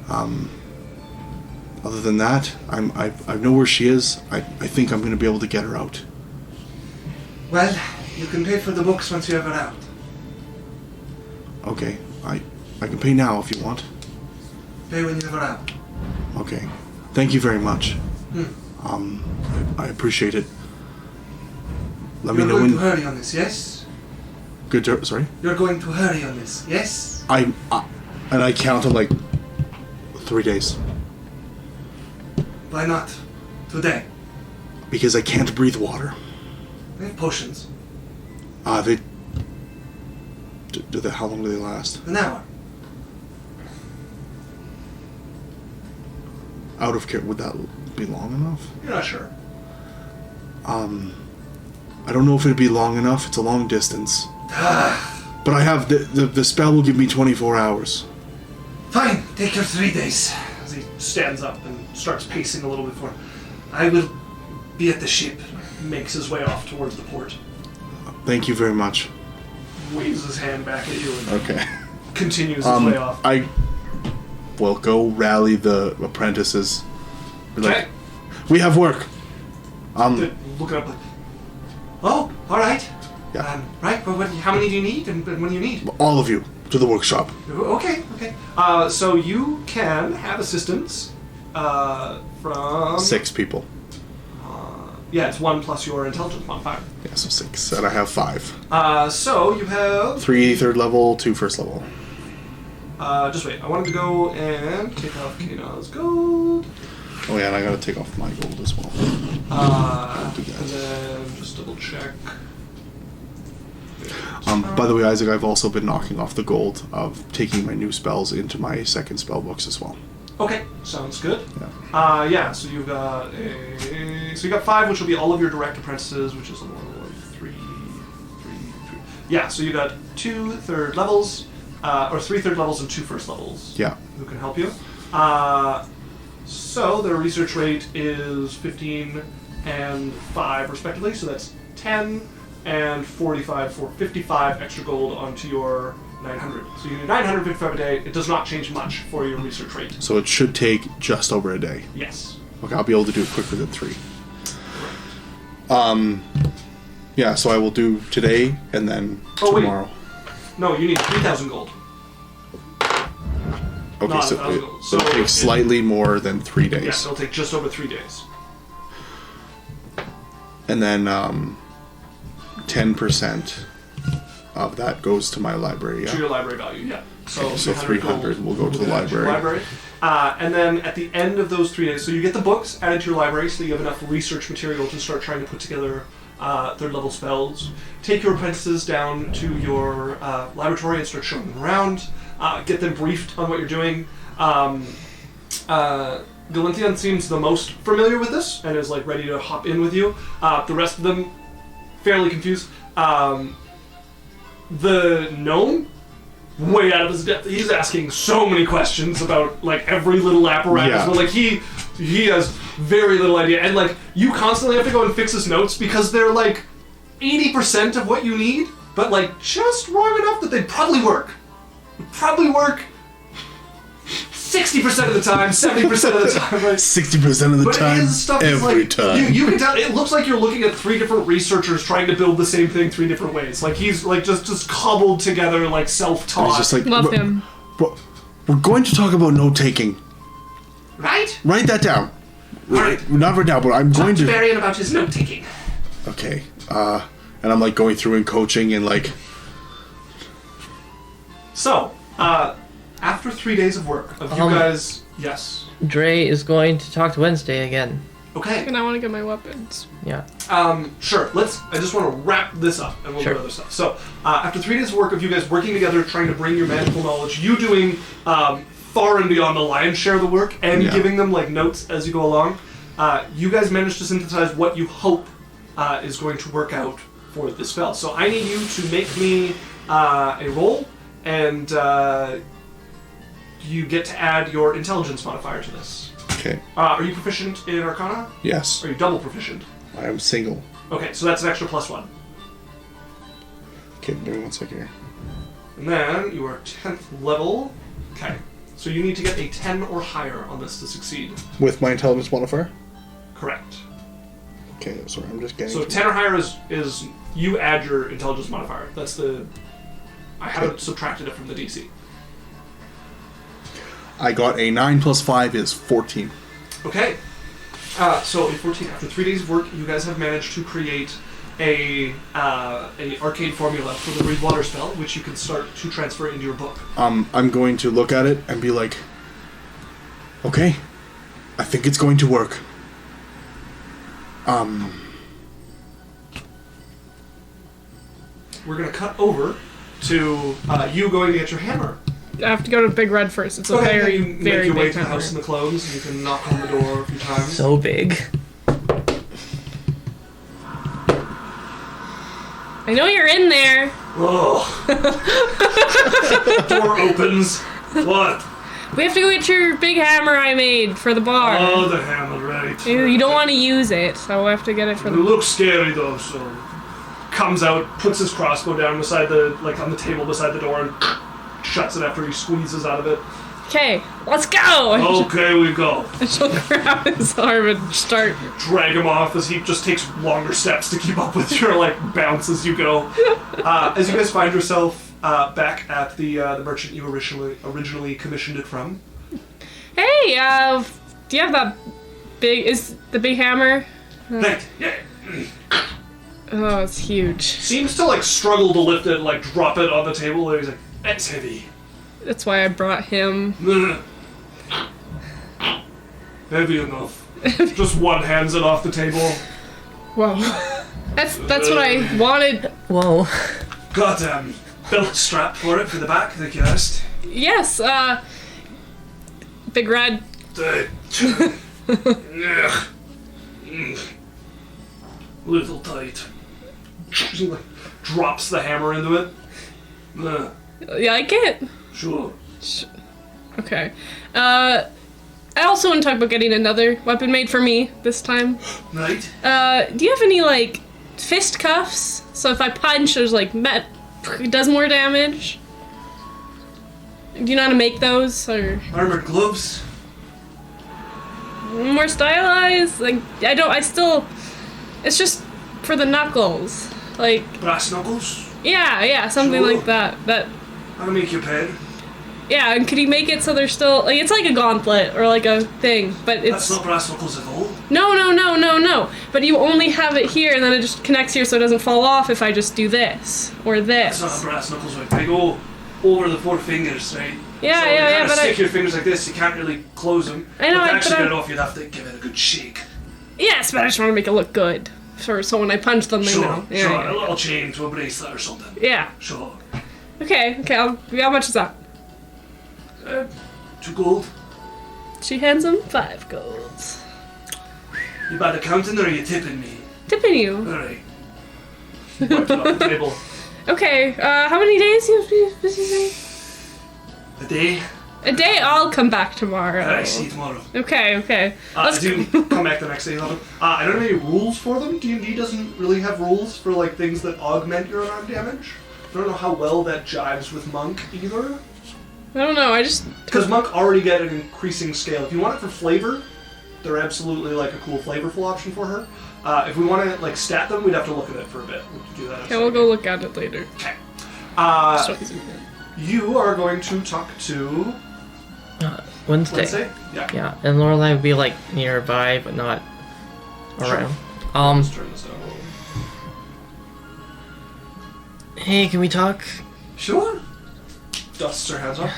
Other than that, I know where she is. I think I'm going to be able to get her out. Well, you can pay for the books once you have her out. Okay. I can pay now if you want. Pay when you have her out. Okay. Thank you very much. I appreciate it. Let me You're know going when. to hurry on this, yes? Sorry. You're going to hurry on this, yes? And I count on like 3 days Why not? Today. because I can't breathe water. I have potions. They. How long do they last? An hour. Out of care, would that be long enough? You're not sure. I don't know if it'd be long enough. It's a long distance. But I have the spell will give me 24 hours. Fine, take your 3 days. As he stands up and starts pacing a little bit forward. I will be at the ship. Makes his way off towards the port. Thank you very much. Waves his hand back at you and Okay. continues his way off. I will go rally the apprentices. Be like, Okay. we have work. They're looking up like, oh, all right. Yeah. Right, well, how many do you need and when do you need? All of you to the workshop. Okay. So you can have assistance from... 6 people. Yeah, it's 1 plus your intelligence modifier. Yeah, so 6. And I have 5. So you have... 3 third level, 2 first level. Just wait. I wanted to go and take off Kana's gold. Oh yeah, and I gotta take off my gold as well. And then just double check. By the way, Isaac, I've also been knocking off the gold of taking my new spells into my second spell books as well. Okay, sounds good. Yeah. So you've got so you got 5, which will be all of your direct apprentices, which is 1, 3. Yeah, so you got 2 third levels, or 3 third levels and 2 first levels. Yeah. Who can help you? So their research rate is 15 and 5 respectively, so that's 10 and 45 for 55 extra gold onto your 900. So you need 955 a day. It does not change much for your research rate. So it should take just over a day. Yes. Okay, I'll be able to do it quicker than 3. Right. Yeah, so I will do today and then tomorrow. Wait. No, you need 3,000 gold. Okay, Not so 1,000 gold. So it'll take slightly more than 3 days. Yes, it'll take just over 3 days. And then 10% of that goes to my library. Yeah. To your library value, yeah. So 300 will go to the library. And then at the end of those 3 days, so you get the books added to your library so that you have enough research material to start trying to put together third level spells. Take your apprentices down to your laboratory and start showing them around. Get them briefed on what you're doing. Galinthian seems the most familiar with this and is like ready to hop in with you. The rest of them, fairly confused. The gnome, way out of his depth. He's asking so many questions about like every little apparatus. Yeah. But like he has very little idea, and like you constantly have to go and fix his notes because they're like 80% of what you need, but like just wrong enough that they'd probably work. 60% of the time, 70% of the time, right? 60% of the But time, his stuff is every like, time. You can tell, it looks like you're looking at 3 different researchers trying to build the same thing 3 different ways. Like he's like just cobbled together, like self-taught. He's just like, Love him. We're going to talk about note-taking. Right? Write that down. Alright. Not right now, but I'm going to... Berrian about his note-taking. Okay. And I'm like going through and coaching and like... So, after 3 days of work, of you guys... Yes. Drae is going to talk to Wednesday again. Okay. And I want to get my weapons. Yeah. Sure. I just want to wrap this up, and we'll Sure. do other stuff. So, after 3 days of work of you guys working together, trying to bring your magical knowledge, you doing far and beyond the lion's share of the work, and Yeah. giving them like notes as you go along, you guys managed to synthesize what you hope is going to work out for this spell. So, I need you to make me a roll, and you get to add your intelligence modifier to this. Okay. Are you proficient in Arcana? Yes. Are you double proficient? I am single. Okay, so that's an extra +1. Okay, give me 1 second here. And then you are 10th level. Okay, so you need to get a 10 or higher on this to succeed. With my intelligence modifier? Correct. Okay, sorry, I'm just getting... So 10 or higher is you add your intelligence modifier. That's the... I haven't subtracted it from the DC. I got a 9 plus 5 is 14. Okay. So in 14, after 3 days of work, you guys have managed to create a arcade formula for the breathe water spell, which you can start to transfer into your book. I'm going to look at it and be like, okay, I think it's going to work. We're going to cut over to you going to get your hammer. I have to go to Big Red first. It's a Okay, very, you make very your way big to the hammer. house in the clothes, and you can knock on the door a few times. So big. I know you're in there. Ugh. Door opens. What? We have to go get your big hammer I made for the bar. Oh, the hammer, right. You don't want to use it, so we have to get it for It the... looks scary though, so comes out, puts his crossbow down beside the on the table beside the door, and shuts it after he squeezes out of it. Okay, let's go! Okay, we go. I shall grab his arm and start... Drag him off as he just takes longer steps to keep up with your like bounce as you go. As you guys find yourself back at the merchant you originally commissioned it from. Hey, do you have that big... Is the big hammer? Right. Yeah. Oh, it's huge. Seems to like struggle to lift it, like drop it on the table. And he's like, "That's heavy." That's why I brought him. No. Heavy enough. Just one hands it off the table. Whoa. That's what I wanted. Whoa. Got belt strap for it for the back, I guessed. Yes, Big Red. Little tight. She like drops the hammer into it. You like it? Sure. Okay. I also want to talk about getting another weapon made for me this time. Right. Do you have any, like, fist cuffs? So if I punch, there's, like, it does more damage? Do you know how to make those? Or Armored gloves. more stylized? Like, it's just for the knuckles. Like, Brass knuckles. yeah, something Sure. like that. I'll make you paid. Yeah, and could he make it so they're still, like, it's like a gauntlet or like a thing, but That's it's not brass knuckles at all. no. But you only have it here, and then it just connects here, so it doesn't fall off if I just do this or It's not this. a brass knuckles, right? They go over the 4 fingers, right? Yeah, so yeah, you yeah, kinda but stick your fingers like this. You can't really close them. I know, But to but actually I- get it off, you'd have to give it a good shake. Yes, but I just want to make it look good, so when I punch them, they Sure, know. sure. Yeah, A little chain to a bracelet or something. yeah. Sure. Okay. How much is that? 2 gold. She hands him 5 golds. You bad accounting or are you tipping me? Tipping you. Alright. Wiped it off the table. Okay. How many days you busy? A day. A day. I'll come back tomorrow. Alright, see you tomorrow. Okay. I do come back the next day. I don't have any rules for them. D&D doesn't really have rules for like things that augment your unarmed damage. I don't know how well that jives with Monk either. I don't know. I just. Because Monk already get an increasing scale. If you want it for flavor, they're absolutely like a cool flavorful option for her. If we want to like stat them, we'd have to look at it for a bit. We could do that. Okay, we'll go look at it later. Okay. So easy. You are going to talk to Wednesday. Wednesday. Yeah. Yeah, and Lorelai would be like nearby, but not around. Let's turn this down a little. Hey, can we talk? Sure. Dusts her hands off.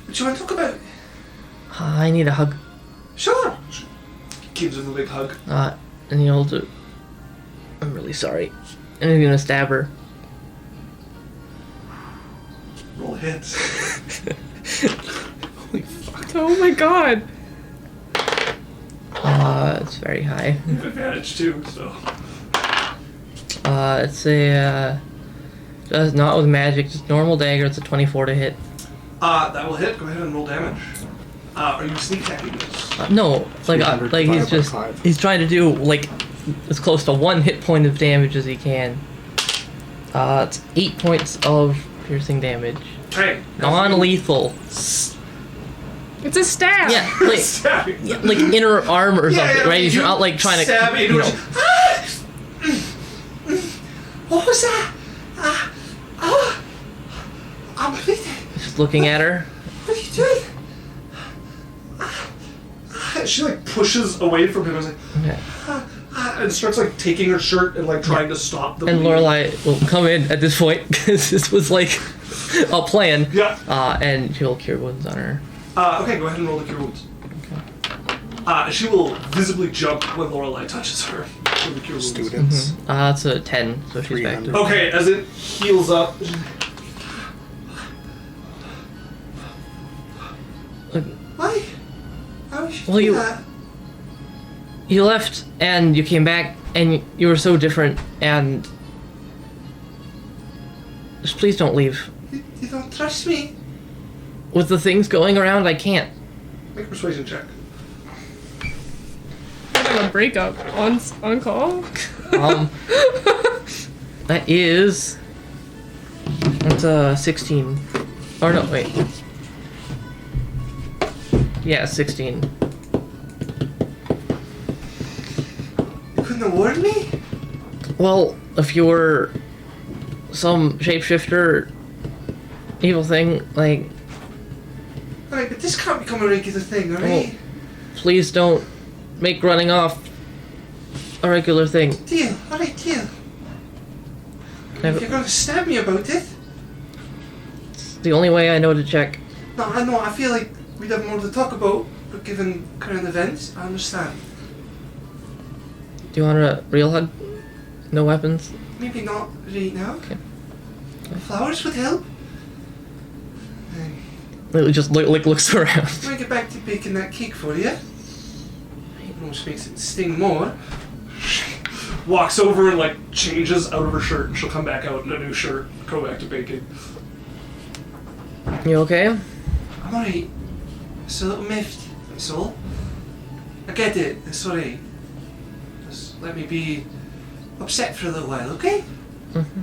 What do you want to talk about? I need a hug. Sure. She gives him a big hug. And he'll do. I'm really sorry. And I'm gonna stab her. Roll hits. Holy fuck. Oh my god. It's very high. You have advantage too, so. It's a, just not with magic, just normal dagger, it's a 24 to hit. That will hit. Go ahead and roll damage. Are you sneak attacking this? No, like, 300 like he's divided by just, 5. he's trying to do, like, as close to 1 hit point of damage as he can. It's 8 points of piercing damage. Okay. Non-lethal. It's a stab. Yeah, like, Stabbing. yeah, like inner arm or something, right? He's you not like trying to, stab into you know. it. What was that? I'm bleeding. Just looking at her. What are you doing? She like pushes away from him and is like, Okay. and starts like taking her shirt and like trying to stop the And bleeding. Lorelai will come in at this point because this was like a plan. Yeah. And she'll cure wounds on her. Okay, go ahead and roll the cure wounds. She will visibly jump when Lorelai touches her for the cure wounds. Students. It's a 10, so she's back to 300. Okay, as it heals up. Look, Why? How would you Well, do you- that? you left and you came back and you were so different and just please don't leave. You don't trust me? With the things going around, I can't. Make a persuasion check. I have a breakup on call. That is. That's a 16. Or no, wait. Yeah, 16. You couldn't have warned me? Well, if you were some shapeshifter, evil thing, like, Alright, but this can't become a regular thing, alright? please don't make running off a regular thing. Deal, alright, deal. If Never, you're gonna stab me about it, it's the only way I know to check. No, I know. I feel like we'd have more to talk about, but given current events, I understand. Do you want a real hug? No weapons? Maybe not right now. Okay. Flowers would help. Lily just looks around. When I get back to baking that cake for you, it almost makes it sting more. Walks over and like changes out of her shirt, and she'll come back out in a new shirt, go back to baking. You okay? I'm alright. It's a little miffed, that's all. I get it, it's alright. Just let me be upset for a little while, okay? Mm-hmm.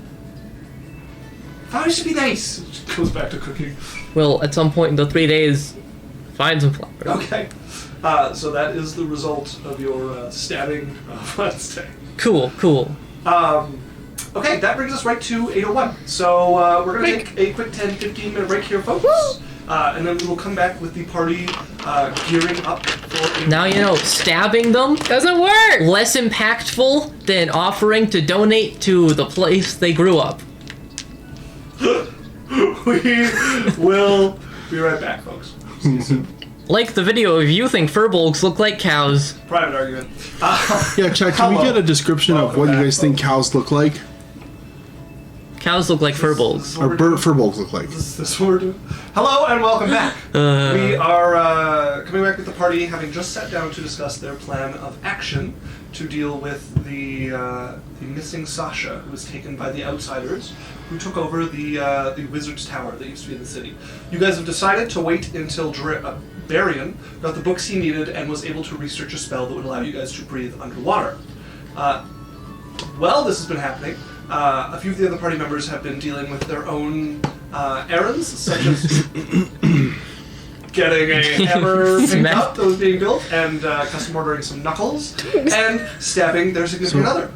Flowers should be nice. She goes back to cooking. Well, at some point in the 3 days, find some flowers. Okay. So that is the result of your stabbing of Wednesday. Cool. Okay, that brings us right to 8:01. So we're going to take a quick 10-15 minute break here, folks. And then we will come back with the party gearing up for a... Now you know, stabbing them Doesn't work! less impactful than offering to donate to the place they grew up. We will be right back, folks. See you soon. Like the video if you think furbolgs look like cows. Private argument. Yeah, Chad, can we get a description of what you guys think cows look like? Cows look like furbolgs. Or furbolgs look like? Is this what we're doing? Hello and welcome back. We are coming back with the party, having just sat down to discuss their plan of action to deal with the missing Sasha, who was taken by the outsiders, who took over the wizard's tower that used to be in the city. You guys have decided to wait until Berrian got the books he needed and was able to research a spell that would allow you guys to breathe underwater. While this has been happening, a few of the other party members have been dealing with their own errands, such as getting a hammer picked up that was being built, and custom ordering some knuckles, and stabbing their significant other.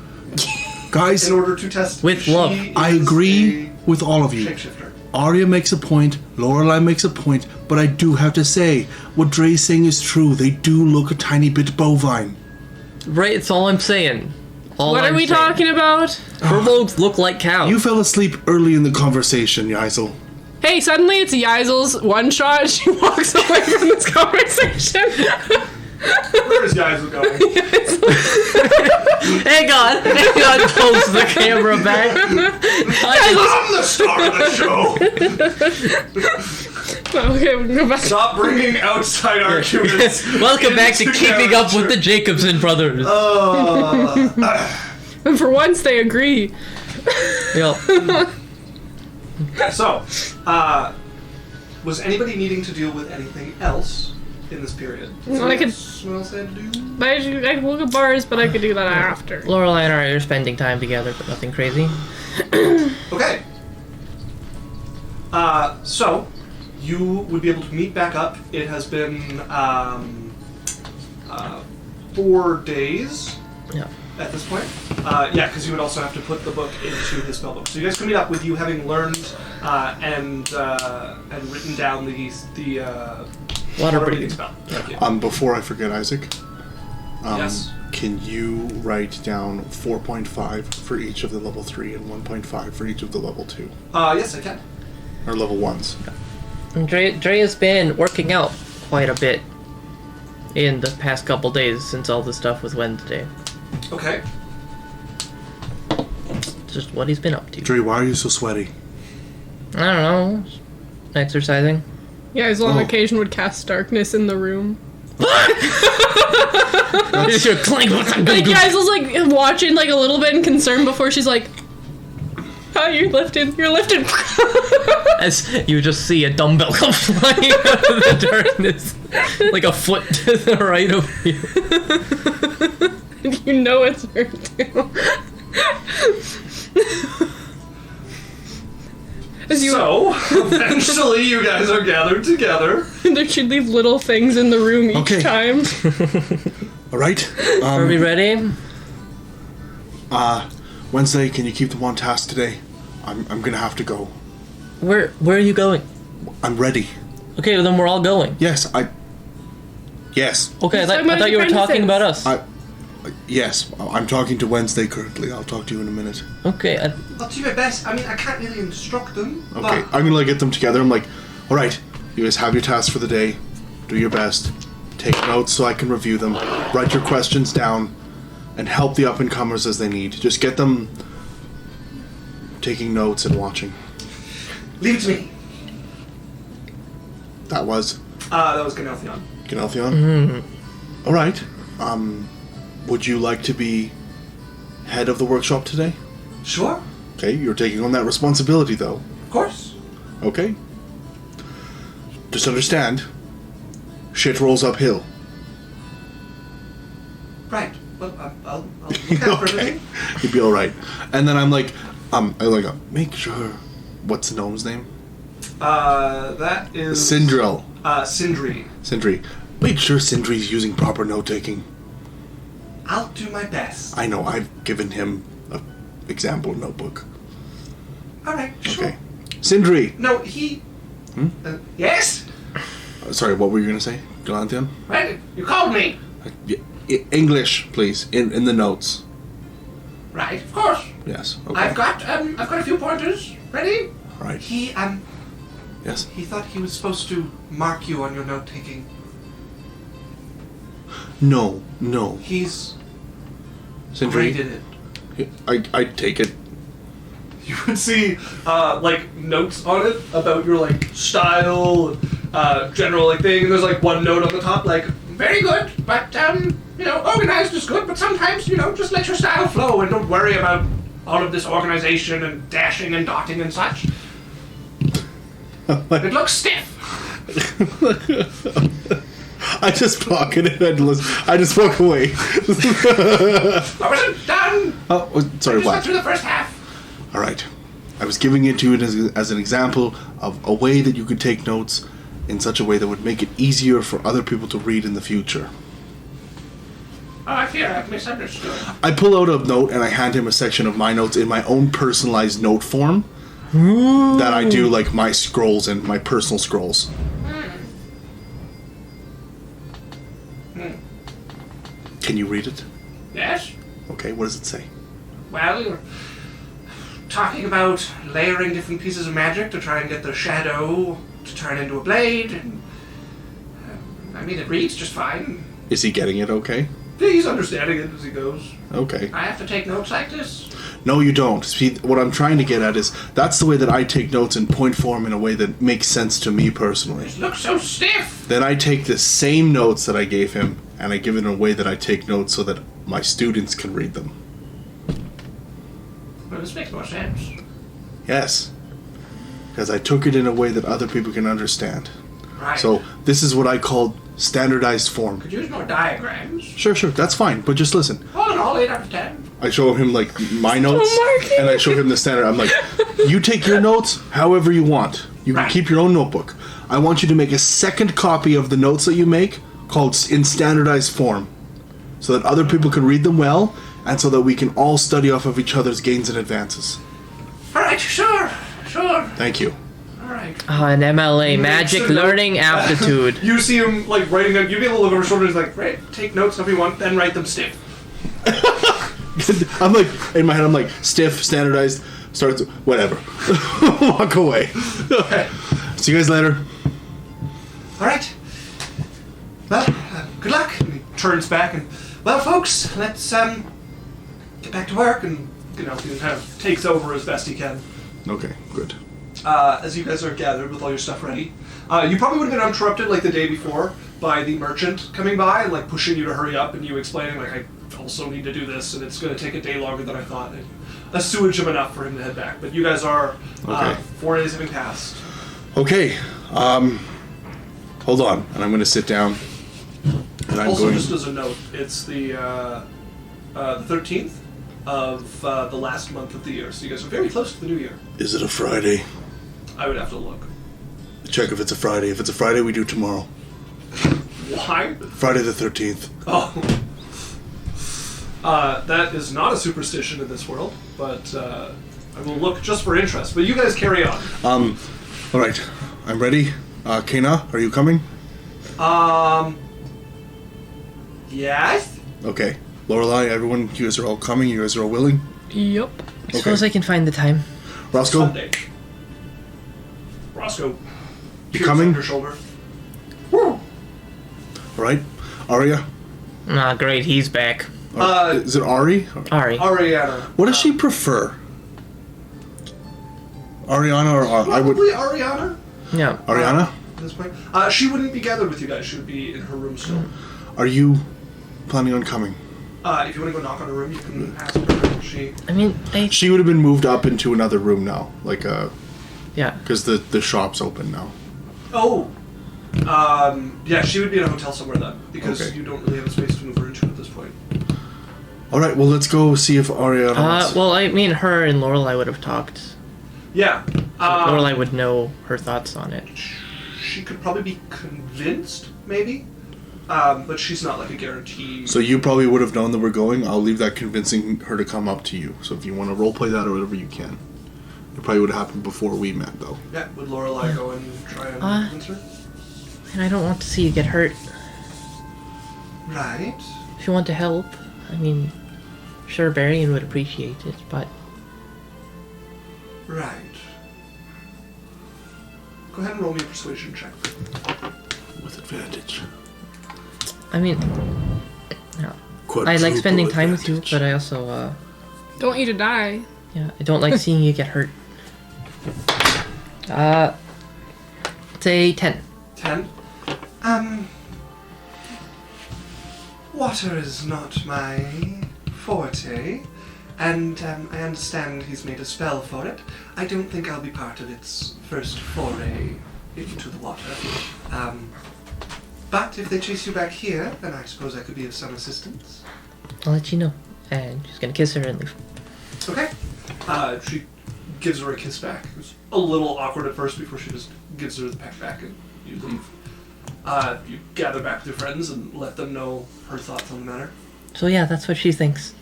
Guys, In order to test With if she love. I is agree a with all of you. shapeshifter. Arya makes a point, Lorelai makes a point, but I do have to say, what Drae's saying is true. They do look a tiny bit bovine. Right, it's all I'm saying. What are we talking about? Furbolgs look like cows. You fell asleep early in the conversation, Yaisel. Hey, suddenly it's Yaisel's one shot. She walks away from this conversation. Where's guys going? Hang on, close the camera back. I'm the star of the show! Okay, we can go back. Stop bringing outside arguments. Welcome back to into Keeping Up with character. the Jacobson Brothers. And for once, they agree. Yep. So, was anybody needing to deal with anything else in this period? Well, I could- What else they had to do? I could look at bars, but I could do that after. Lorelai and I are spending time together, but nothing crazy. Okay. So, you would be able to meet back up. It has been 4 days Yeah. at this point. Yeah, because you would also have to put the book into his spellbook. So you guys can meet up with you having learned and written down the Water breathing breathing. spell. Thank you. Before I forget, Isaac. Yes. Can you write down 4.5 for each of the level 3 and 1.5 for each of the level 2? Yes, I can. Or level 1s? And Drae has been working out quite a bit in the past couple days since all the stuff with Wednesday. Okay. Just what he's been up to. Drae, why are you so sweaty? I don't know. Exercising. Yaisel on Oh. occasion would cast darkness in the room. It's your clink. Like, Yaisel's like watching like a little bit in concern before she's like, oh, you're lifted. As you just see a dumbbell come flying out of the darkness, like a foot to the right of you. You know it's her too. So, eventually you guys are gathered together. There should leave little things in the room each Okay. time. All right. Are we ready? Wednesday, can you keep them on task today? I'm gonna have to go. Where are you going? I'm ready. Okay, well, then we're all going. Yes. Okay, Yes. I talking thought about you were apprentices. talking about us. Yes. I'm talking to Wednesday currently. I'll talk to you in a minute. Okay, I'll do my best. I mean, I can't really instruct them. Okay. I'm gonna get them together. I'm like, all right. You guys have your tasks for the day. Do your best. Take notes so I can review them. Write your questions down. And help the up-and-comers as they need. Just get them taking notes and watching. Leave it to me. That was Ganelthion. Ganelthion? All right. Would you like to be head of the workshop today? Sure. Okay, you're taking on that responsibility, though. Of course. Okay. Just understand, shit rolls uphill. Right. Well, I'll look out for everything. You'd be all right. And then I'm like, make sure. What's the gnome's name? That is... Sindril. Sindri. Sindri. Make sure Sindri's using proper note-taking. I'll do my best. I know, I've given him an example notebook. Alright, sure. Okay. Sindri! No, he... yes? Sorry, what were you going to say, Galanthian? Well, you called me. English, please, in the notes. Right, of course. Yes, okay. I've got a few pointers. Ready? Right. Yes? He thought he was supposed to mark you on your note-taking. No. He's... Sindri? graded it. I'd take it. You would see, notes on it about your, style, general, thing, and there's, one note on the top, very good, but, organized is good, but sometimes, just let your style flow and don't worry about all of this organization and dashing and dotting and such. It looks stiff. I just pocketed it and I just walk away. I wasn't done. Oh, sorry, I just what? went through the first half. All right. I was giving it to you as an example of a way that you could take notes in such a way that would make it easier for other people to read in the future. Oh, I fear I've misunderstood. I pull out a note and I hand him a section of my notes in my own personalized note form that I do my scrolls and my personal scrolls. Can you read it? Yes? Okay, what does it say? Well, you're talking about layering different pieces of magic to try and get the shadow to turn into a blade, and it reads just fine. Is he getting it okay? He's understanding it as he goes. Okay. I have to take notes like this? No, you don't. See, what I'm trying to get at is that's the way that I take notes in point form in a way that makes sense to me personally. It looks so stiff! Then I take the same notes that I gave him and I give it in a way that I take notes so that my students can read them. Well, this makes more sense. Yes. Because I took it in a way that other people can understand. Right. So this is what I call standardized form. Could use more diagrams. Sure, that's fine, but just listen. All in all, 8 out of 10. I show him my notes and I show him the standard. I'm like, you take your notes however you want. You can keep your own notebook. I want you to make a second copy of the notes that you make called in standardized form so that other people can read them well and so that we can all study off of each other's gains and advances. Alright, sure. Thank you. Alright. An MLA, Magic Learning Aptitude. You see him writing them, you be able to look over his shoulder, he's like, right, take notes if you want, then write them stiff. I'm in my head, stiff, standardized, starts, whatever. Walk away. Okay. See you guys later. Alright. Well, good luck. And he turns back and, well, folks, let's get back to work. And, he kind of takes over as best he can. Okay, good. As you guys are gathered with all your stuff ready. You probably would have been interrupted the day before by the merchant coming by and pushing you to hurry up and you explaining I also need to do this and it's going to take a day longer than I thought. And a sewage of enough for him to head back. But you guys are 4 days having passed. Okay, hold on, and I'm going to sit down. And Also, just as a note, it's the 13th of the last month of the year, so you guys are very close to the new year. Is it a Friday? I would have to look. Check if it's a Friday. If it's a Friday, we do tomorrow. Why? Friday the 13th. Oh. That is not a superstition in this world, but I will look just for interest. But you guys carry on. All right, I'm ready. Kana, are you coming? Yes? Okay. Lorelei, everyone, you guys are all coming? You guys are all willing? Yep. I suppose I can find the time. Roscoe? Sunday. Roscoe. Cheers coming? on your shoulder. Woo! All right, Arya. Ah, great, he's back. Is it Ari? Ari. Ariana. What does she prefer? Ariana or I would Probably Ariana. Yeah. Ariana? At this point, she wouldn't be gathered with you guys. She would be in her room still. Are you planning on coming? If you want to go knock on her room, you can ask her. She. I mean, She would have been moved up into another room now, like yeah. because the shop's open now. Oh. Yeah, she would be in a hotel somewhere then, because Okay. you don't really have a space to move her into at this point. All right, well let's go see if Ariana. wants- Well, I mean, her and Lorelai would have talked. Yeah. Lorelai would know her thoughts on it. She could probably be convinced, maybe. But she's not like a guarantee. So you probably would have known that we're going. I'll leave that convincing her to come up to you. So if you want to roleplay that or whatever, you can. It probably would have happened before we met, though. Yeah, would Lorelai go and try and convince her? And I don't want to see you get hurt. Right. If you want to help, I mean, sure, Berrian would appreciate it, but Right. Go ahead and roll me a persuasion check. With advantage. I mean, yeah. I like spending time with you, but I also, Don't want you to die. yeah, I don't like seeing you get hurt. Say 10. 10. Water is not my forte, and I understand he's made a spell for it. I don't think I'll be part of its first foray into the water. But if they chase you back here, then I suppose I could be of some assistance. I'll let you know. And she's gonna kiss her and leave. Okay. She gives her a kiss back. It was a little awkward at first before she just gives her the peck back and you leave. You gather back with your friends and let them know her thoughts on the matter. So yeah, that's what she thinks.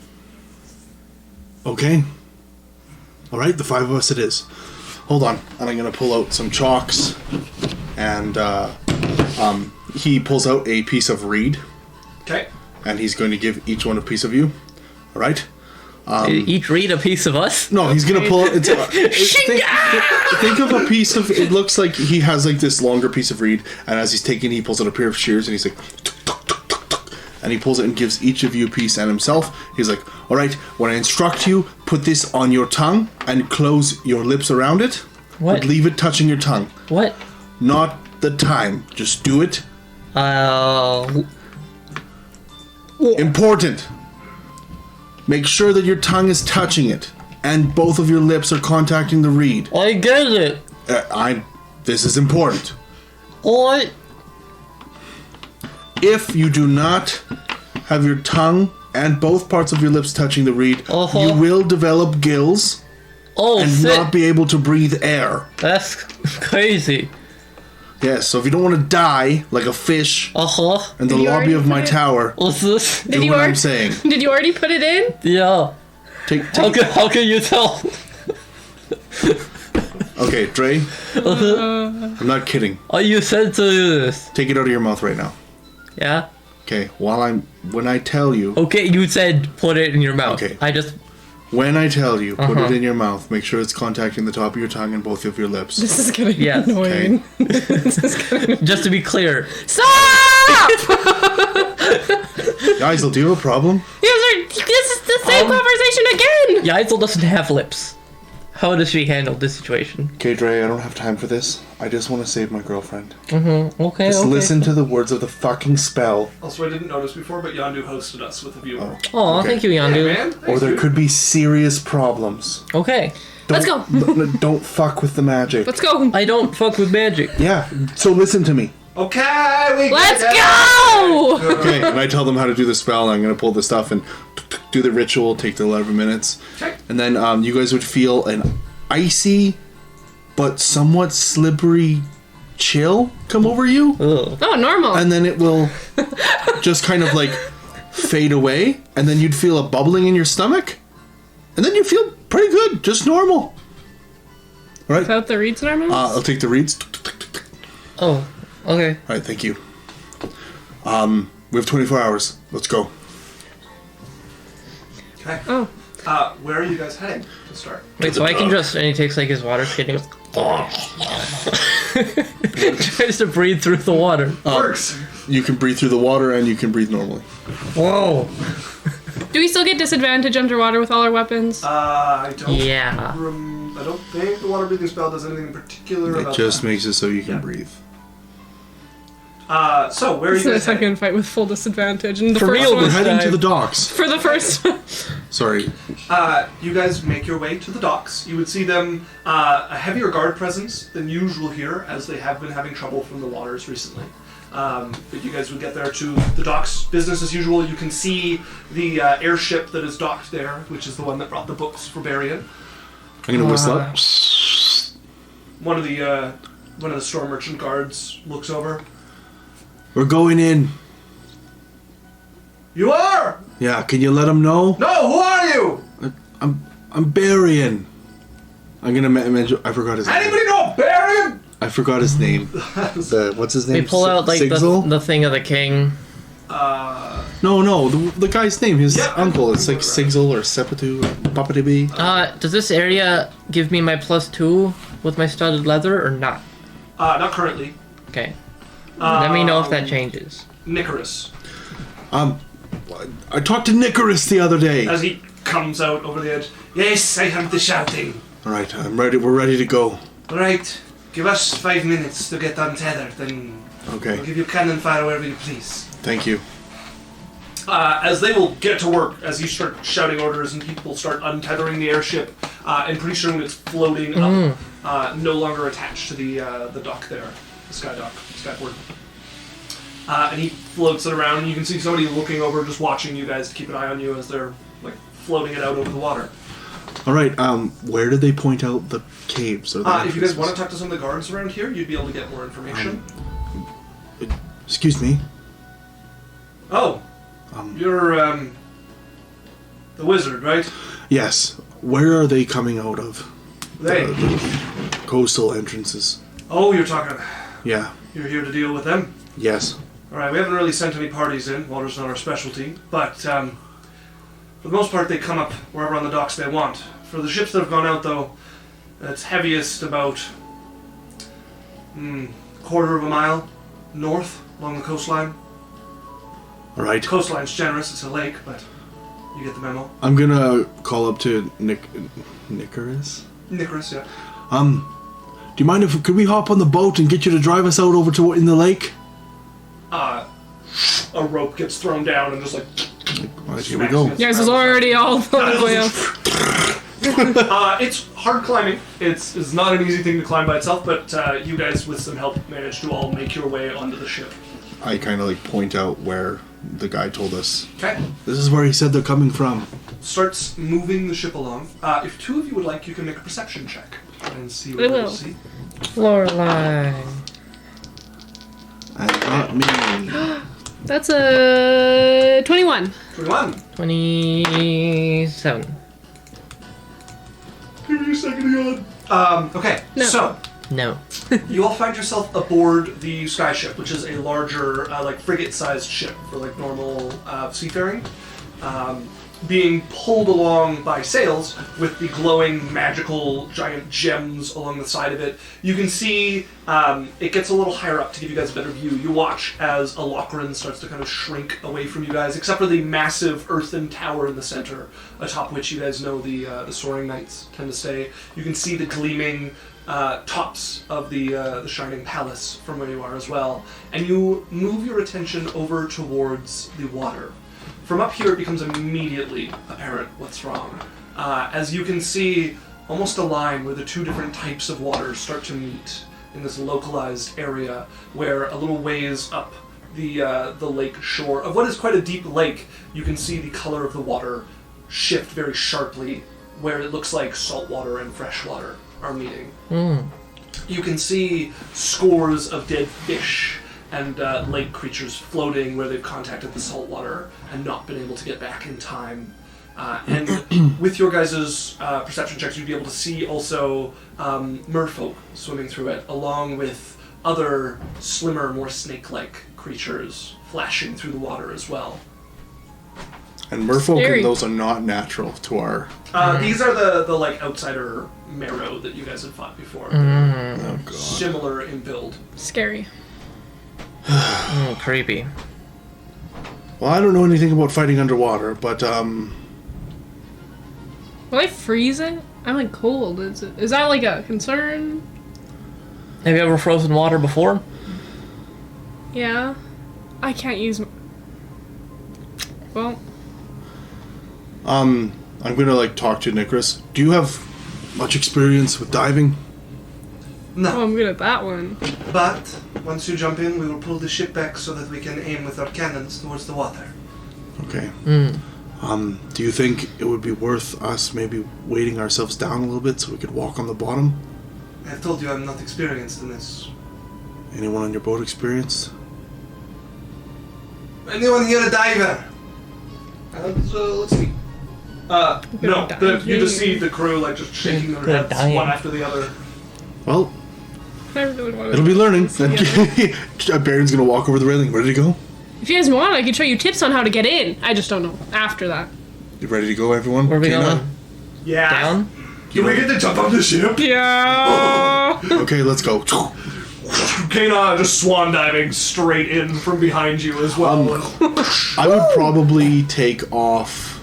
Okay. All right, the five of us it is. Hold on, and I'm gonna pull out some chalks, and he pulls out a piece of reed, Okay. and he's going to give each one a piece of you. All right. Each read a piece of us? No, he's gonna pull. It's think of a piece of. It looks like he has like this longer piece of reed, and as he's taking, he pulls out a pair of shears, and he's like, tuk, tuk, tuk, tuk, tuk, and he pulls it and gives each of you a piece and himself. He's like, all right, when I instruct you, put this on your tongue and close your lips around it. What? But leave it touching your tongue. What? Not the time. Just do it. Important. Make sure that your tongue is touching it, and both of your lips are contacting the reed. I get it. This is important. What? If you do not have your tongue and both parts of your lips touching the reed, you will develop gills and not be able to breathe air. That's crazy. Yes, so if you don't want to die like a fish in the Did you lobby already of my put it- tower, What's this? do what I'm saying. Did you already put it in? Yeah. Take How can you tell? Okay, Drae, I'm not kidding. Oh, you said to do this. Take it out of your mouth right now. Yeah? Okay, when I tell you, Okay, you said put it in your mouth. Okay. When I tell you, put it in your mouth, make sure it's contacting the top of your tongue and both of your lips. This is getting Yes. annoying. Just to be clear. Stop! Geisel, do you have a problem? This is the same conversation again! Yaisel doesn't have lips. How does she handle this situation? Okay, Drae, I don't have time for this. I just want to save my girlfriend. Okay, Just okay. listen to the words of the fucking spell. Also, I didn't notice before, but Yandu hosted us with a viewer. Oh, Okay. thank you, Yeah, Yandu. man. Or Thank there you. could be serious problems. Okay. Let's go. Don't fuck with the magic. Let's go. I don't fuck with magic. Yeah, so listen to me. Okay, we Let's get it. go! Okay, and I tell them how to do the spell, and I'm going to pull the stuff and do the ritual, take the 11 minutes. Okay. And then you guys would feel an icy but somewhat slippery chill come over you. Ugh. Oh, normal. And then it will just kind of like fade away, and then you'd feel a bubbling in your stomach, and then you feel pretty good, just normal. All right, Without the reeds normal? I'll take the reeds. Oh, okay. All right, thank you. We have 24 hours. Let's go. Okay. Oh. Where are you guys heading? start. Wait, so I can just, and he takes like his water skid and goes, tries to breathe through the water. Works! You can breathe through the water and you can breathe normally. Whoa. Do we still get disadvantage underwater with all our weapons? I don't. Yeah. I don't think the water breathing spell does anything in particular It about just that. makes it so you can breathe. So where are This you is a guys heading? second fight with full disadvantage, and the For first real one We're heading to time. the docks. for the first one. Sorry. You guys make your way to the docks. You would see them a heavier guard presence than usual here, as they have been having trouble from the waters recently. But you guys would get there to the docks, business as usual. You can see the airship that is docked there, which is the one that brought the books for Berrian. I'm gonna whistle up. One of the store merchant guards looks over. We're going in. You are? Yeah, can you let them know? No, who are you? I'm Berrian. I'm gonna mention. I forgot his name. Anybody know Berrian? I forgot his name. What's his name? We pull out like Sigzel? the thing of the king. No, the guy's name, his Yeah, uncle. It's like right. Sigzel or Sepatu, Papadibi. Does this area give me my +2 with my studded leather or not? Not currently. Okay. Let me know if that changes. Nicholas. I talked to Nicholas the other day. As he comes out over the edge. Yes, I heard the shouting. All right, I'm ready. We're ready to go. Right, give us 5 minutes to get untethered, then Okay. I'll give you cannon fire wherever you please. Thank you. As they will get to work, as you start shouting orders and people start untethering the airship, and pretty soon it's floating up, no longer attached to the dock there, the skyboard. And he floats it around, and you can see somebody looking over, just watching you guys to keep an eye on you as they're like floating it out over the water. All right. Where did they point out the caves? Or the If you guys entrances? want to talk to some of the guards around here, you'd be able to get more information. Excuse me. You're the wizard, right? Yes. Where are they coming out of? They. The coastal entrances. Oh, you're talking. Yeah. You're here to deal with them. Yes. All right, we haven't really sent any parties in. Water's not our specialty, but for the most part, they come up wherever on the docks they want. For the ships that have gone out, though, it's heaviest about quarter of a mile north along the coastline. All right. Coastline's generous; it's a lake, but you get the memo. I'm gonna call up to Nicholas. Nicholas, yeah. Do you mind if could we hop on the boat and get you to drive us out over to in the lake? A rope gets thrown down and just like. All right, here we go. Yes, it's already all the way up. It's hard climbing. It's not an easy thing to climb by itself, but you guys, with some help, managed to all make your way onto the ship. I kind of like point out where the guy told us. Okay. This is where he said they're coming from. Starts moving the ship along. If two of you would like, you can make a perception check and see what I you will. see. Floorline. And not me. That's a 21. 21. 27. Give me a second again. Okay, No. so No. you all find yourself aboard the skyship, which is a larger, like frigate-sized ship for like normal seafaring, being pulled along by sails with the glowing, magical, giant gems along the side of it. You can see it gets a little higher up to give you guys a better view. You watch as a Lochran starts to kind of shrink away from you guys, except for the massive earthen tower in the center, atop which you guys know the soaring knights tend to stay. You can see the gleaming tops of the shining palace from where you are as well, and you move your attention over towards the water. From up here, it becomes immediately apparent what's wrong. As you can see, almost a line where the two different types of water start to meet in this localized area, where a little ways up the lake shore of what is quite a deep lake, you can see the color of the water shift very sharply, where it looks like salt water and fresh water are meeting. You can see scores of dead fish and lake creatures floating where they've contacted the salt water and not been able to get back in time. And with your guys' perception checks, you'd be able to see also merfolk swimming through it, along with other slimmer, more snake-like creatures flashing through the water as well. And merfolk Scary. and those are not natural to our... These are the like outsider marrow that you guys had fought before. Oh, God. Similar in build. Scary. Creepy. Well, I don't know anything about fighting underwater, but, Will I freeze it? I'm like cold. Is that like a concern? Have you ever frozen water before? Yeah. I can't use... Well, I'm gonna, like, talk to Nicholas. Do you have much experience with diving? No, I'm good at that one. but once you jump in, we will pull the ship back so that we can aim with our cannons towards the water. Okay. Do you think it would be worth us maybe weighting ourselves down a little bit so we could walk on the bottom? I've told you I'm not experienced in this. Anyone on your boat experienced? Anyone here a diver? Let's see. No, you just see the crew like just shaking their They're heads dying. one after the other. Well, I really want it'll be learning. Berrian's gonna walk over the railing. Ready to go? If you guys want, I can show you tips on how to get in. I just don't know after that. You ready to go, everyone? Where are we Kena? going? Yeah. Down? Can we get to jump on the ship? Yeah. Okay, let's go. Kena just swan diving straight in from behind you as well. I would probably take off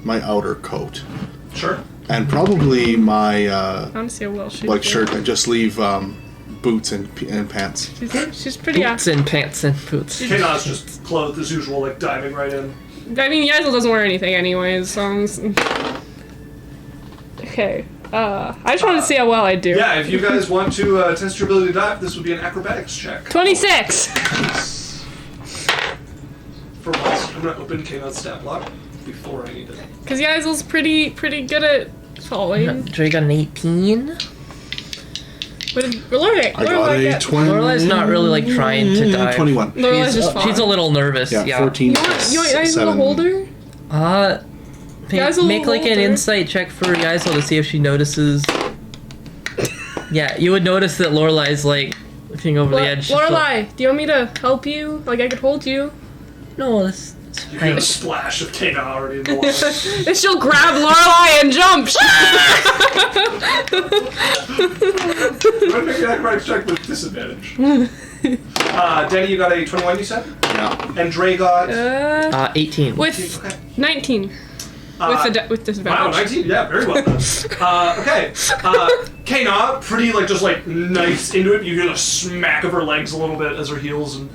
my outer coat Sure. and probably my I want to see how well she's like doing. shirt and just leave boots and pants. She's pretty Boots and pants and boots. Kena's just clothed as usual, like diving right in. I mean, Yazel doesn't wear anything anyways, so... Okay. I just want to see how well I do. Yeah, if you guys want to test your ability to dive, this would be an acrobatics check. 26! For once, I'm gonna open Kena's stat block before I need it. Because Yazel's pretty good at falling. Drae got an 18. But Lorelai, I got a 20. Lorelai's not really like trying to dive. 21. Lorelai's just falling. She's a little nervous. Yeah, Yeah. 14. You want Yazel to 7. hold her? Make, make like an older. insight check for Yazel to see if she notices. Yeah, you would notice that Lorelai's like looking over the edge. She's Lorelai, do you want me to help you? Like, I could hold you? like, no, that's You fine. get a splash of Kena already in the water. And she'll grab Lorelai and jump! I'm gonna make an acrobatics check with disadvantage. Denny, you got a 21, you said? Yeah. And Drae got... 18. With Okay. 19. With Wow, disadvantage. 19, yeah, very well done. Okay, Kena, pretty, like, just, like, nice into it. You hear the smack of her legs a little bit as her heels and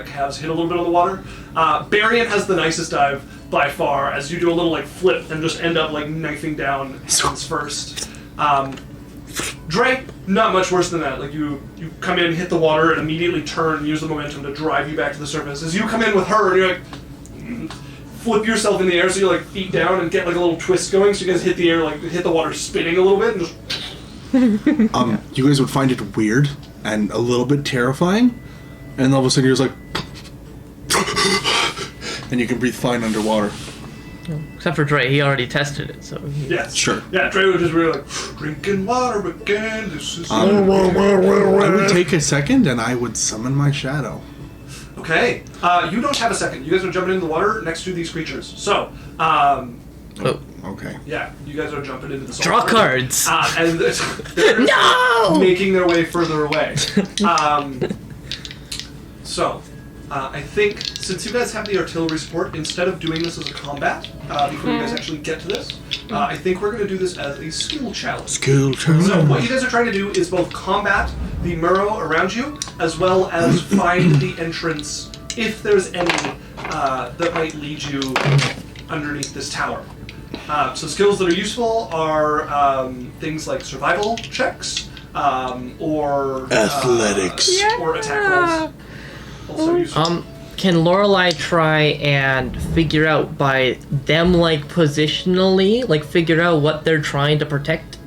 calves hit a little bit on the water. Berrian has the nicest dive by far, as you do a little, like, flip and just end up, like, knifing down hands first. Drae, not much worse than that. Like, you come in, hit the water, and immediately turn, use the momentum to drive you back to the surface. As you come in with her, and you're like... flip yourself in the air so you're like feet down and get like a little twist going so you guys hit the air, like hit the water spinning a little bit and just... You guys would find it weird and a little bit terrifying, and all of a sudden you're just like... and you can breathe fine underwater. Except for Drae, he already tested it, so. Yes. Sure. Yeah, Drae was just really like, drinking water again, this is... I would take a second and I would summon my shadow. Okay, you don't have a second. You guys are jumping into the water next to these creatures. So, Oh. Okay. yeah, you guys are jumping into the salt Draw water. cards! And they're No! making their way further away. I think since you guys have the artillery support, instead of doing this as a combat, before you guys actually get to this, I think we're going to do this as a skill challenge. Skill So challenge. what you guys are trying to do is both combat the Murrow around you, as well as find the entrance, if there's any, that might lead you underneath this tower. So skills that are useful are things like survival checks, or Athletics. or attack rolls. Also useful. Can Lorelai try and figure out by them, like, positionally, like, figure out what they're trying to protect?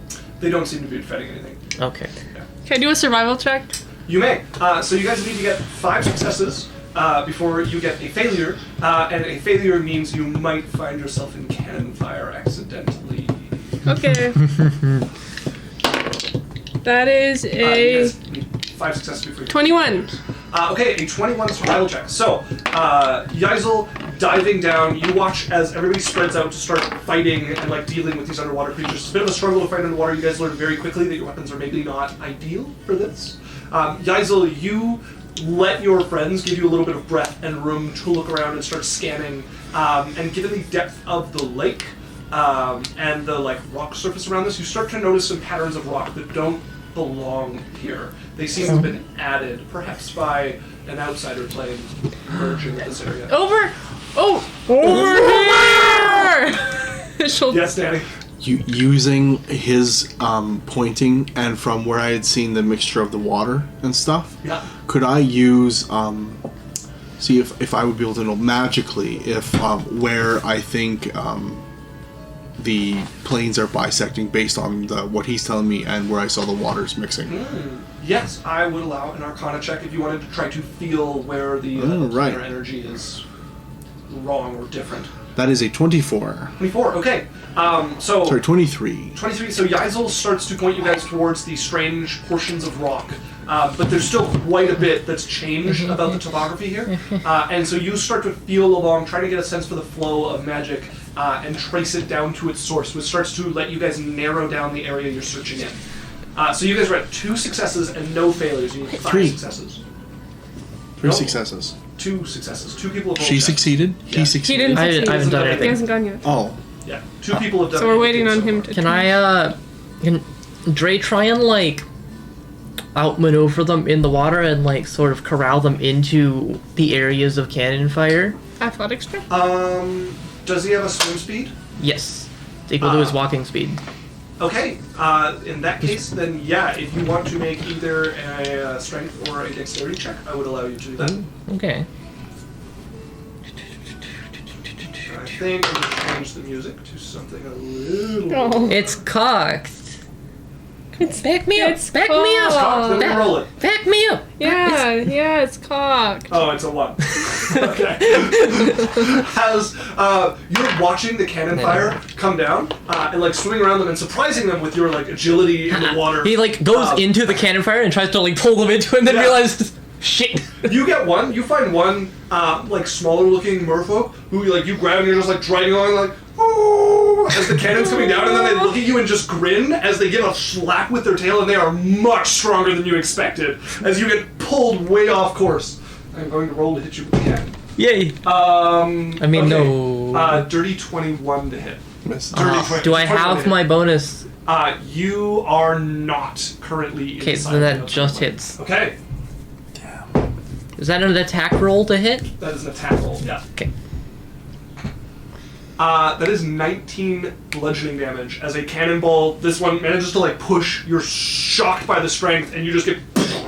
They don't seem to be defending anything. Okay. Can I do a survival check? You may. So you guys need to get 5 successes before you get a failure, and a failure means you might find yourself in cannon fire accidentally. Okay. That is You a guys need 5 successes before you 21. Okay, a 21 survival check. So, Yaisel diving down, you watch as everybody spreads out to start fighting and like dealing with these underwater creatures. It's a bit of a struggle to fight underwater. You guys learn very quickly that your weapons are maybe not ideal for this. Yaisel, you let your friends give you a little bit of breath and room to look around and start scanning. And given the depth of the lake and the like rock surface around this, you start to notice some patterns of rock that don't belong here. They seem to have been added, perhaps by an outsider plane emerging in this area. Over here! Yes, Danny. Using his pointing and from where I had seen the mixture of the water and stuff, Yeah. could I use see if I would be able to know magically if where I think the planes are bisecting based on what he's telling me and where I saw the waters mixing. Yes, I would allow an Arcana check if you wanted to try to feel where the right. planar energy is wrong or different. That is a 24. 24, okay. Sorry, 23. 23, so Yaisel starts to point you guys towards the strange portions of rock, but there's still quite a bit that's changed about the topography here. And so you start to feel along, trying to get a sense for the flow of magic and trace it down to its source, which starts to let you guys narrow down the area you're searching in. So you guys are at 2 successes and no failures. You need 5 3. successes. 3 No. successes. 2 successes. 2 people have rolled She checks. succeeded. Yeah. He succeeded. He didn't I succeed. haven't done He anything. hasn't gone yet. Oh, Yeah, 2 people have done So we're waiting anything on him so to... Can can Drae try and like outmaneuver them in the water and like sort of corral them into the areas of cannon fire? Athletics check? far. Does he have a swim speed? Yes. It's equal to his walking speed. Okay, in that case, then yeah, if you want to make either a strength or a dexterity check, I would allow you to do that. Okay. I think I'm going to change the music to something a little... Oh. It's cocked. Back me up. It's Back me It's up. cocked, then we roll it. Back me up. Yeah, it's cocked. Oh, it's a 1. Okay. As you're watching the cannon fire come down and like swimming around them and surprising them with your like agility in the water. He like goes into the cannon fire and tries to like pull them into it and then Yeah. realizes, shit. You get one. You find one like smaller looking merfolk who like you grab and you're just like dragging along like oh as the cannon's coming down and then they look at you and just grin as they give a slap with their tail and they are much stronger than you expected as you get pulled way off course. I'm going to roll to hit you with the cannon. Yay. I mean, no. Dirty 21 to hit. missed. Dirty 20. Do I 21 have to hit. my bonus? You are not currently Okay, inside so that of just 21. hits. Okay, Is that an attack roll to hit? that is an attack roll, yeah. Okay. That is 19 bludgeoning damage as a cannonball. This one manages to like push. You're shocked by the strength, and you just get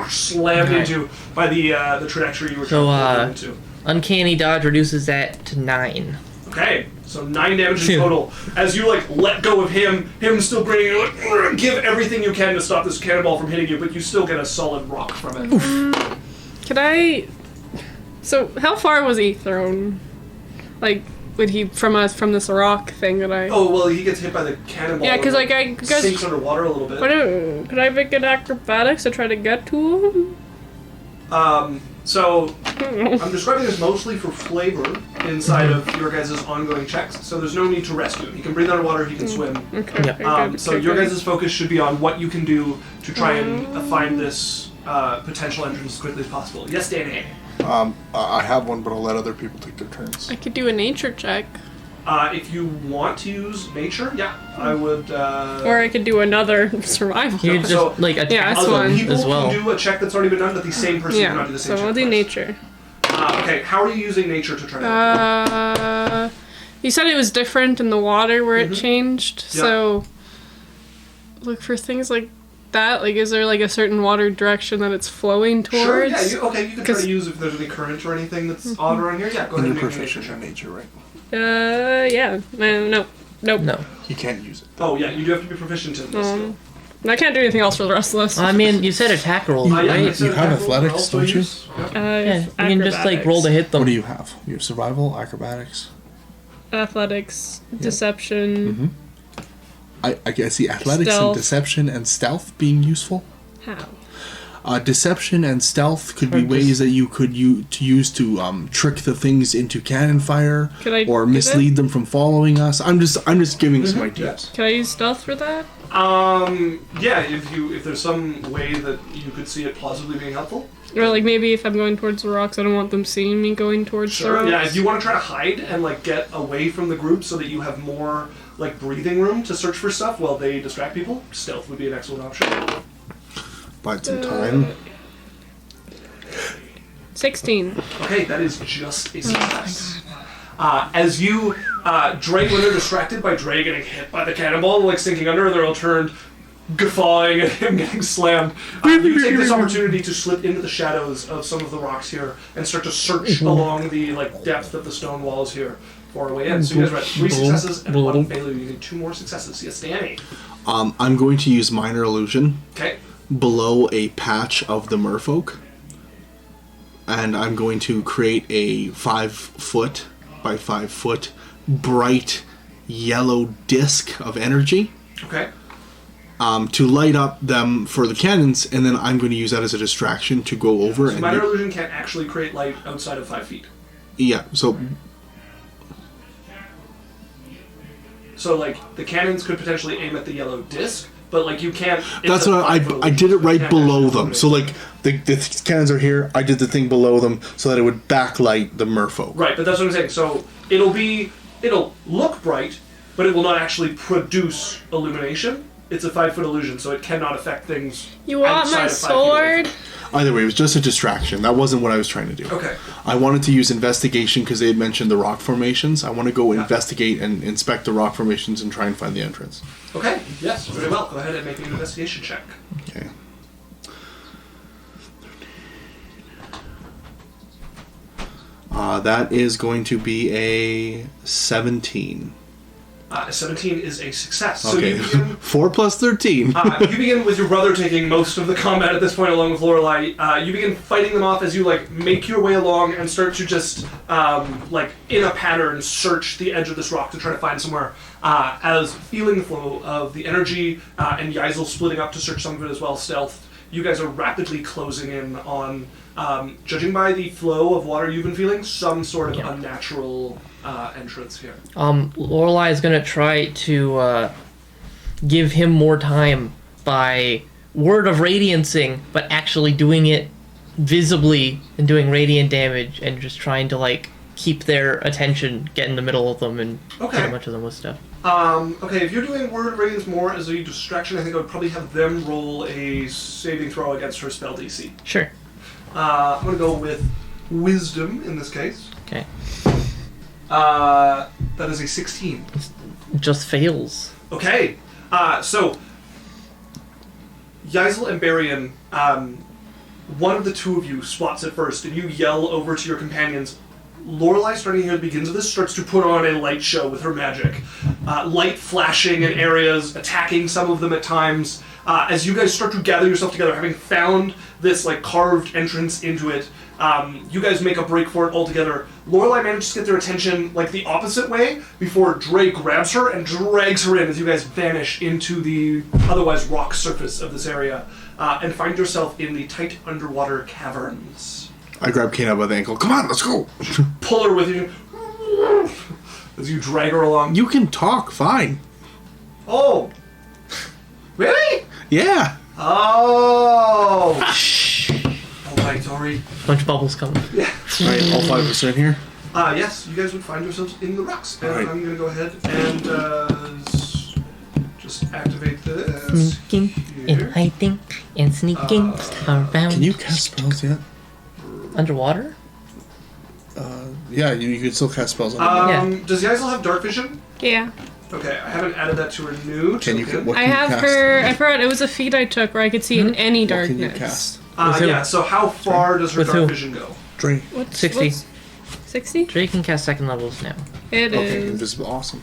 slammed Alright. into by the trajectory you were So, trying to pull into. Uncanny dodge reduces that to 9. Okay, so 9 damage in total. As you like let go of him still bringing you like give everything you can to stop this cannonball from hitting you, but you still get a solid rock from it. Could I... So, how far was he thrown? Like, would he from this rock thing that I... Oh well, he gets hit by the cannonball. Yeah, 'cause, and, like, I guess- sinks underwater a little bit. Could I make an acrobatics to try to get to him? So, I'm describing this mostly for flavor inside of your guys' ongoing checks, so there's no need to rescue him. He can breathe underwater, he can swim. Okay, Yeah. okay, good, So good, your good. guys' focus should be on what you can do to try and find this potential entrance as quickly as possible. Yes, Danny? I have one, but I'll let other people take their turns. I could do a nature check. If you want to use nature, yeah, I would... Or I could do another survival. You just, So- like, attack Yeah, that's other fine. people as well. can do a check that's already been done, but the same person cannot do Yeah, the same so check I'll do twice. nature. Okay, how are you using nature to try to... You said it was different in the water where it changed, Yeah. so look for things like that. Like, is there like a certain water direction that it's flowing towards? Sure, yeah, you can try 'Cause- to use if there's any current or anything that's odd around here. Yeah, go And ahead you're and make a nature proficient check. in nature, right? Yeah. Nope. No. You can't use it. Oh, yeah, you do have to be proficient in this. still. And I can't do anything else for the rest of this. I mean, you said attack roll, Yeah, right? it's an You have attack roll, athletics, but also don't you? use- Yep. Yeah, you can just like roll to hit them. What do you have? You have survival, acrobatics. Athletics, deception. I see athletics Stealth. and deception and stealth being useful. How? Deception and stealth could be Or ways that you could use to trick the things into cannon fire, Could I or do mislead them from following us. I'm just giving some ideas. Can I use stealth for that? Yeah, if there's some way that you could see it plausibly being helpful. Or like maybe if I'm going towards the rocks, I don't want them seeing me going towards the Sure. rocks. Yeah, if you want to try to hide and like get away from the group so that you have more like breathing room to search for stuff while they distract people, stealth would be an excellent option. Bide some time. 16. Okay, that is just a success. As you, Drae, when they're distracted by Drae getting hit by the cannonball, like sinking under, they're all turned, guffawing at him getting slammed. You take this opportunity to slip into the shadows of some of the rocks here and start to search along the like depth of the stone walls here for a way in. So you guys are at 3 successes and 1 failure. You need 2 more successes. Yes, Danny. I'm going to use minor illusion Okay. below a patch of the merfolk, and I'm going to create a 5-foot by 5-foot bright yellow disc of energy Okay. to light up them for the cannons, and then I'm going to use that as a distraction to go over So and minor illusion can't actually create light outside of 5 feet. So like the cannons could potentially aim at the yellow disc, but like you can't. That's what I did it right below them. So like the cannons are here. I did the thing below them so that it would backlight the merfolk. Right, but that's what I'm saying. So it'll look bright, but it will not actually produce illumination. It's a 5-foot illusion, so it cannot affect things. You want outside my of 5 feet. sword? Either way, it was just a distraction. That wasn't what I was trying to do. Okay. I wanted to use investigation because they had mentioned the rock formations. I want to go investigate and inspect the rock formations and try and find the entrance. Okay. Yes. Very well. Go ahead and make an investigation check. Okay. That is going to be a 17. 17 is a success. Okay. So you begin, 4 plus 13. you begin with your brother taking most of the combat at this point, along with Lorelai. You begin fighting them off as you like make your way along and start to just like in a pattern search the edge of this rock to try to find somewhere. As feeling the flow of the energy and Yaisel splitting up to search some of it as well, stealth. You guys are rapidly closing in on, judging by the flow of water you've been feeling, some sort of unnatural entrance here. Lorelai is gonna try to give him more time by word of radiancing, but actually doing it visibly and doing radiant damage and just trying to like keep their attention, get in the middle of them and hit a bunch of them with stuff. Okay, if you're doing word of radiance more as a distraction, I think I would probably have them roll a saving throw against her spell DC. Sure. I'm gonna go with wisdom in this case. Okay. That is a 16. It just fails. Okay, so Yaisel and Berrian, one of the two of you spots it first, and you yell over to your companions. Lorelai, starting here at the beginning of this, starts to put on a light show with her magic. Light flashing in areas, attacking some of them at times. As you guys start to gather yourself together, having found this like carved entrance into it, you guys make a break for it altogether. Lorelai manages to get their attention like the opposite way before Drae grabs her and drags her in as you guys vanish into the otherwise rock surface of this area and find yourself in the tight underwater caverns. I grab Kena by the ankle. Come on, let's go. Pull her with you as you drag her along. You can talk, fine. Oh, really? Yeah. Oh. All right, sorry. Bunch of bubbles coming. Yeah. All right, all 5 of us are in here. Yes, you guys would find yourselves in the rocks, and Right. I'm gonna go ahead and just activate this. Sneaking and here. hiding and sneaking around. Can you cast spells yet? Underwater? Yeah, you can still cast spells on them. Does Yaisel have dark vision? Yeah. Okay, I haven't added that to her new. Can you? What I can have you cast? her. I forgot it was a feat I took where I could see in any What darkness. can you cast? With who? Yeah. So how far does her With dark who? vision go? Drae. What's 60. 60? Drae can cast second levels now. It Okay, is. invisible. Awesome.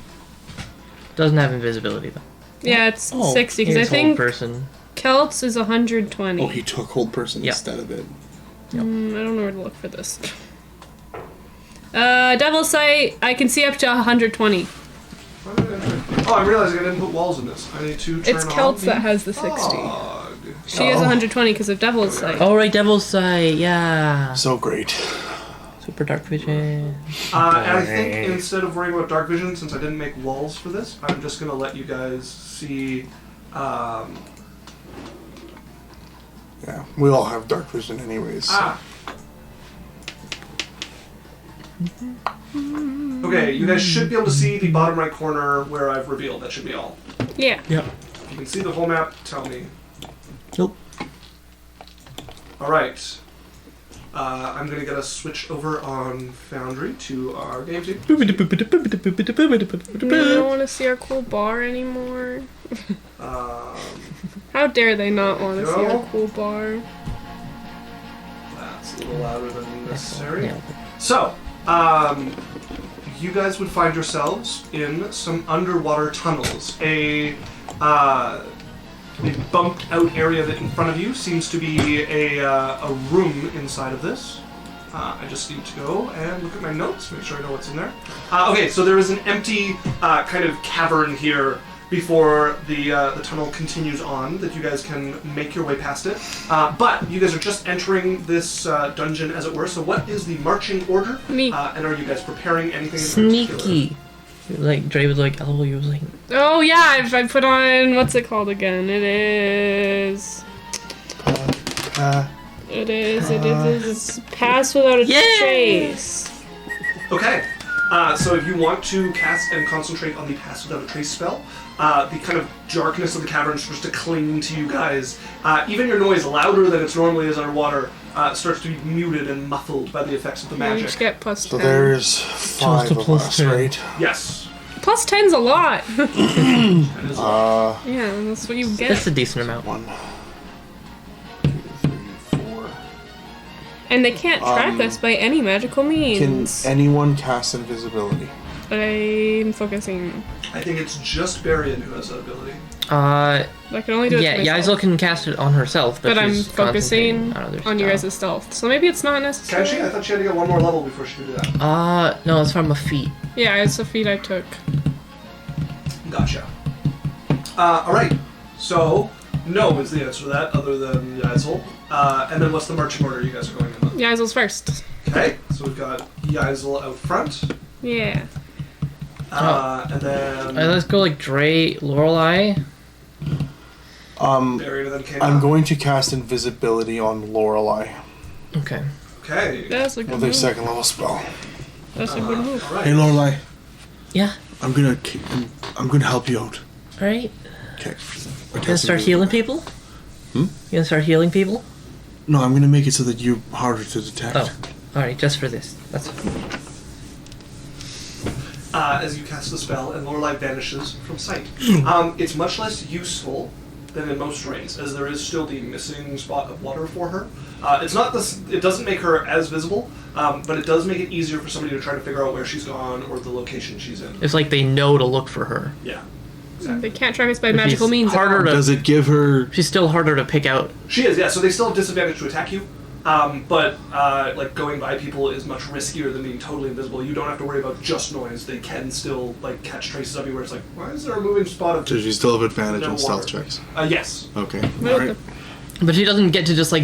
Doesn't have invisibility though. Yeah, it's Oh, 60 because I He's hold think person. Celts is 120. Oh, he took hold person Yeah. instead of it. I don't know where to look for this. Devil's Sight, I can see up to 120. Oh, I'm realizing I didn't put walls in this. I need to turn It's on Celts the that has the 60. fog. She has 120 because of Devil's Sight. Oh, right, Devil's Sight, yeah. So great. Super dark vision. And I think instead of worrying about dark vision, since I didn't make walls for this, I'm just going to let you guys see... Yeah, we all have dark vision anyways. So. Okay, you guys should be able to see the bottom right corner where I've revealed. That should be all. Yeah. Yep. If you can see the whole map, tell me. Nope. Alright. I'm going to get us switched over on Foundry to our game team. I don't want to see our cool bar anymore. How dare they not want to see our cool bar? That's a little louder than necessary. Yeah. So, you guys would find yourselves in some underwater tunnels. A bumped out area that in front of you seems to be a room inside of this. I just need to go and look at my notes, make sure I know what's in there. Okay, so there is an empty kind of cavern here before the tunnel continues on that you guys can make your way past it. But you guys are just entering this dungeon, as it were. So what is the marching order? Me. And are you guys preparing anything in particular? Sneaky. Like, Drae was like, elbow, you was like... Oh yeah, I put on, what's it called again? It is pass without a trace. Okay. So if you want to cast and concentrate on the pass without a trace spell, the kind of darkness of the cavern starts to cling to you guys. Even your noise, louder than it normally is underwater, starts to be muted and muffled by the effects of the You magic. just get plus 10. So there's 5 of us, 10. right? Yes. Plus 10's a lot. That is Yeah, that's what you get. That's a decent amount. 1, 2, 3, 4. And they can't track us by any magical Can means. anyone cast invisibility? I'm focusing. I think it's just Berrian who has that ability. I can only do it Yeah, to myself. Yaisel can cast it on herself, but I'm she's focusing concentrating on you others. guys' stealth. So maybe it's not necessary. Can she? I thought she had to get one more level before she could do that. No, it's from a feat. Yeah, it's a feat I took. Gotcha. Alright. So, no is the answer to that, other than Yaisel. And then what's the marching order you guys are going in with? Yaisel's first. Okay, so we've got Yaisel out front. Yeah. And then Let's go like Drae, Lorelei. Berrian and then Kayla. I'm going to cast invisibility on Lorelei Okay. Okay. That's a good with a move. 2nd level spell. That's a good move. Alright. Hey Lorelei, Yeah. I'm gonna help you out. Alright. Okay. You gonna start healing people? You gonna start healing people? No, I'm gonna make it so that you're harder to detect. Oh. Alright, just for this. That's As you cast the spell, and Lorelei vanishes from sight. It's much less useful than in most terrains, as there is still the missing spot of water for her. It's not this. It doesn't make her as visible, but it does make it easier for somebody to try to figure out where she's gone or the location she's in. It's like they know to look for her. Yeah, They exactly. can't track us by But magical she's means. harder to. Does it give her? She's still harder to pick out. She is. Yeah. So they still have disadvantage to attack you. But like going by people is much riskier than being totally invisible. You don't have to worry about just noise. They can still like catch traces of you where it's like, why is there a moving spot of Does she still have advantage no on stealth water? checks? Yes. Okay. Well, Alright. But she doesn't get to just like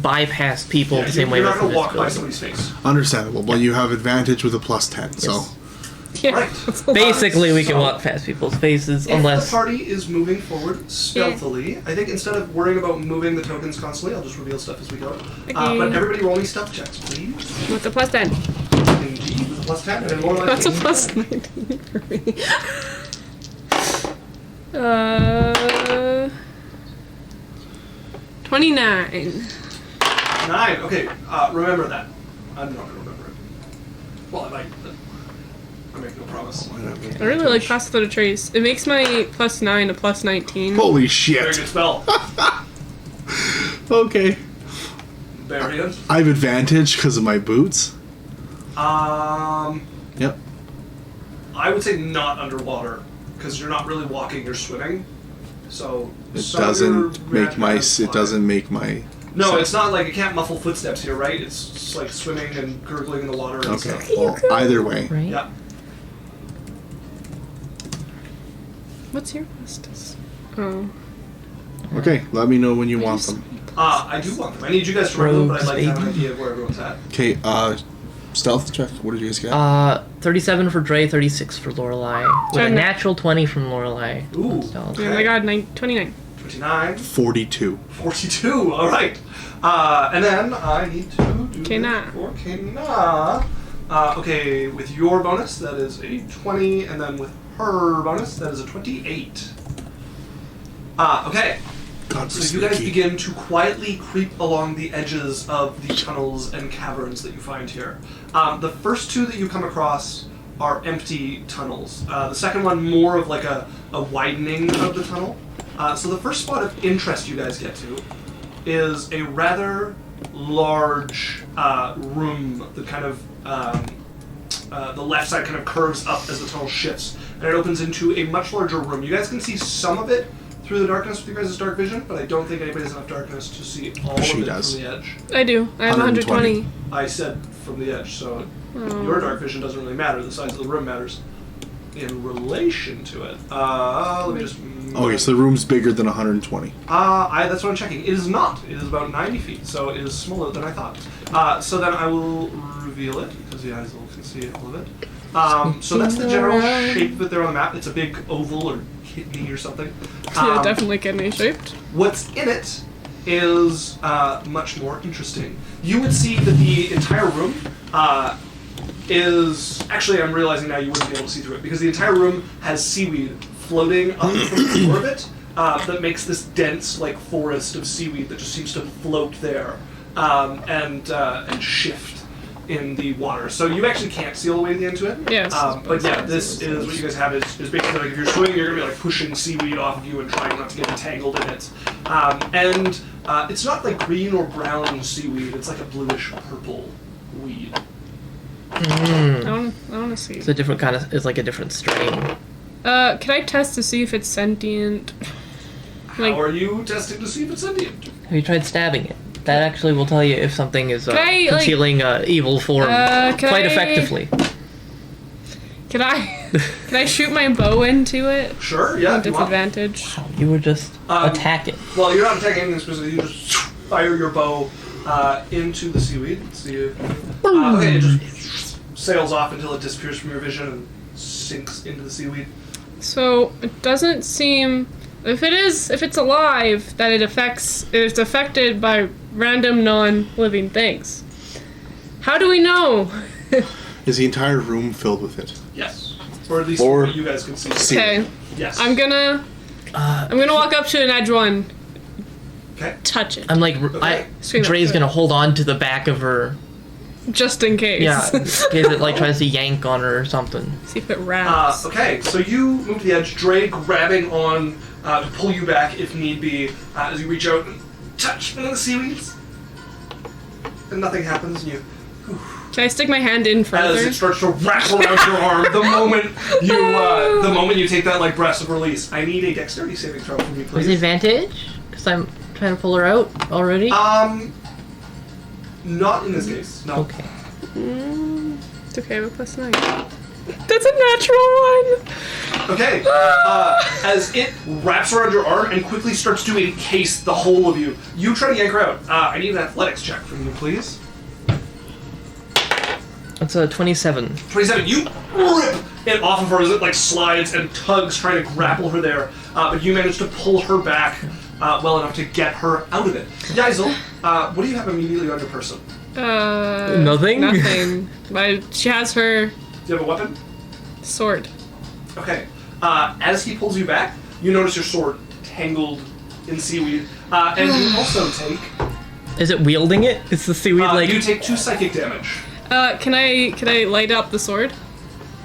bypass people Yeah, the same way you're with not going to walk by invisibility. somebody's face. Understandable. Well, you have advantage with a plus 10. So Yeah. Right. Basically, we can So- walk past people's faces If unless. the party is moving forward stealthily, I think instead of worrying about moving the tokens constantly, I'll just reveal stuff as we go. But everybody roll me stealth checks, please. With the plus 10. Indeed, with a plus 10 and more like That's a plus 19 for me. 29. 9. Okay, remember that. I'm not going to remember it. Well, I might, but I make no promise. I really like Pass Without a Trace. It makes my plus 9 a plus 19. holy Very shit. good spell. Okay. Berrian. I have advantage because of my boots. Yep. I would say not underwater, because you're not really walking, you're swimming. So It some of doesn't your make my. magic is It fine. doesn't make my. No, it's not like it can't muffle footsteps here, right? It's just like swimming and gurgling in the water and Okay. stuff. Well, either way. Right? Yeah. What's your fastest? Oh. Okay, let me know when you want them. I do want them. I need you guys to remember them, but I'd like to have an idea of where everyone's at. Okay, stealth check. What did you guys get? 37 for Drae, 36 for Lorelei. With a natural 20 from Lorelei. Ooh. Oh my god, 29. 29. 42. 42, alright. And then I need to do Kena. for Kena. Okay, with your bonus, that is a 20, and then with her bonus, that is a 28. Okay. God, So you guys begin to quietly creep along the edges of the tunnels and caverns that you find here. The first two that you come across are empty tunnels. The second one more of like a widening of the tunnel. So the first spot of interest you guys get to is a rather large room that kind of the left side kind of curves up as the tunnel shifts, and it opens into a much larger room. You guys can see some of it through the darkness with your guys' dark vision, but I don't think anybody has enough darkness to see all She of it does. from the edge. I do. I have 120. I said from the edge, so your dark vision doesn't really matter. The size of the room matters in relation to it. Let me just... Okay, so the room's bigger than 120. that's what I'm checking. It is not. It is about 90 feet, so it is smaller than I thought. So then I will reveal it, because the eyes can see all of it. So that's the general shape of it there on the map. It's a big oval or kidney or something. Yeah, definitely kidney shaped. What's in it is much more interesting. You would see that the entire room is... Actually, I'm realizing now you wouldn't be able to see through it, because the entire room has seaweed floating up from the floor of it that makes this dense, like, forest of seaweed that just seems to float there and shift in the water. So you actually can't see all the way to the end to it. Yes. But yeah, this is what you guys have is basically like if you're swimming, you're going to be like pushing seaweed off of you and trying not to get entangled in it. And it's not like green or brown seaweed, it's like a bluish purple weed. I want to see. It's a different kind of. It's like a different strain. Can I test to see if it's sentient? Like, How are you testing to see if it's sentient? Have you tried stabbing it? That actually will tell you if something is I, like- concealing evil form quite effectively. can I shoot my bow into it? Sure, yeah. At if you want. disadvantage. You would just attack it. Well, you're not attacking anything specific. You just fire your bow into the seaweed. See if, okay, it just sails off until it disappears from your vision and sinks into the seaweed. So it doesn't seem. If it's alive, that it's affected by random non-living things. How do we know? Is the entire room filled with it? Yes, or at least Or- what you guys can see. Okay, Yes. I'm gonna walk up to an edge one, Okay. touch it, I'm like, Scream it. Dre's gonna hold on to the back of her. just in case. Yeah, in case it like tries to yank on her or something. See if it wraps. Okay, so you move to the edge, Drae grabbing on to pull you back if need be as you reach out and touch one of the seaweeds. And nothing happens, and you... Can I stick my hand in As further? it starts to wrap around your arm, the moment you take that like breath of release, I need a dexterity saving throw from you, With please. advantage? Because I'm trying to pull her out already? Not in this case. No. Okay. It's okay, I have a +9. That's a natural one! Okay. As it wraps around your arm and quickly starts to encase the whole of you, you try to yank her out. I need an athletics check from you, please. That's a 27. 27. You rip it off of her as it like slides and tugs, trying to grapple her there. But you manage to pull her back well enough to get her out of it. Yaisel, what do you have immediately on your person? Nothing? Nothing. But she has her Do you have a weapon? sword. Okay. As he pulls you back, you notice your sword tangled in seaweed, and you also take. Is it wielding it? It's the seaweed like... You take 2 psychic damage. Can I light up the sword?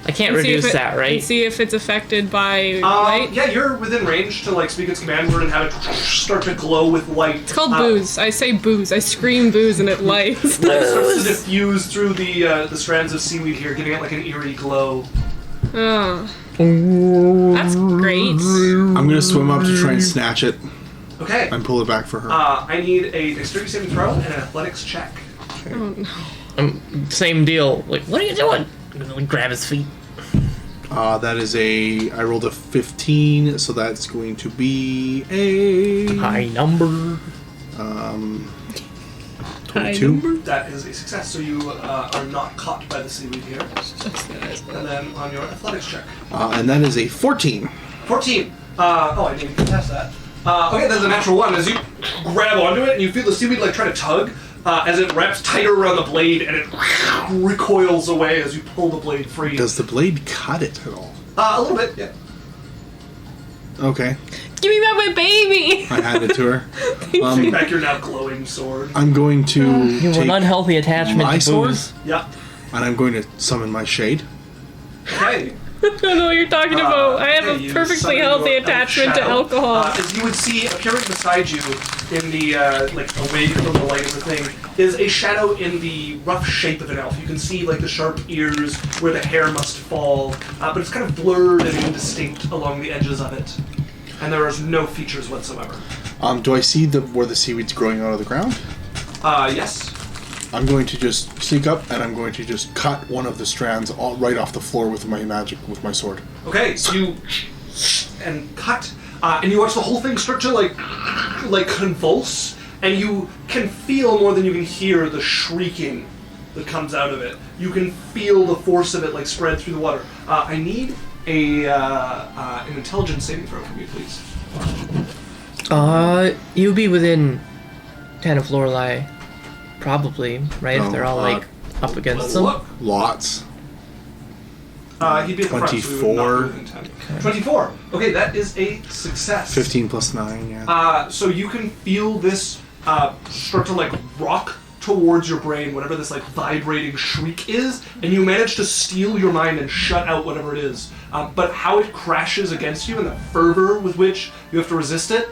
I can't And see if reduce it- that, right? And see if it's affected by light? Yeah, you're within range to like speak its command word and have it start to glow with light. It's called booze. I say booze. I scream booze and it lights. It starts to diffuse through the strands of seaweed here, giving it like an eerie glow. Oh. That's great. I'm gonna swim up to try and snatch it Okay. and pull it back for her. I need a dexterity saving throw and an athletics check. Oh no. Same deal. Like, what are you doing? I'm gonna like, grab his feet. That is I rolled a 15, so that's going to be a High number. 22. That is a success. So you are not caught by the seaweed here. And then on your athletics check. And that is a 14. 14. I didn't even test that. Okay, that's a natural 1. As you grab onto it and you feel the seaweed like try to tug, as it wraps tighter around the blade and it recoils away as you pull the blade free. Does the blade cut it at all? A little bit, yeah. Okay. Give me back my baby! I hand it to her. Take back your now glowing sword. I'm going to You have take an unhealthy attachment my to sword, booze. Yeah. and I'm going to summon my shade. Okay. I don't know what you're talking about. I have You a perfectly summon healthy your elf attachment to shadow. alcohol. As you would see appearing beside you in the, away from the light of the thing, is a shadow in the rough shape of an elf. You can see, like, the sharp ears where the hair must fall, but it's kind of blurred and indistinct along the edges of it. And there is no features whatsoever. Do I see where the seaweed's growing out of the ground? Yes. I'm going to just sneak up and I'm going to just cut one of the strands right off the floor with my sword. Okay, so you and cut, and you watch the whole thing start to like convulse, and you can feel more than you can hear the shrieking that comes out of it. You can feel the force of it like spread through the water. I need an intelligence saving throw from you, please. You'd be within 10 of Lorelei, probably, right? If they're all like up against Let's them. look. Lots. He'd be at the front, so we would not 24. be within 10. 24. Okay, that is a success. 15 plus 9, yeah. So you can feel this start to like rock towards your brain, whatever this like vibrating shriek is, and you manage to steal your mind and shut out whatever it is. But how it crashes against you and the fervor with which you have to resist it,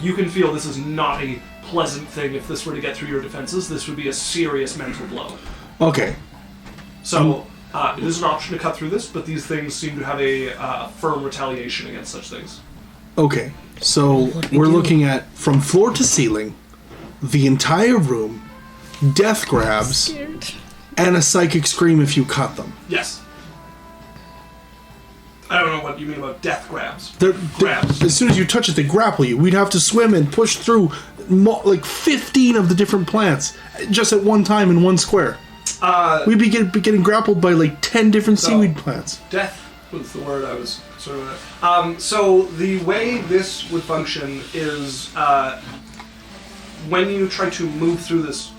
you can feel this is not a pleasant thing. If this were to get through your defenses, this would be a serious mental blow. Okay. So it is an option to cut through this, but these things seem to have a firm retaliation against such things. Okay. So we're looking at from floor to ceiling, the entire room, death grabs, Scared. and a psychic scream if you cut them. Yes. I don't know what you mean about death grabs. Grabs. As soon as you touch it, they grapple you. We'd have to swim and push through like 15 of the different plants just at one time in one square. We'd be getting grappled by like 10 different seaweed plants. Death was the word I was sort of... so the way this would function is when you try to move through this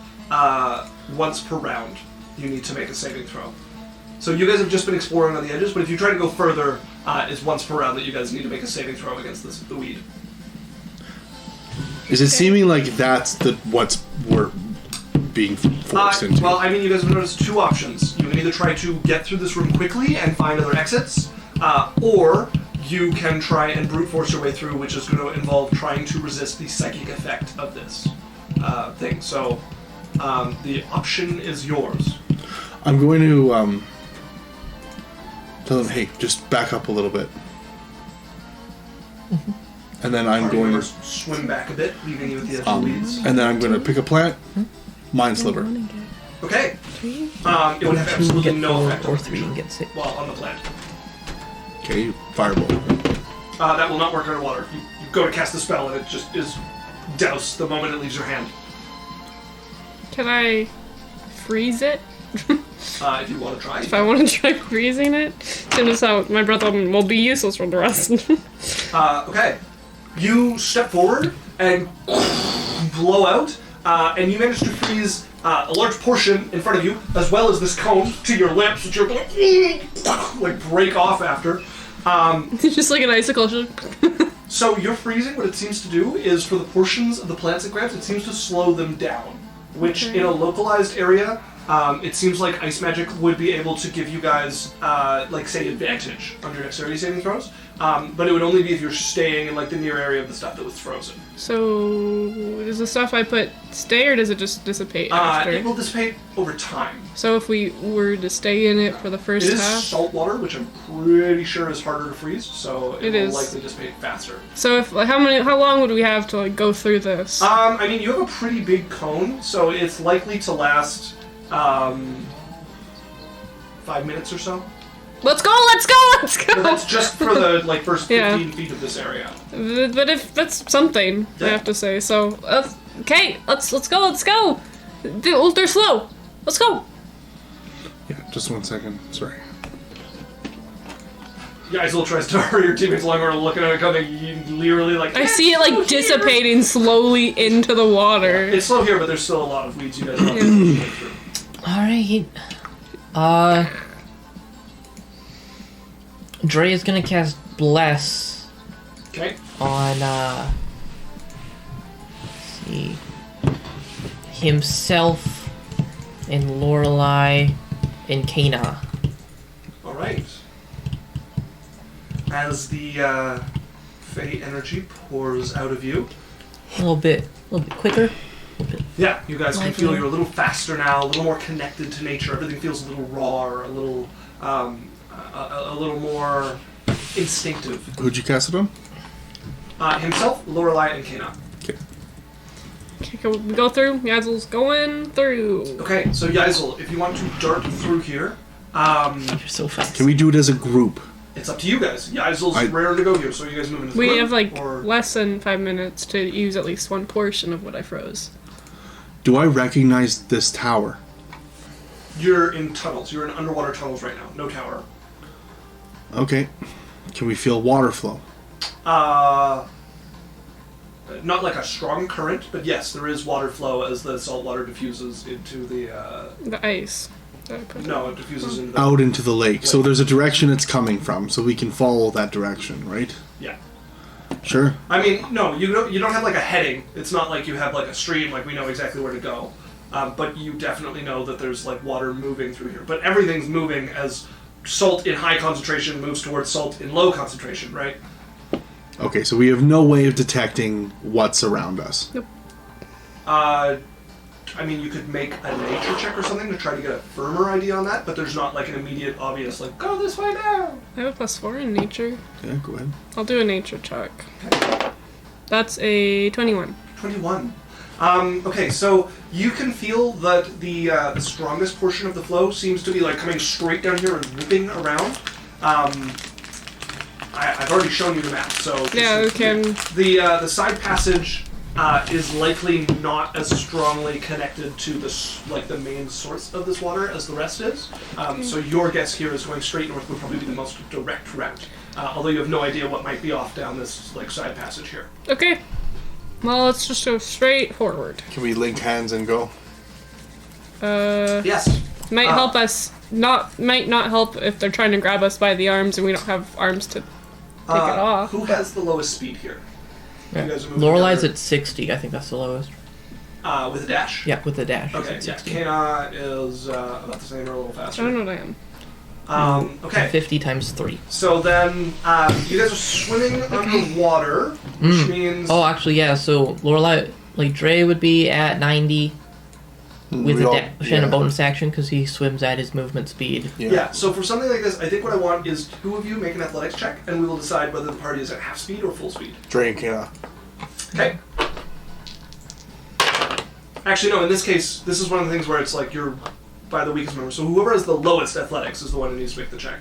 once per round, you need to make a saving throw. So you guys have just been exploring on the edges, but if you try to go further, it's once per round that you guys need to make a saving throw against the weed. Is it seeming like that's what we're being forced into? Well, I mean, you guys have noticed two options. You can either try to get through this room quickly and find other exits, or you can try and brute force your way through, which is going to involve trying to resist the psychic effect of this thing. So the option is yours. I'm going to tell them, hey, just back up a little bit. And then I'm going to swim back a bit, leaving you at the edge of the weeds. and then I'm going to pick a plant, mind sliver. Okay. It would have 2 absolutely get no 4 effect or on 3 and get 6. well, on the plant. Okay, fireball. That will not work underwater. You go to cast the spell and it just is doused the moment it leaves your hand. Can I freeze it? If you want to try. If I want to try freezing it, soon as how my breath will be useless for the rest. Okay. You step forward and blow out, and you manage to freeze a large portion in front of you, as well as this cone to your lips, which you're going to like break off after. It's just like an icicle. So you're freezing. What it seems to do is for the portions of the plants it grabs, it seems to slow them down, which in a localized area, it seems like ice magic would be able to give you guys, like, say, advantage on your dexterity saving throws. But it would only be if you're staying in, like, the near area of the stuff that was frozen. So, does the stuff I put stay, or does it just dissipate after? It will dissipate over time. So if we were to stay in it for the first It is half... salt water, which I'm pretty sure is harder to freeze, so it will is. likely dissipate faster. So if how long would we have to like go through this? I mean, you have a pretty big cone, so it's likely to last 5 minutes or so. Let's go, let's go, let's But go! that's just for the first 15 Yeah. feet of this area. But if that's something, I Yeah. have to say. So, okay, let's go, let's go! They're slow! Let's go! Yeah, just 1 second. Sorry. Yaisel tries to hurry your teammates along, or looking at it coming, you literally I see it like dissipating slowly into the water. It's slow here, but there's still a lot of weeds you guys have to go through. Alright. Drae is gonna cast Bless Okay. on, let's see, himself and Lorelei and Kana. Alright. As the Fey energy pours out of you, A little bit quicker. yeah, you guys can feel Lively. you're a little faster now, a little more connected to nature. Everything feels a little raw, or a little more instinctive. Who'd you cast it on? Himself, Lorelei, and Kana. Okay. Okay, can we go through? Yazel's going through. Okay, so Yaisel, if you want to dart through here, You're so fast. Can we do it as a group? it's up to you guys. Yaisel's I- rare to go here, so are you guys moving as a We group, have like or less than 5 minutes to use at least one portion of what I froze. Do I recognize this tower? you're in tunnels. You're in underwater tunnels right now. No tower. Okay. Can we feel water flow? Not like a strong current, but yes, there is water flow as the salt water diffuses into the. The ice. that I put No, it diffuses into the. Out into the lake. So there's a direction it's coming from, so we can follow that direction, right? Yeah. Sure. I mean, no, you don't have like a heading. It's not like you have like a stream. Like we know exactly where to go, but you definitely know that there's like water moving through here. But everything's moving as salt in high concentration moves towards salt in low concentration, right? Okay, so we have no way of detecting what's around us. I mean, you could make a nature check or something to try to get a firmer idea on that, but there's not like an immediate obvious like go this way now. I have a +4 in nature. Yeah, go ahead. I'll do a nature check. That's a 21. 21. Okay, so you can feel that the strongest portion of the flow seems to be like coming straight down here and whipping around. I've already shown you the map, so Yeah, we can. the side passage is likely not as strongly connected to the main source of this water as the rest is. So your guess here is going straight north would probably be the most direct route. Although you have no idea what might be off down this like side passage here. Okay. Well, let's just go straight forward. Can we link hands and go? Yes. Might help us. Might not help if they're trying to grab us by the arms and we don't have arms to take it off. Who has the lowest speed here? Yeah. You guys are moving Lorelei's together. at 60. I think that's the lowest. With a dash. Yeah, with the dash. Okay. It's Yeah. at 60. Kana is about the same or a little I faster. don't know what I am. Okay. 50 times 3. So then, you guys are swimming underwater, which means Oh, actually, yeah. So Lorelei, like Drae, would be at 90 with We a all- dash and a bonus action because he swims at his movement speed. yeah. So for something like this, I think what I want is two of you make an athletics check, and we will decide whether the party is at half speed or full speed. Drae and Kana. Okay. Actually, no. In this case, this is one of the things where it's like you're by the weakest member. So whoever has the lowest athletics is the one who needs to make the check.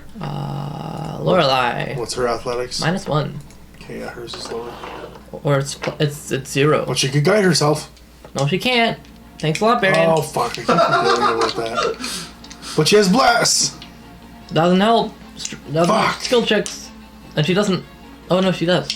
Lorelei, What's her athletics? -1, Okay, yeah, hers is lower. or it's 0. But she could guide herself. No, she can't. Thanks a lot, Berrian. Oh, fuck. I keep forgetting about that. But she has bless! Doesn't help. Doesn't help Fuck. skill checks, and she doesn't. Oh no, she does.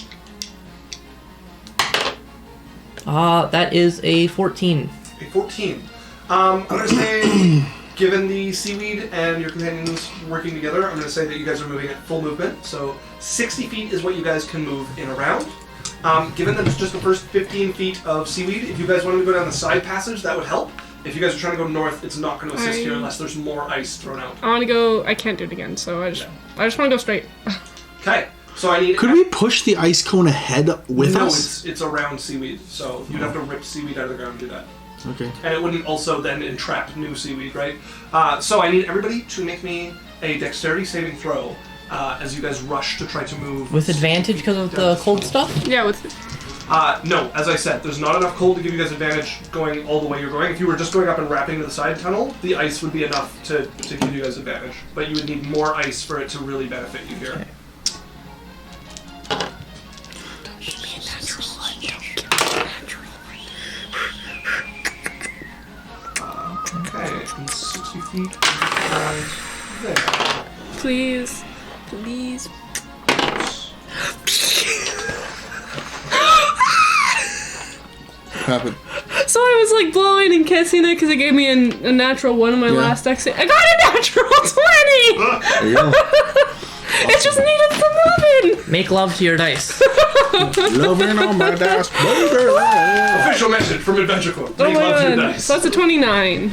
That is a 14. A 14. I'm gonna say, given the seaweed and your companions working together, I'm gonna say that you guys are moving at full movement. So 60 feet is what you guys can move in a round. Given that it's just the first 15 feet of seaweed, if you guys wanted to go down the side passage, that would help. If you guys are trying to go north, it's not going to assist here unless there's more ice thrown out. I want to go. I can't do it again, so I just want to go straight. Okay, so I need. Could we push the ice cone ahead with No, us? it's around seaweed, so you'd have to rip seaweed out of the ground to do that. Okay. And it wouldn't also then entrap new seaweed, right? So I need everybody to make me a dexterity saving throw as you guys rush to try to move. With advantage because of the cold stuff? Yeah, with No, as I said, there's not enough cold to give you guys advantage going all the way you're going. If you were just going up and wrapping to the side tunnel, the ice would be enough to give you guys advantage. But you would need more ice for it to really benefit you here. Okay. Okay, and 60 feet right there. Please. Please. What happened? So I was like blowing and kissing it because it gave me a natural one in my last exit. I got a natural 20! There you go. It just needed some loving! Make love to your dice. Loving on my dash. baby. Official message from Adventure Corp. Oh Make my love to your god. dice. So that's a 29.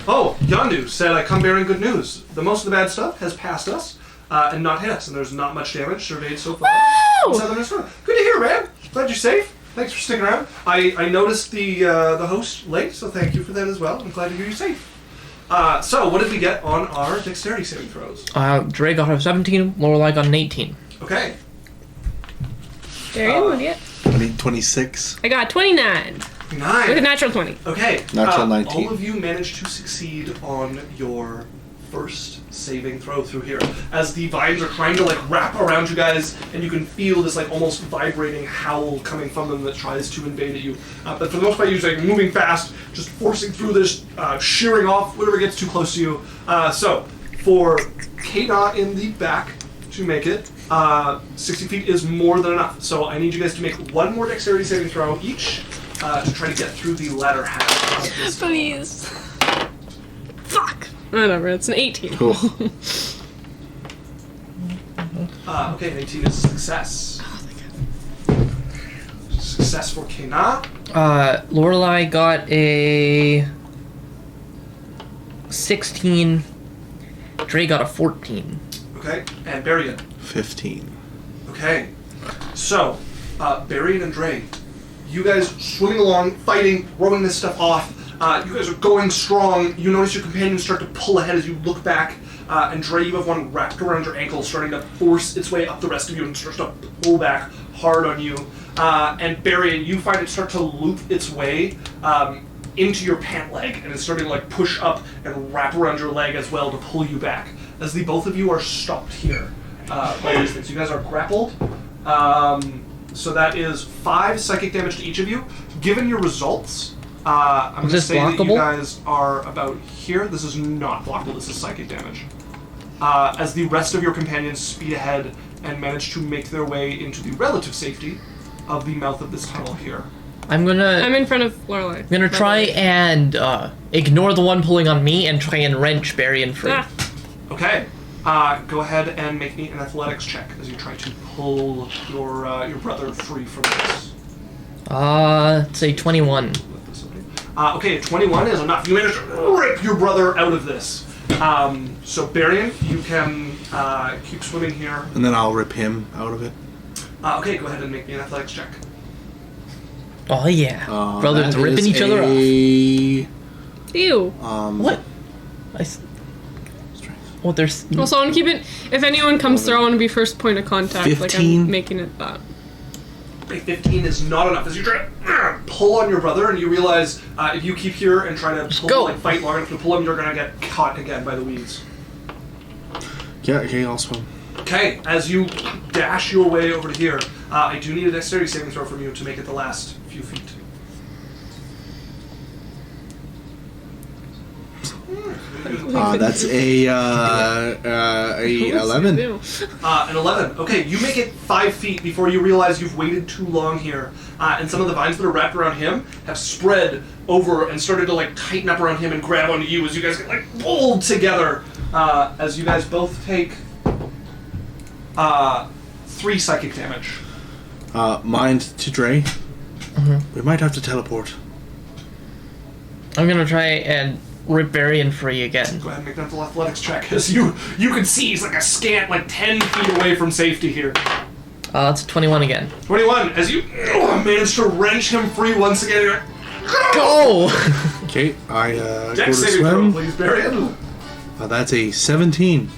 Oh, Yondu said, I come bearing good news. The most of the bad stuff has passed us and not hit us, and there's not much damage surveyed so far. Woo! Southern Minnesota. Good to hear, man. Glad you're safe. Thanks for sticking around. I noticed the host late, so thank you for that as well. I'm glad to hear you're safe. So, what did we get on our dexterity saving throws? Drae got a 17, Lorelei got an 18. Okay. Berrian, what do you get? 26. I got 29. 9. With a natural 20. Okay. Natural 19. All of you managed to succeed on your first saving throw through here. As the vines are trying to like wrap around you guys, and you can feel this like almost vibrating howl coming from them that tries to invade at you. But for the most part, you're like moving fast, just forcing through this, shearing off whatever gets too close to you. So for K-Dot in the back to make it, 60 feet is more than enough. So I need you guys to make one more dexterity saving throw each to try to get through the latter half of this. Please. Fuck. Whatever, it's an 18. Cool. Okay, an 18 is a success. Success for Kena. Lorelei got a 16. Drae got a 14. Okay, and Berrian. 15. Okay, so Berrian and Drae, you guys swimming along, fighting, rowing this stuff off. You guys are going strong. You notice your companions start to pull ahead as you look back. And Drae, you have one wrapped around your ankle, starting to force its way up the rest of you and starts to pull back hard on you. And Berrian, you find it start to loop its way into your pant leg, and it's starting to like push up and wrap around your leg as well to pull you back. As the both of you are stopped here by these things. You guys are grappled. So that is 5 psychic damage to each of you. Given your results, I'm going to say that you guys are about here. This is not blockable. This is psychic damage. As the rest of your companions speed ahead and manage to make their way into the relative safety of the mouth of this tunnel here. I'm in front of Lorelei. I'm gonna try and ignore the one pulling on me and try and wrench Berrian free. Ah. Okay. Go ahead and make me an athletics check as you try to pull your brother free from this. Say 21. Okay, 21 is enough. You manage to rip your brother out of this. So Berrian, you can keep swimming here. And then I'll rip him out of it. Okay, go ahead and make me an athletics check. Oh yeah, brothers ripping each other off. Ew. What? Well, there's. Also, I want to keep it. If anyone comes through, I want to be first point of contact. 15. Like I'm making it that. 15 is not enough. As you try to pull on your brother, and you realize if you keep here and try to pull, like fight long enough to pull him, you're gonna get caught again by the weeds. Yeah, okay, I'll swim. Okay, as you dash your way over to here, I do need a dexterity saving throw from you to make it the last few feet. That's a 11. An 11. Okay, you make it 5 feet before you realize you've waited too long here, and some of the vines that are wrapped around him have spread over and started to like tighten up around him and grab onto you as you guys get like pulled together. As you guys both take 3 psychic damage. Mind to Drae. We might have to teleport. I'm gonna try and rip Berrian free again. Go ahead and make that athletics check, because you can see he's like a scant like 10 feet away from safety here. That's a 21 again. 21, as you manage to wrench him free once again. You're like, Go! Okay, I go to Dex saving throw, swim. please, Berrian. That's a 17.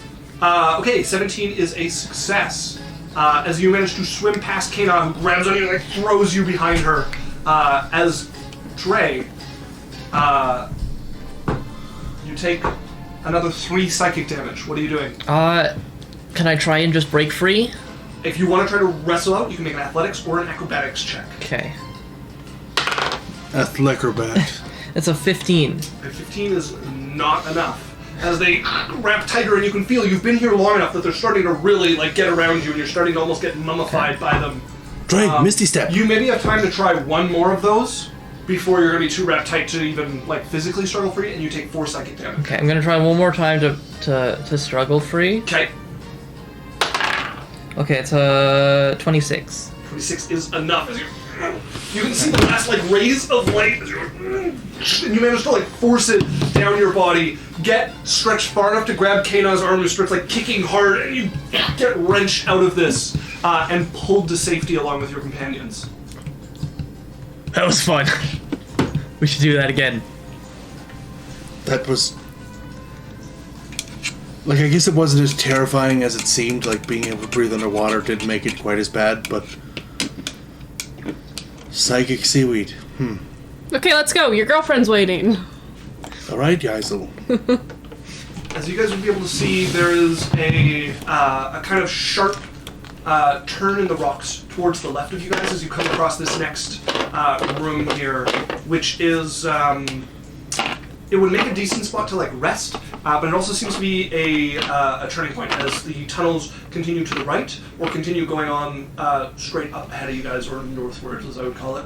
Okay, 17 is a success. as you manage to swim past Kana, who grabs on you and like, throws you behind her. As Drae, you take another 3 psychic damage. What are you doing? Can I try and just break free? If you want to try to wrestle out, you can make an athletics or an acrobatics check. Okay. Athlecrobat. It's a 15. And 15 is not enough. As they wrap tighter, and you can feel you've been here long enough that they're starting to really like get around you, and you're starting to almost get mummified by them. Drae, Misty Step. You maybe have time to try one more of those before you're going to be too wrapped tight to even like physically struggle free, and you take 4 psychic damage. Okay, I'm gonna try one more time to struggle free. Okay. Okay, it's a 26. 26 is enough. As you can see the last like rays of light, as and you manage to like force it down your body, get stretched far enough to grab Kana's arm, who starts like kicking hard, and you get wrenched out of this and pulled to safety along with your companions. That was fun. We should do that again. That was... Like, I guess it wasn't as terrifying as it seemed. Like, being able to breathe underwater didn't make it quite as bad, but... Psychic seaweed. Okay, let's go. Your girlfriend's waiting. Alright, guys. As you guys would be able to see, there is a kind of sharp turn in the rocks towards the left of you guys as you come across this next room here, which is... it would make a decent spot to like rest, but it also seems to be a turning point as the tunnels continue to the right or continue going on straight up ahead of you guys, or northwards as I would call it.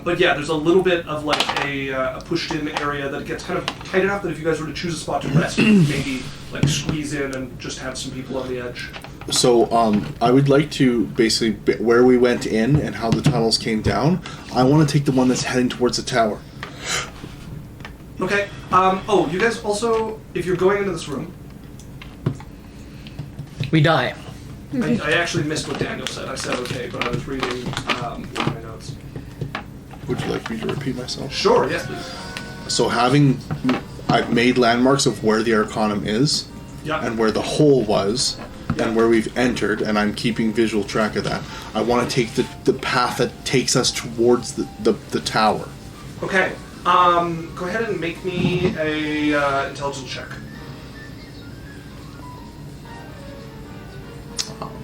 But yeah, there's a little bit of like a pushed-in area that gets kind of tight enough that if you guys were to choose a spot to rest, maybe like squeeze in and just have some people on the edge. So, I would like to basically, where we went in and how the tunnels came down, I want to take the one that's heading towards the tower. Okay. Oh, you guys also, if you're going into this room, We die. I actually missed what Daniel said. I said okay, but I was reading my notes. Would you like me to repeat myself? Sure, yes, please. So I've made landmarks of where the Arcanum is, Yeah. and where the hole was, Yeah. and where we've entered, and I'm keeping visual track of that. I want to take the path that takes us towards the tower. Okay. Go ahead and make me a intelligence check.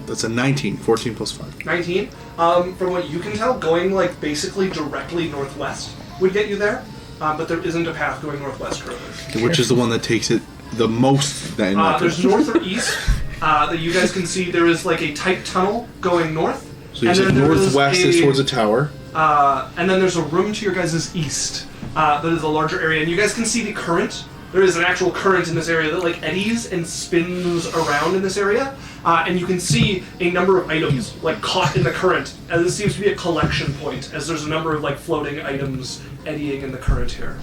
That's a 19, 14 plus 5. 19. From what you can tell, going like basically directly northwest would get you there, but there isn't a path going northwest currently. Which is the one that takes it the most then? There's north or east that you guys can see. There is like a tight tunnel going north. So you and said then there northwest is towards the tower. And then there's a room to your guys' east that is a larger area, and you guys can see the current. There is an actual current in this area that like eddies and spins around in this area, and you can see a number of items like caught in the current, and this seems to be a collection point, as there's a number of like floating items eddying in the current here.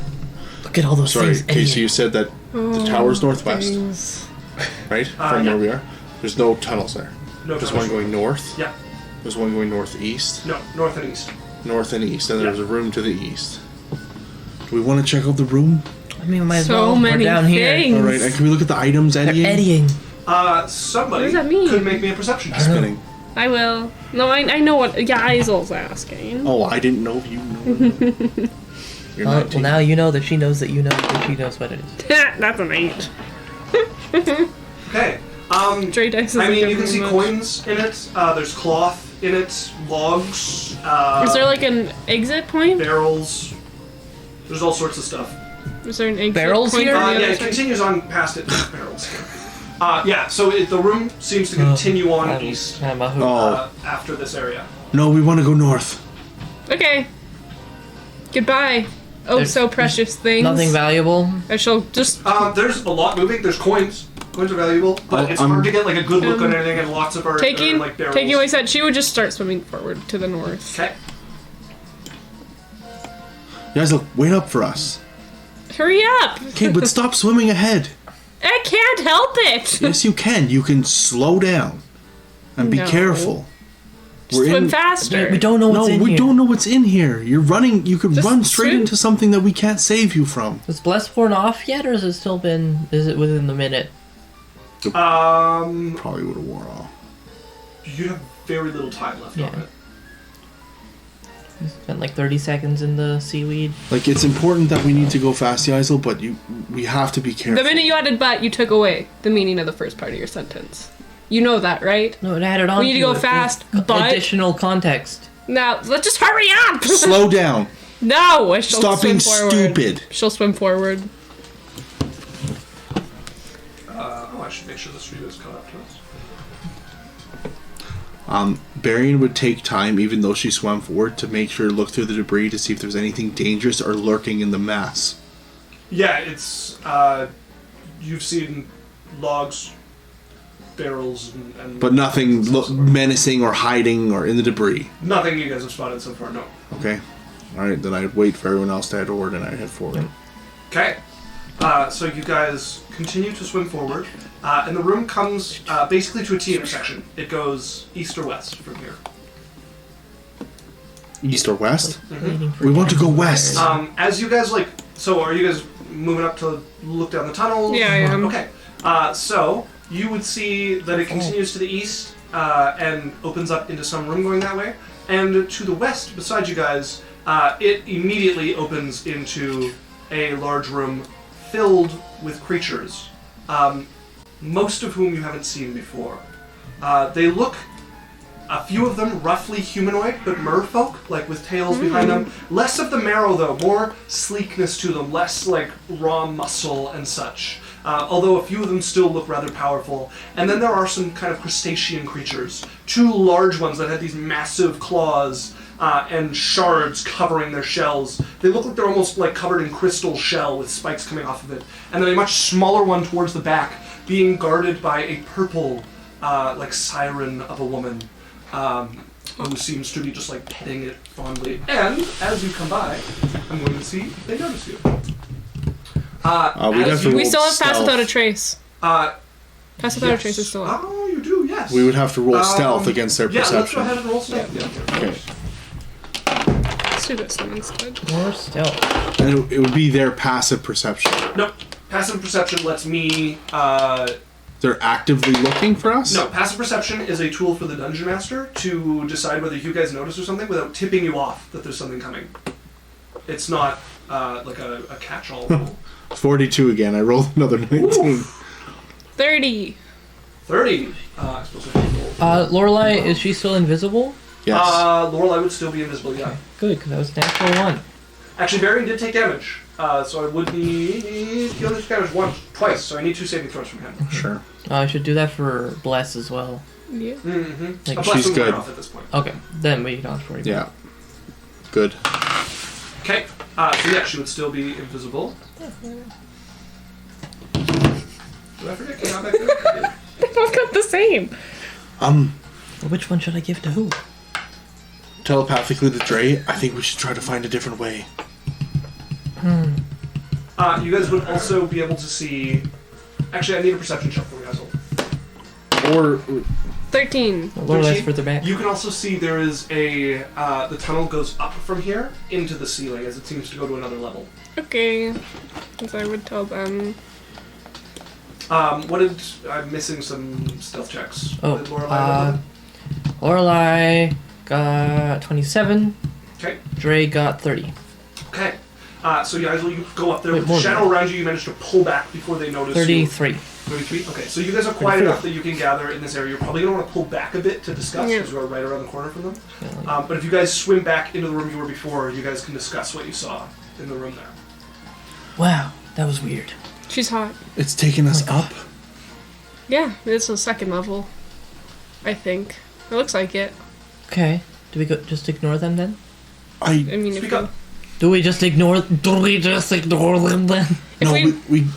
Look at all those Sorry, things. okay, so you said that the tower's northwest, Things. right? From yeah. where we are? There's no tunnels there. No There's tunnels. one going north. Yeah. There's one going northeast. No, north and east. North and east, and Yeah. there's a room to the east. Do we want to check out the room? I mean, we might as So well. many We're down things. here. All right, and can we look at the items They're eddying? eddying. Somebody What does that mean? could make me a perception check. Spinning. I will. No, I know what. Yeah, Isel's asking. Oh, I didn't know if you know. You're Well, 19. now you know that she knows that you know that she knows what it is. That's an 8. Okay. Drae dice I isn't mean, you giving can me see much. coins in it. There's cloth in it, logs. Is there like an exit point? barrels? There's all sorts of stuff. Is there an exit Barrels point here? on the Yeah, other it side? continues on past it. Barrels. Yeah, so the room seems to continue on east I'm a hoot. after this area. No, we want to go north. Okay. Goodbye. Oh, There's- so precious things. Nothing valuable. I shall just. There's a lot moving. There's coins. Coins are valuable, but Oh, it's hard to get like a good look on anything, and lots of are Taking like barrels. what I said, she would just start swimming forward to the north. Okay. You guys, look, wait up for us. Hurry up! Okay, but stop swimming ahead. I can't help it. Yes, you can. You can slow down and be No. careful. Swim faster. We don't know what's No, in we here. don't know what's in here. You're running. You could Just run straight swim. into something that we can't save you from. Is Blessborn off yet, or has it still been? Is it within the minute? Um, Probably would have wore off. You have very little time left on Yeah. it. Spent like 30 seconds in the seaweed. Like, it's important that we need to go fast, Yaisel, but we have to be careful. The minute you added but, you took away the meaning of the first part of your sentence. You know that, right? No, it added on. We need to go fast, but... Additional context. Now, let's just hurry up! Slow down. No! She'll Stop swim being forward. stupid. She'll swim forward. I should make sure the stream is caught up to us. Berrian would take time, even though she swam forward, to make sure to look through the debris to see if there's anything dangerous or lurking in the mass. Yeah, it's you've seen logs, barrels, and But nothing menacing or hiding or in the debris. nothing you guys have spotted so far. No. Okay. Alright, then I'd wait for everyone else to head forward and I'd head forward. Okay. So you guys continue to swim forward, and the room comes basically to a T intersection. It goes east or west from here. East or west? Waiting for We want to go west. As you guys so are you guys moving up to look down the tunnel? Yeah, I am. Okay. So you would see that it continues to the east and opens up into some room going that way, and to the west, beside you guys, it immediately opens into a large room filled with creatures, most of whom you haven't seen before. They look, a few of them roughly humanoid, but merfolk, like with tails behind them. Less of the marrow though, more sleekness to them, less like raw muscle and such. Although a few of them still look rather powerful. And then there are some kind of crustacean creatures. Two large ones that had these massive claws and shards covering their shells. They look like they're almost like covered in crystal shell with spikes coming off of it. And then a much smaller one towards the back, being guarded by a purple, like siren of a woman, who seems to be just like petting it fondly. And as you come by, I'm going to see if they notice you. We still have Pass Without a Trace. Pass Without a Trace is still up. Oh, you do, yes. We would have to roll stealth against their Yeah, let's perception. go ahead and roll stealth. Yeah. Okay. Let's do this one instead. More stealth. And it would be their passive perception. No, passive perception lets me. They're actively looking for us? No, passive perception is a tool for the dungeon master to decide whether you guys notice or something without tipping you off that there's something coming. It's not like a catch-all rule. 42 again. I rolled another 19. Oof. 30. 30. I suppose I can roll. Lorelai, is she still invisible? Yes. Lorelai would still be invisible, yeah. Good, because that was natural 1. Actually, Berrian did take damage, so I would need. He only took damage twice, so I need 2 saving throws from him. Sure. I should do that for Bless as well. Yeah. Mm-hmm. Like, A she's blessing good. wear off at this point. Okay, then we don't for you. Yeah. Good. Okay, so yeah, she would still be invisible. Did I forget Chaos back there? They both got the same. Which one should I give to who? Telepathically to Drae, I think we should try to find a different way. You guys would also be able to see. Actually, I need a perception check for you guys. Or 13. Lorelai's 13. further back. You can also see there is a. The tunnel goes up from here into the ceiling as it seems to go to another level. Okay. As I would tell them. What did. I'm missing some stealth checks. Oh, What did Lorelai roll? Lorelai got 27. Okay. Drae got 30. Okay. So you guys, you go up there Wait, with the more shadow than around you. You manage to pull back before they notice you. 33. 33? Okay, so you guys are quiet 34. enough that you can gather in this area. You're probably going to want to pull back a bit to discuss Yeah. because we're right around the corner from them. Yeah, like- But if you guys swim back into the room you were before, you guys can discuss what you saw in the room there. Wow, that was weird. She's hot. it's taking us Oh my up. Yeah, it's a second level. I think. It looks like it. Okay, do we just ignore them then? I I mean, if Speak you, up. Do we just ignore them then? if no. we We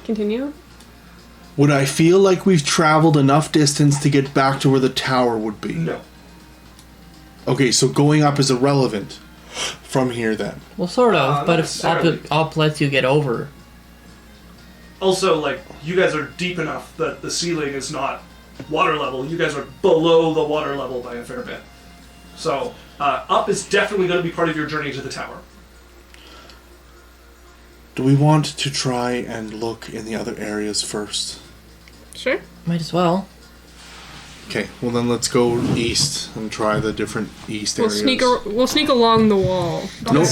continue. would I feel like we've traveled enough distance to get back to where the tower would be? No. Okay, so going up is irrelevant from here then. Well, sort of, Not but if necessarily. up lets you get over. Also, like, you guys are deep enough that the ceiling is not water level. You guys are below the water level by a fair bit. So, up is definitely going to be part of your journey to the tower. Do we want to try and look in the other areas first? Sure. Might as well. Okay, well then let's go east and try the different east We'll areas. we'll sneak along the wall.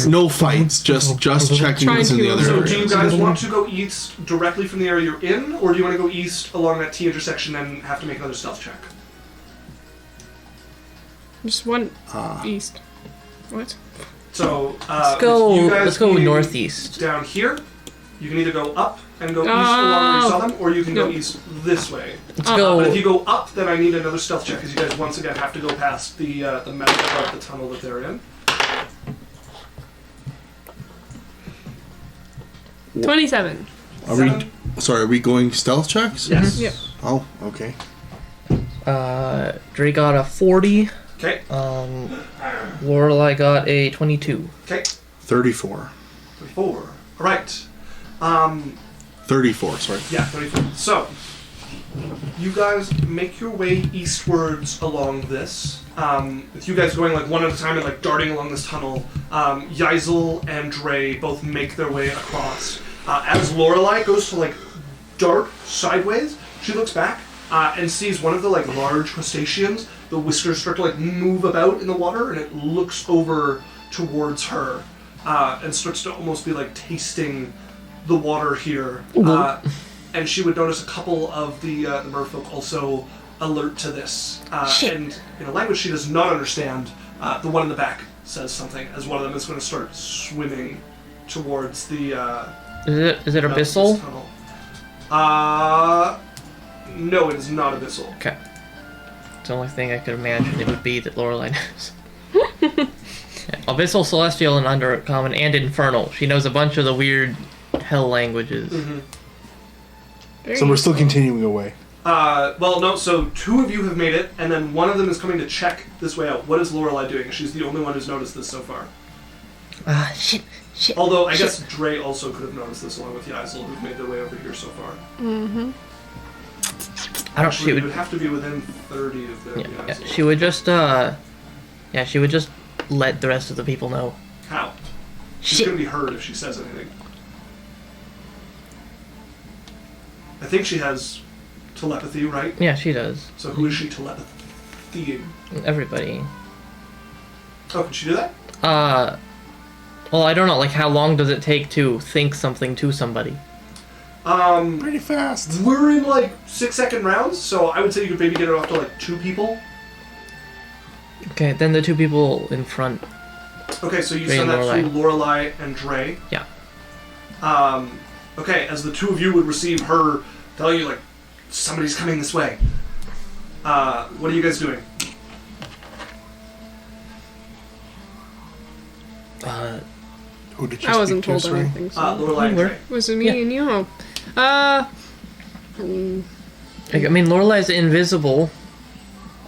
No fights, just checking Trying what's in the to- other So areas. do you guys want to go east directly from the area you're in, or do you want to go east along that T intersection and have to make another stealth check? Just one east. What? So Let's with go. you guys Let's go being northeast. Down here, you can either go up and go east along where you saw them, or you can go No. east this way. Let's But if go. you go up, then I need another stealth check because you guys once again have to go past the mouth of the tunnel that they're in. 27. Are we? Sorry, are we going stealth checks? Yes. Yep. Oh, okay. Drae got a 40. Okay. Lorelai got a 22. Okay. 34. 34. All right. 34. Sorry. Yeah, 34. So, you guys make your way eastwards along this. With you guys going like one at a time and like darting along this tunnel. Yaisel and Drae both make their way across. As Lorelai goes to like dart sideways, she looks back and sees one of the like large crustaceans. The whiskers start to like move about in the water, and it looks over towards her and starts to almost be like tasting the water here. And she would notice a couple of the merfolk also alert to this. And in a language she does not understand, the one in the back says something as one of them is going to start swimming towards the Is it abyssal? tunnel. No, it is not abyssal. Okay. It's the only thing I could imagine it would be that Lorelai knows. Yeah, abyssal, celestial, and undercommon, and infernal. She knows a bunch of the weird hell languages. Very So we're still useful. continuing away. Well, no, so two of you have made it, and then one of them is coming to check this way out. What is Lorelai doing? She's the only one who's noticed this so far. Shit. Although, I guess Drae also could have noticed this along with Yaisel, who've made their way over here so far. I don't. Actually, She you would. would have to be within 30 of their Yeah, Yaisel. she would just. Yeah, she would just let the rest of the people know. How? She's Shit. going to be heard if she says anything. I think she has telepathy, right? Yeah, she does. So who is she telepathying? Everybody. Oh, can she do that? Well, I don't know. Like, how long does it take to think something to somebody? Pretty fast. We're in like 6-second rounds, so I would say you could maybe get it off to like 2 people. Okay, then the two people in front. Okay, so you Drae send and that to Lorelai and Drae. Yeah. Okay, as the two of you would receive her telling you like somebody's coming this way. What are you guys doing? Who did you I wasn't speak to, told sorry? anything. So. Lorelai and were. Drae. Was it me Yeah. and you? Like, I mean, Lorelai's invisible.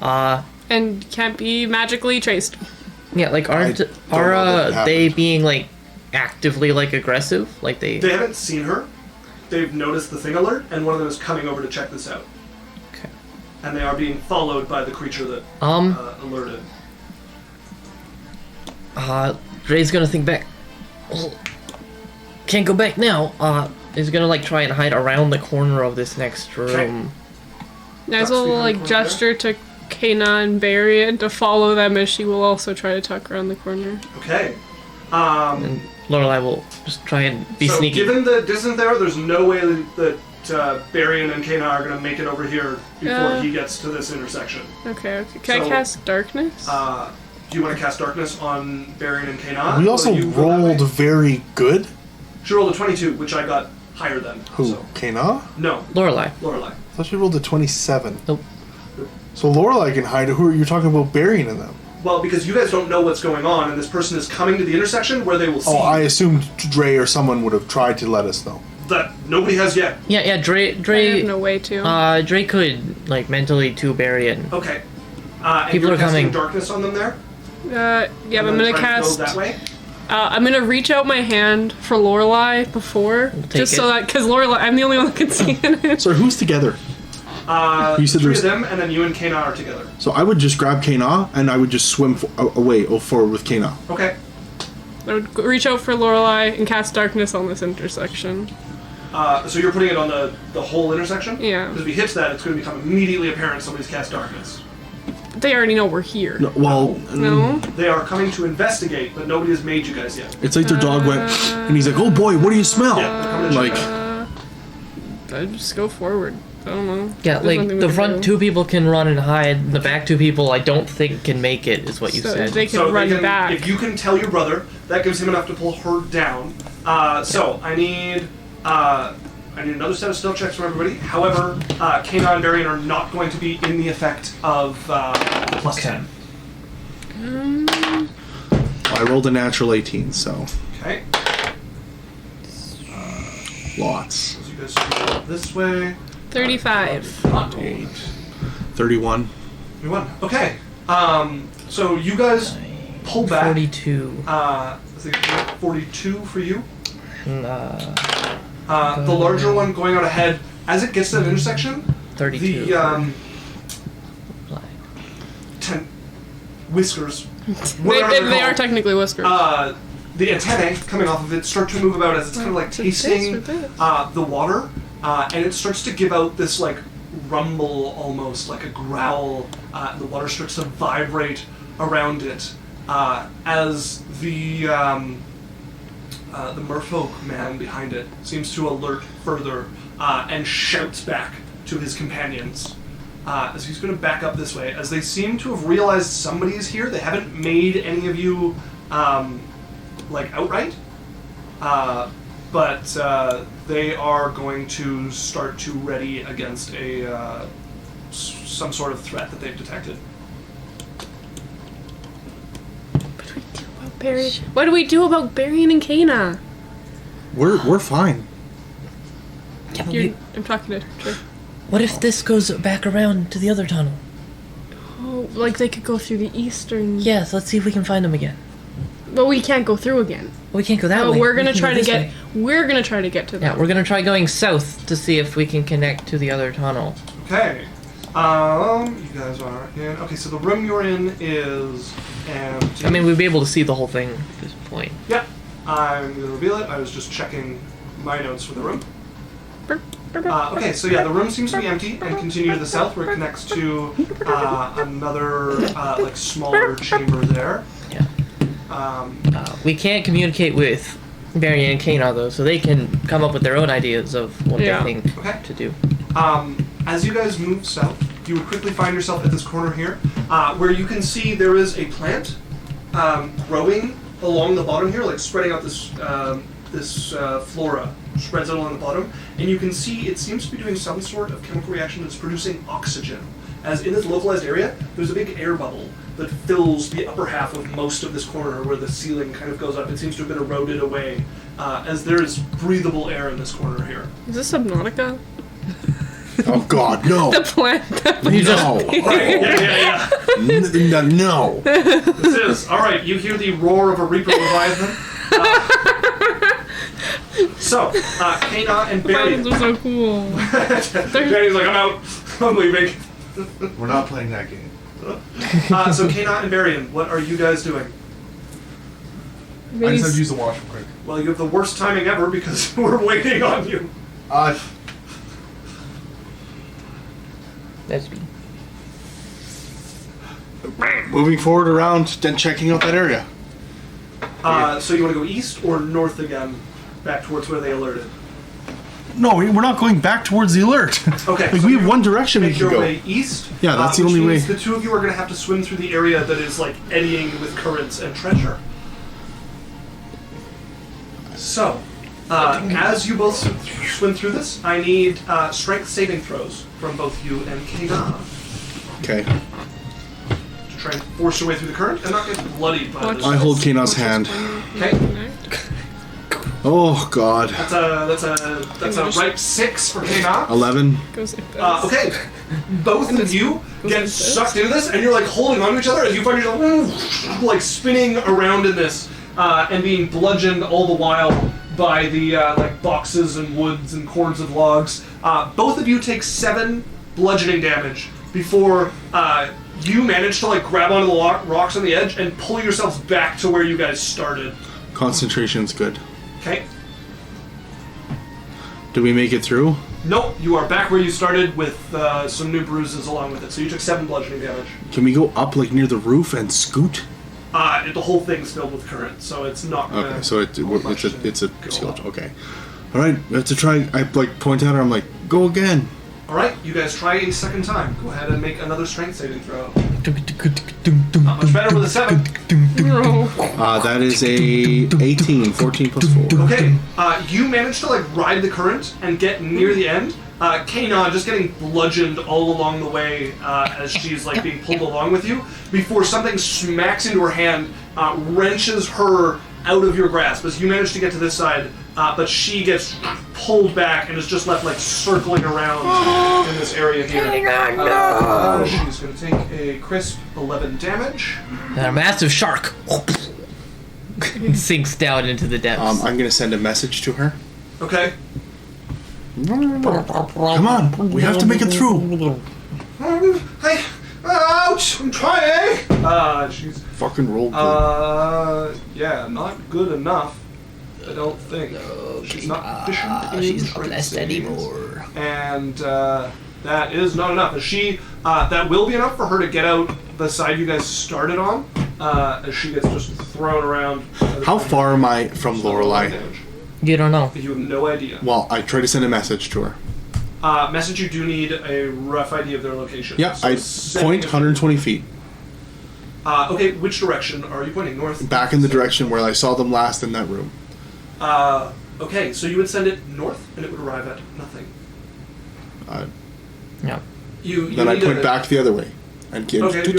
And can't be magically traced. Yeah, like aren't I don't know that they happened. being like actively like aggressive? Like they. They haven't seen her. They've noticed the thing alert, and one of them is coming over to check this out. Okay. And they are being followed by the creature that alerted. Dre's gonna think back. Oh, can't go back now. He's gonna like try and hide around the corner of this next room. Nice Ducks will behind like the corner gesture to Kana and Berrian to follow them as she will also try to tuck around the corner. Okay. And Lorelai will just try and be so sneaky. given the distance there's no way that Berrian and Kana are going to make it over here before he gets to this intersection. Okay. Can I So- cast darkness? Do you want to cast darkness on Berrian and Kana? We Or also you go that way? rolled very good. She rolled a 22, which I got higher than. Who? So. Kana? No, Lorelai. Lorelai. I thought she rolled a 27. Nope. So Lorelai can hide. Who are you talking about burying in them? Well, because you guys don't know what's going on, and this person is coming to the intersection where they will see Oh, I assumed Drae or someone would have tried to let us know. that nobody has yet. Yeah, Drae. I have no way to. Drae could like mentally to Berrian. Okay. And People you're are casting coming. darkness on them there? Yeah, but I'm And gonna then try to go cast. that way? I'm gonna reach out my hand for Lorelai before, take just so it. that because Lorelai, I'm the only one that can see it. So who's together? You said 3 there's- of them, and then you and Kana are together. So I would just grab Kana and I would just swim away forward with Kana. Okay. I would reach out for Lorelai and cast darkness on this intersection. So you're putting it on the whole intersection? Yeah. Because if he hits that, it's going to become immediately apparent somebody's cast darkness. They already know we're here. No, well, No? They are coming to investigate, but nobody has made you guys yet. it's like their dog went, and he's like, "Oh boy, what do you smell?" Yeah, they're coming to Like, check I'd just go forward. I don't know. Yeah, There's like nothing we the can front do. 2 people can run and hide, and the back 2 people I don't think can make it, is what you So said. they can So run they can, back. if you can tell your brother, that gives him enough to pull her down. So I need another set of stealth checks from everybody. However, Kana and Berrian are not going to be in the effect of the plus 10. I rolled a natural 18, so Okay. lots. So you guys go this way. 35. 31. We won. Okay. So you guys pull back. 42. I think 42 for you. And, The larger one going out ahead. As it gets to that intersection, 32. the Black. whiskers. They are technically whiskers. The antennae coming off of it start to move about as it's kind of like It's a this tasting or this. the water, and it starts to give out this like rumble, almost like a growl. The water starts to vibrate around it as the merfolk man behind it seems to alert further and shouts back to his companions. As he's going to back up this way, as they seem to have realized somebody is here. They haven't made any of you like outright, but they are going to start to ready against a some sort of threat that they've detected. What do we do about Berrian and Kana? We're fine. I'm talking to Drae. What if this goes back around to the other tunnel? Oh, like they could go through the eastern. Yes, let's see if we can find them again. But we can't go through again. We can't go that way. We're gonna We can try go to this get. way. We're gonna try to get to them. Yeah, we're gonna try going south to see if we can connect to the other tunnel. Okay. You guys are in. Okay, so the room you're in is empty. I mean, we'd be able to see the whole thing at this point. Yep. I'm gonna reveal it. I was just checking my notes for the room. Okay, so yeah, the room seems to be empty and continue to the south where it connects to another like smaller chamber there. Yeah. We can't communicate with Berrian and Kana though, so they can come up with their own ideas of what Yeah. they think Okay. to do. As you guys move south, you would quickly find yourself at this corner here, where you can see there is a plant growing along the bottom here, like spreading out this flora spreads out along the bottom, and you can see it seems to be doing some sort of chemical reaction that's producing oxygen. As in this localized area, there's a big air bubble that fills the upper half of most of this corner where the ceiling kind of goes up. It seems to have been eroded away, as there is breathable air in this corner here. Is this Subnautica? Oh God, no! The plant. No! Right, yeah. No! This is. Alright, you hear the roar of a Reaper Leviathan. Kana and Berrian. They're so cool. Berrian's like, I'm out. I'm leaving. We're not playing that game. So Kana and Berrian, what are you guys doing? I just have to use the washroom quick. Well, you have the worst timing ever because we're waiting on you. That's me. Moving forward around, then checking out that area. So you want to go east or north again, back towards where they alerted? No, we're not going back towards the alert. Okay. Like so we have you one direction we make can your go. way east. Yeah, that's the which only means way. The two of you are going to have to swim through the area that is like eddying with currents and treasure. So, as you both swim through this, I need strength saving throws from both you and Kana Okay. to try and force your way through the current and not get bloodied by this. I hold Kana's hand. Okay. Oh God. That's a ripe 6 for Kana. 11. Goes like this. Okay, both of you get like this. sucked into this, and you're like holding on to each other as you find yourself like spinning around in this, and being bludgeoned all the while by the like boxes and woods and cords of logs. Both of you take 7 bludgeoning damage before you manage to like grab onto the rocks on the edge and pull yourselves back to where you guys started. Concentration's good. Okay. Do we make it through? Nope, you are back where you started with some new bruises along with it. So you took 7 bludgeoning damage. Can we go up like near the roof and scoot? The whole thing's filled with current, so it's not gonna... Okay, so it's a go skill. up. Okay. All right, we have to try. I like point at her. I'm like, go again. All right, you guys try a second time. Go ahead and make another strength saving throw. Not much better with a 7. No. That is a 18, 14 plus 4. Okay, you managed to like ride the current and get near the end. Kana just getting bludgeoned all along the way as she's like being pulled along with you before something smacks into her hand, wrenches her out of your grasp as you manage to get to this side, but she gets pulled back and is just left like circling around in this area here. She's going to take a crisp 11 damage. And a massive shark sinks down into the depths. I'm gonna send a message to her. Okay. Come on, we have to make it through. Hey, ouch! I'm trying. She's Fucking roll good. yeah, not good enough. I don't think. She's not proficient in She's not strength blessed savings. anymore. And that is not enough. As she, that will be enough for her to get out the side you guys started on. As she gets just thrown around. How far am I from Lorelei? Damage. You don't know. You have no idea. Well, I try to send a message to her. Message, you do need a rough idea of their location. Yeah, So I sending point it- 120 feet. Okay, which direction are you pointing? North? Back in the direction where I saw them last in that room. Okay, so you would send it north, and it would arrive at nothing. Yeah. You Then I need point a- back the other way. And get... Okay, I don't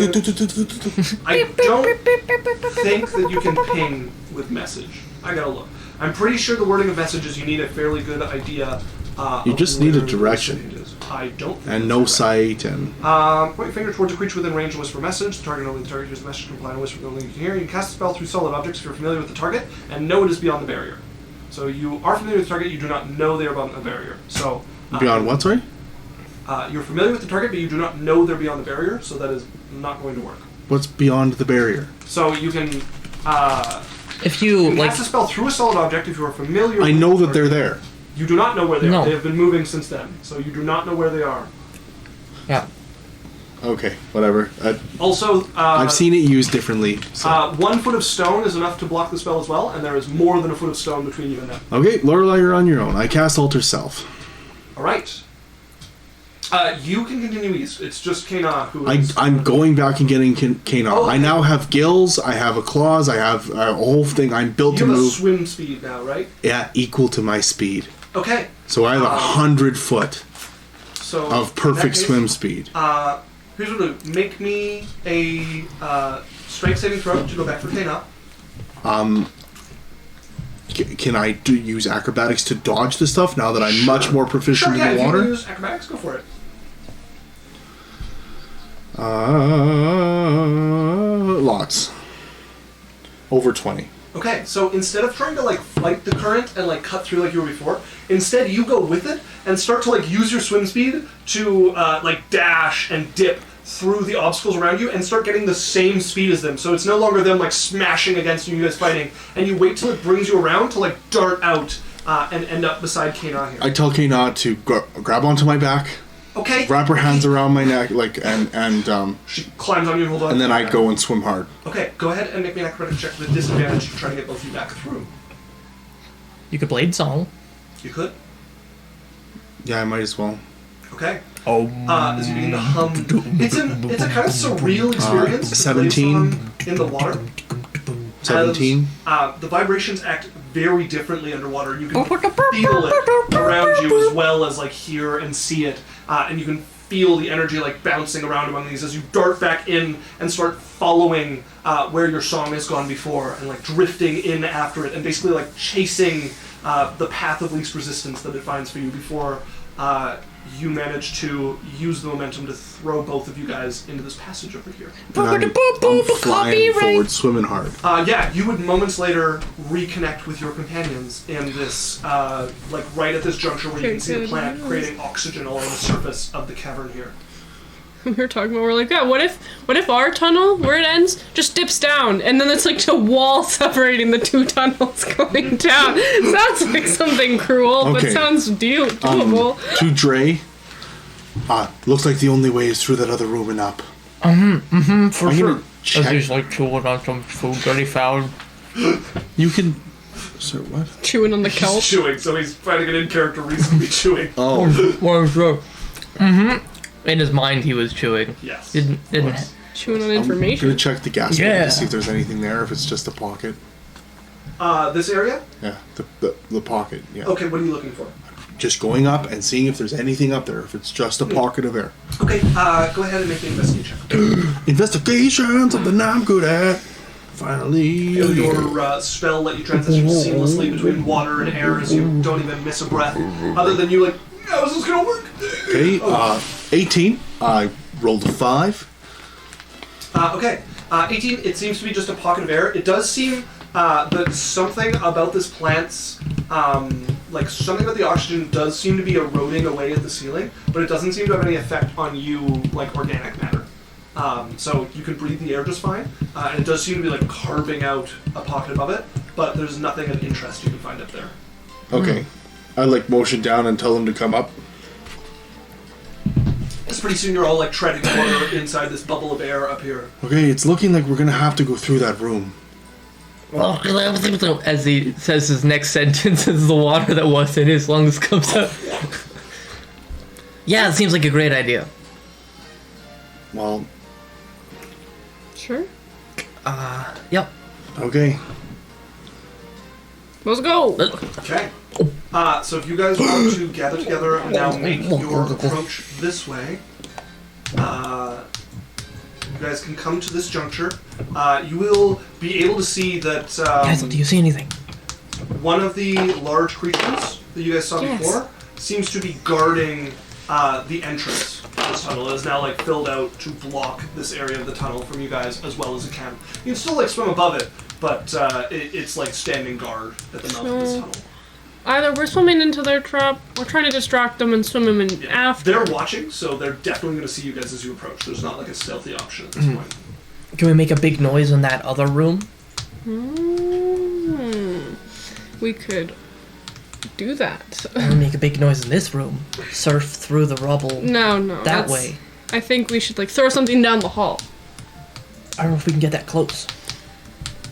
think that you can ping with message. I gotta look. I'm pretty sure the wording of messages, you need a fairly good idea. You of just need a where the direction. city is. I don't think And that's no correct. sight and... Point your finger towards a creature within range and whisper message. The target only the target hears the message can reply and whisper the only you can hear. You can cast a spell through solid objects if you're familiar with the target and know it is beyond the barrier. So you are familiar with the target, you do not know they are beyond the barrier. So Beyond what, sorry? you're familiar with the target, but you do not know they're beyond the barrier, so that is not going to work. What's beyond the barrier? So you can If you like, cast a spell through a solid object if you are familiar I with know the that they're target. there. You do not know where they No. are. They have been moving since then, so you do not know where they are. yeah. Okay, whatever. Also, I've seen it used differently. So. 1 foot of stone is enough to block the spell as well, and there is more than a foot of stone between you and them. Okay, Lorelei, you're on your own. I cast Alter Self. All right. You can continue east. It's just Kana who is... I'm going back and getting Kano. Oh, I okay. now have gills, I have a claws, I have a whole thing. I'm built You to have a move. swim speed now, right? Yeah, equal to my speed. Okay. So I have 100 foot So of in perfect that case, swim speed. Here's what we'll do. Make me a strength saving throw to go back for Kana. Can I use acrobatics to dodge the stuff now that I'm much more proficient Sure, yeah, in the if you water? want to use acrobatics, go for it. Lots. Over 20. Okay, so instead of trying to like fight the current and like cut through like you were before, instead you go with it and start to like use your swim speed to like dash and dip through the obstacles around you and start getting the same speed as them. So it's no longer them like smashing against you guys fighting, and you wait till it brings you around to like dart out and end up beside Kana here. I tell Kano to grab onto my back, Okay. wrap her hands around my neck, like and She climbs on you and holds on. then to I you. go and swim hard. Okay, go ahead and make me an acrobatics check with disadvantage to try to get both of you back through. You could blade song. You could. Yeah, I might as well. Okay. As you begin to hum, it's a kind of surreal experience. to play 17. song in the water. 17. As, the vibrations act very differently underwater, and you can feel it around you as well as like hear and see it, and you can feel the energy like bouncing around among these as you dart back in and start following where your song has gone before, and like drifting in after it, and basically like chasing the path of least resistance that it finds for you before you manage to use the momentum to throw both of you guys into this passage over here. And I'm flying forward, swimming hard. Yeah, you would moments later reconnect with your companions in this, like right at this juncture where you can see the plant creating oxygen along the surface of the cavern here. we were talking about, we're like, yeah, what if our tunnel, where it ends, just dips down, and then it's like a wall separating the two tunnels going down. Sounds like something cruel, but Okay. sounds doable. To Drae, looks like the only way is through that other room and up. For I'm sure. gonna check. As he's like chewing on some food that he found. You can. Sir, what? Chewing on the kelp. Chewing, so he's finding an in-character reason to be chewing. Oh, For sure. In his mind, he was chewing. Yes. Didn't. Chewing on I'm information. gonna check the gas Yeah. to see if there's anything there. If it's just a pocket. This area? Yeah, the pocket. Yeah. Okay, what are you looking for? Just going up and seeing if there's anything up there. If it's just a pocket of air. Okay, go ahead and make an investigation check. Investigation, something I'm good at. Finally. Your spell let you transition seamlessly between water and air as you don't even miss a breath. Other than you like, how's this gonna work? Okay, 18. I rolled a 5. Okay, 18, it seems to be just a pocket of air. It does seem that something about this plant's, like something about the oxygen does seem to be eroding away at the ceiling, but it doesn't seem to have any effect on you, like organic matter. So you can breathe the air just fine, and it does seem to be like carving out a pocket above it, but there's nothing of interest you can find up there. Okay. I like motion down and tell them to come up. It's pretty soon you're all like treading water inside this bubble of air up here. Okay, it's looking like we're gonna have to go through that room. As he says his next sentence, as the water that was in his lungs comes out. Yeah, it seems like a great idea. Well, Sure. Yep. okay. Let's go. Okay. So if you guys want to gather together and now make your approach this way, you guys can come to this juncture. You will be able to see that Guys, do you see anything? one of the large creatures that you guys saw Yes. before seems to be guarding the entrance to this tunnel. It is now like filled out to block this area of the tunnel from you guys as well as it can. You can still like swim above it, but it's like standing guard at the mouth of this tunnel. Either we're swimming into their trap, we're trying to distract them and swim them in after. They're watching, so they're definitely going to see you guys as you approach. There's not like a stealthy option at this point. Can we make a big noise in that other room? We could do that. Or make a big noise in this room? Surf through the rubble No, that that's- way? I think we should like throw something down the hall. I don't know if we can get that close.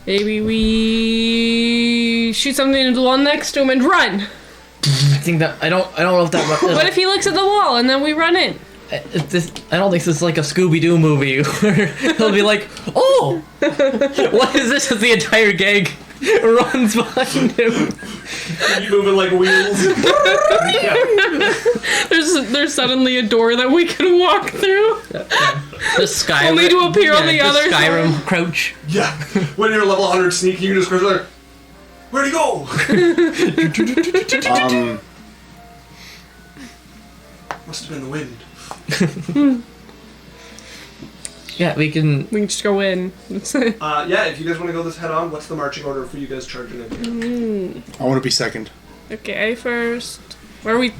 Maybe we shoot something into the wall next to him and run. I think that I don't know if that. What if he looks at the wall and then we run in? I don't think this is like a Scooby-Doo movie where he'll be like, "Oh, what is this?" As the entire gang runs behind him. You moving like wheels. There's suddenly a door that we can walk through. The Skyrim. Only to appear on the other Skyrim side. crouch. Yeah. When you're level 100 sneak, you can just crouch like, where'd he go? Must have been the wind. Yeah, we can. We can just go in. Yeah, if you guys want to go this head on, what's the marching order for you guys charging in? I want to be second. Okay, first. Where are we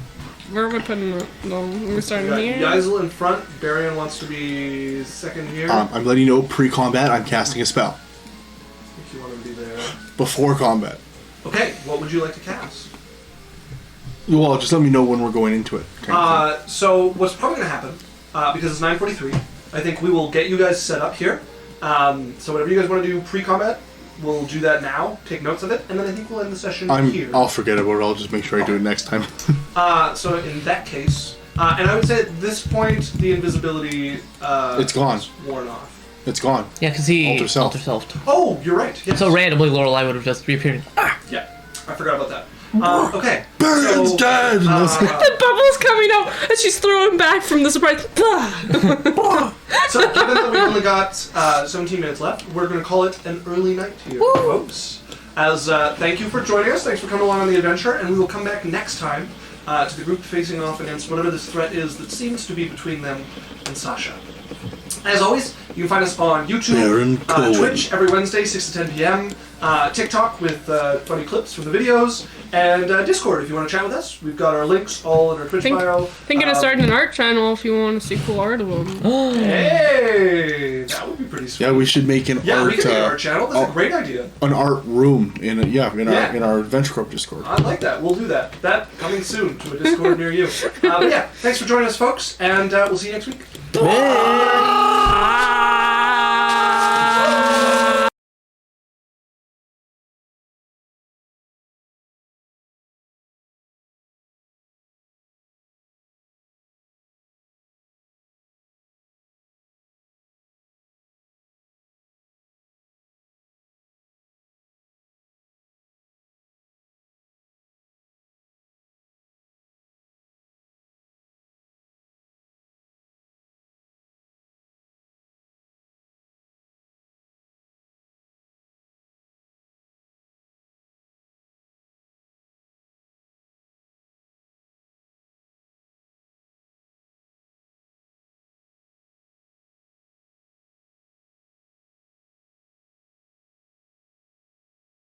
putting it? No, we're starting You here. got Yazel in front. Berrian wants to be second here. I'm letting you know pre-combat. I'm casting a spell If you want to be there. before combat. Okay, what would you like to cast? Well, just let me know when we're going into it. kind of thing. So what's probably going to happen, because it's 9:43, I think we will get you guys set up here. So whatever you guys want to do pre-combat, we'll do that now, take notes of it, and then I think we'll end the session here. I'll forget about it. I'll just make sure I do it next time. So in that case, and I would say at this point, the invisibility It's gone. is worn off. It's gone. Yeah, because he Alter self. alter-selfed. Oh, you're right. Yes. So randomly, Lorelai would have just reappeared. Yeah, I forgot about that. Okay. Berrian's so, dead! The bubble's coming out and she's throwing back from the surprise. So given that we've only got 17 minutes left, we're going to call it an early night here, folks. As thank you for joining us, thanks for coming along on the adventure, and we will come back next time to the group facing off against whatever this threat is that seems to be between them and Sasha. As always, you can find us on Baron YouTube, Cohen. Twitch every Wednesday, 6 to 10 p.m., TikTok with funny clips from the videos, and Discord if you want to chat with us. We've got our links all in our Twitch bio. Thinking of starting an art channel if you want to see cool art of them. Hey, that would be pretty sweet. Yeah, we should make an Yeah, art. we can make an art channel. That's a great idea. An art room in our Adventure Corp Discord. I like that. We'll do that. That coming soon to a Discord near you. But yeah, thanks for joining us, folks, and we'll see you next week. Hey.